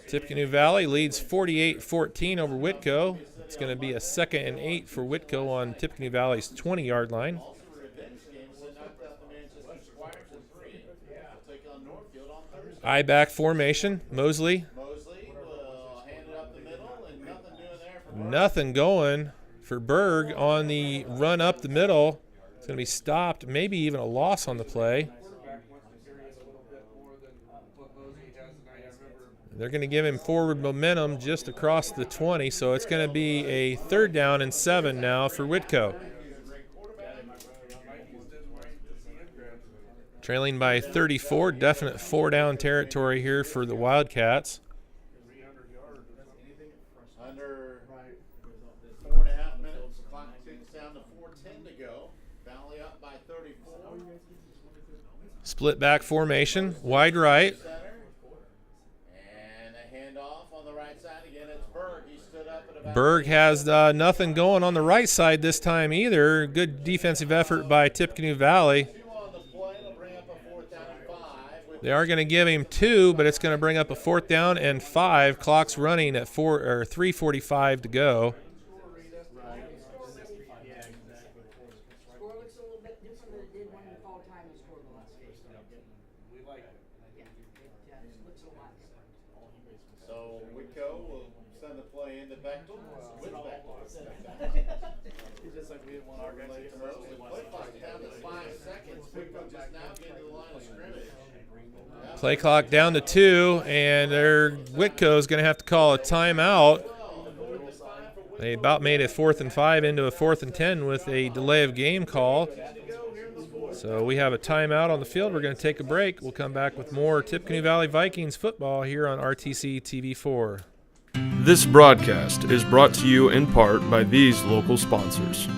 Tippecanoe Valley leads 48-14 over Whitko. It's going to be a 2nd and 8 for Whitko on Tippecanoe Valley's 20-yard line. I-back formation. Mosley. Nothing going for Berg on the run up the middle. It's going to be stopped, maybe even a loss on the play. They're going to give him forward momentum just across the 20, so it's going to be a 3rd down and 7 now for Whitko. Trailing by 34, definite 4-down territory here for the Wildcats. Under 4.5 minutes, clock ticks down to 4:10 to go. Valley up by 34. Split back formation, wide right. And a handoff on the right side again. It's Berg. He stood up at about. Berg has nothing going on the right side this time either. Good defensive effort by Tippecanoe Valley. They are going to give him 2, but it's going to bring up a 4th down and 5. Clock's running at 3:45 to go. Score looks a little bit different than it did when we called time and scored the last game. We like it. Yeah, it looks a lot different. So Whitko will send the play into Bechtel. With Bechtel. It's just like we didn't want our guys to get early. Play clock down to 5 seconds. Whitko just now getting to the line of scrimmage. Play clock down to 2, and Whitko's going to have to call a timeout. They about made a 4th and 5 into a 4th and 10 with a delay of game call. So we have a timeout on the field. We're going to take a break. We'll come back with more Tippecanoe Valley Vikings football here on RTC TV4. This broadcast is brought to you in part by these local sponsors.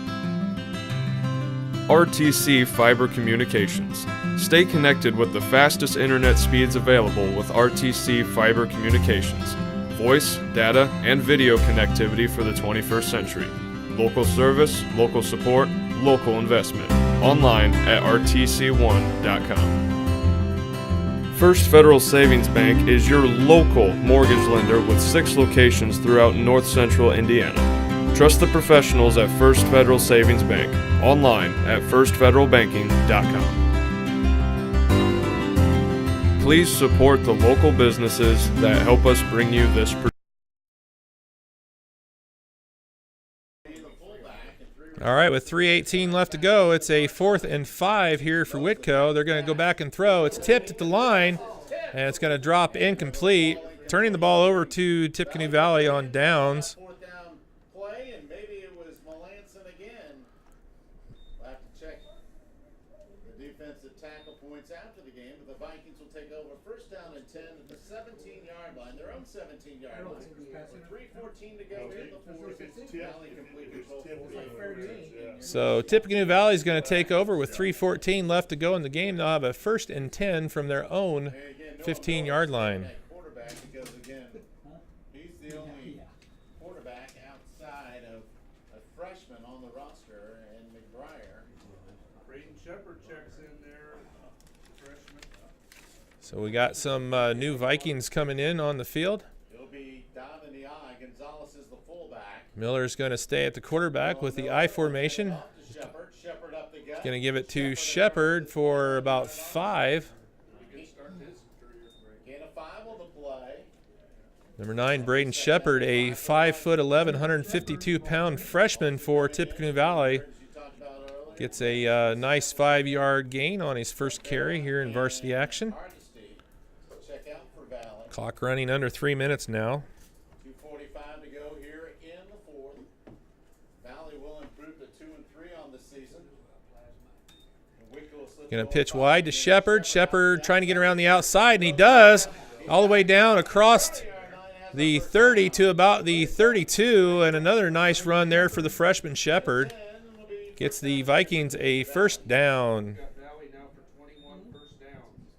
RTC Fiber Communications. Stay connected with the fastest internet speeds available with RTC Fiber Communications. voice, data, and video connectivity for the 21st century. Local service, local support, local investment. Online at rtc1.com. First Federal Savings Bank is your local mortgage lender with 6 locations throughout north central Indiana. Trust the professionals at First Federal Savings Bank. Online at firstfederalbanking.com. Please support the local businesses that help us bring you this. All right, with 3:18 left to go, it's a 4th and 5 here for Whitko. They're going to go back and throw. It's tipped at the line, and it's going to drop incomplete. Turning the ball over to Tippecanoe Valley on downs. Fourth down play, and maybe it was Melanson again. We'll have to check the defensive tackle points after the game, but the Vikings will take over first down and 10 at the 17-yard line, their own 17-yard line. With 3:14 to go in the fourth. Valley completed both. So Tippecanoe Valley is going to take over with 3:14 left to go in the game. They'll have a 1st and 10 from their own 15-yard line. Quarterback, because again, he's the only quarterback outside of a freshman on the roster, and McBriar. Braden Shepard checks in there, freshman. So we got some new Vikings coming in on the field. It'll be down in the I. Gonzalez is the fullback. Miller's going to stay at the quarterback with the I formation. Shepard up the gut. Going to give it to Shepard for about 5. Gain of 5 on the play. Number 9, Braden Shepard, a 5'11", 152-pound freshman for Tippecanoe Valley. Gets a nice 5-yard gain on his first carry here in varsity action. Check out for Valley. Clock running under 3 minutes now. 2:45 to go here in the fourth. Valley will improve to 2 and 3 on the season. Going to pitch wide to Shepard. Shepard trying to get around the outside, and he does. All the way down across the 30 to about the 32, and another nice run there for the freshman Shepard. Gets the Vikings a first down. Valley now for 21 first downs.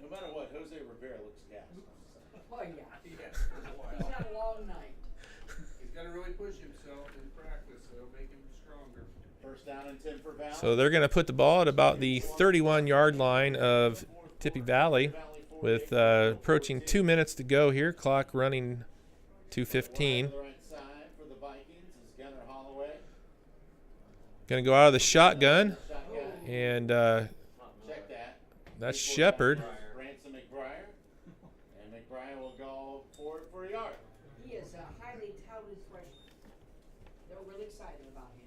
No matter what, Jose Rivera looks gassed. Oh, yeah. He's had a long night. He's got to really push himself in practice, so it'll make him stronger. First down and 10 for Valley. So they're going to put the ball at about the 31-yard line of Tippy Valley with approaching 2 minutes to go here. Clock running 2:15. Going to go out of the shotgun, and that's Shepard. Branson McBriar, and McBriar will go for it for a yard. He is a highly touted freshman. They're really excited about him.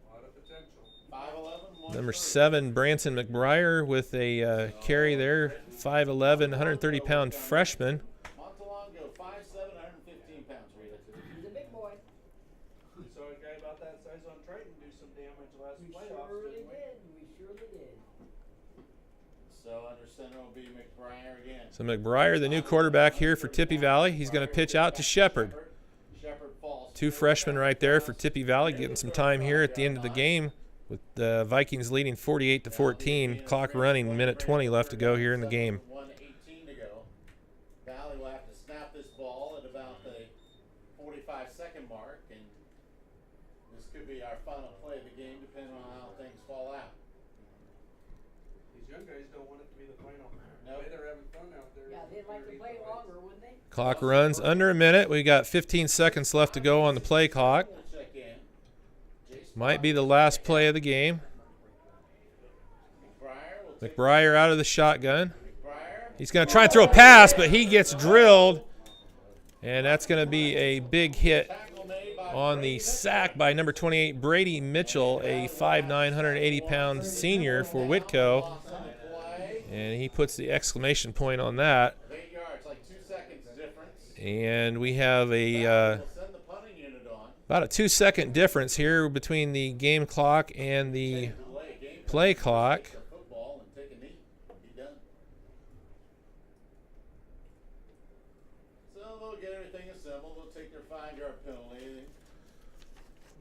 A lot of potential. 5'11". Number 7, Branson McBriar with a carry there. 5'11", 130-pound freshman. Montalongo, 5'7", 115 pounds. He's a big boy. We saw a guy about that size on Triton do some damage last We playoffs. surely didn't we? did. We surely did. So under center will be McBriar again. So McBriar, the new quarterback here for Tippy Valley. He's going to pitch out to Shepard. Shepard falls. 2 freshmen right there for Tippy Valley, getting some time here at the end of the game with the Vikings leading 48-14. Clock running, 1:20 left to go here in the game. 1:18 to go. Valley will have to snap this ball at about the 45-second mark, and this could be our final play of the game, depending on how things fall out. These young guys don't want it to be the final. No. The way they're having fun out there. Yeah, they'd like to play longer, wouldn't they? Clock runs under a minute. We got 15 seconds left to go on the play clock. We'll check in. Might be the last play of the game. McBriar will take McBriar out of the shotgun. McBriar. He's going to try and throw a pass, but he gets drilled. And that's going to be a big hit Tackle made by on the sack by number 28, Brady Mitchell, a 5'9", 180-pound senior for Whitko. on the play. And he puts the exclamation point on that. 8 yards, like 2 seconds difference. And we have a We'll send the punting unit on. about a 2-second difference here between the game clock and the Delay game. play clock. Take the football and take a knee. Be done. So they'll get everything assembled. They'll take their 5-yard penalty.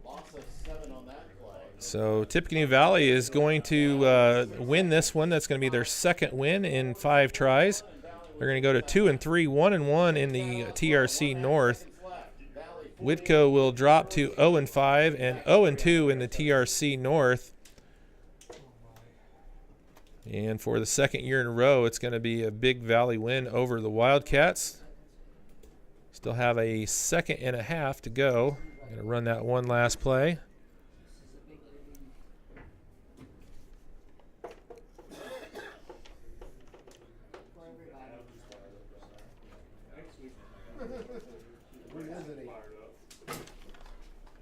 Loss of 7 on that play. So Tippecanoe Valley is going to win this one. That's going to be their second win in 5 tries. They're going to go to 2-3, 1-1 in the TRC North. Whitko will drop to 0-5 and 0-2 in the TRC North. And for the second year in a row, it's going to be a Big Valley win over the Wildcats. Still have a second and a half to go. I'm going to run that one last play.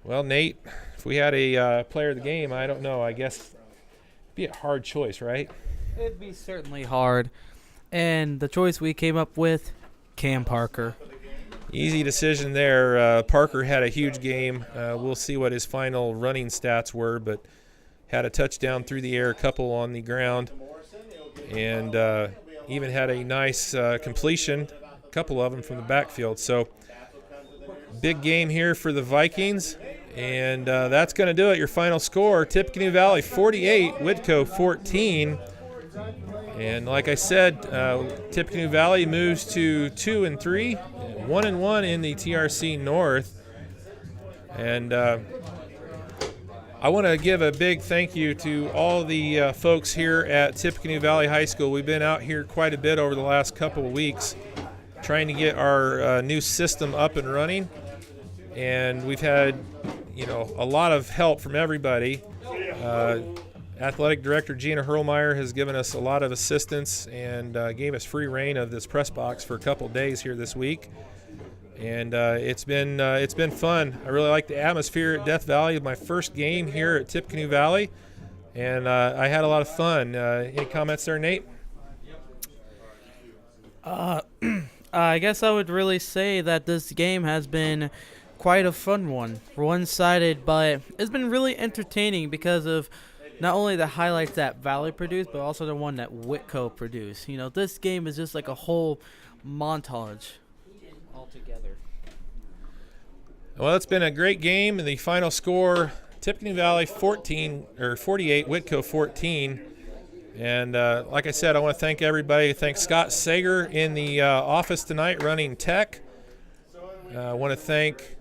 Well, Nate, if we had a player of the game, I don't know. I guess it'd be a hard choice, right? It'd be certainly hard. And the choice we came up with, Cam Parker. Easy decision there. Parker had a huge game. We'll see what his final running stats were, but had a touchdown through the air, a couple on the ground, and even had a nice completion, a couple of them from the backfield. So big game here for the Vikings, and that's going to do it. Your final score, Tippecanoe Valley 48, Whitko 14. And like I said, Tippecanoe Valley moves to 2-3, 1-1 in the TRC North. And I want to give a big thank you to all the folks here at Tippecanoe Valley High School. We've been out here quite a bit over the last couple of weeks trying to get our new system up and running. And we've had, a lot of help from everybody. Athletic Director Gina Hurlmeyer has given us a lot of assistance and gave us free reign of this press box for a couple of days here this week. And it's been fun. I really like the atmosphere at Death Valley. My first game here at Tippecanoe Valley, and I had a lot of fun. Any comments there, Nate? I guess I would really say that this game has been quite a fun one. One-sided, but it's been really entertaining because of not only the highlights that Valley produced, but also the one that Whitko produced. This game is just like a whole montage altogether. Well, it's been a great game, and the final score, Tippecanoe Valley 48, Whitko 14. And like I said, I want to thank everybody. Thank Scott Sager in the office tonight running tech. I want to thank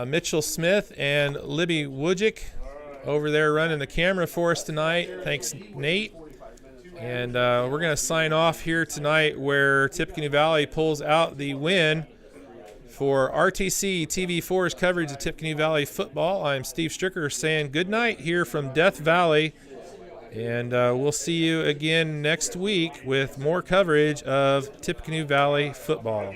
Mitchell Smith and Libby Wojcik over there running the camera for us tonight. Thanks, Nate. And we're going to sign off here tonight where Tippecanoe Valley pulls out the win for RTC TV4's coverage of Tippecanoe Valley football. I'm Steve Stricker saying good night here from Death Valley. And we'll see you again next week with more coverage of Tippecanoe Valley football.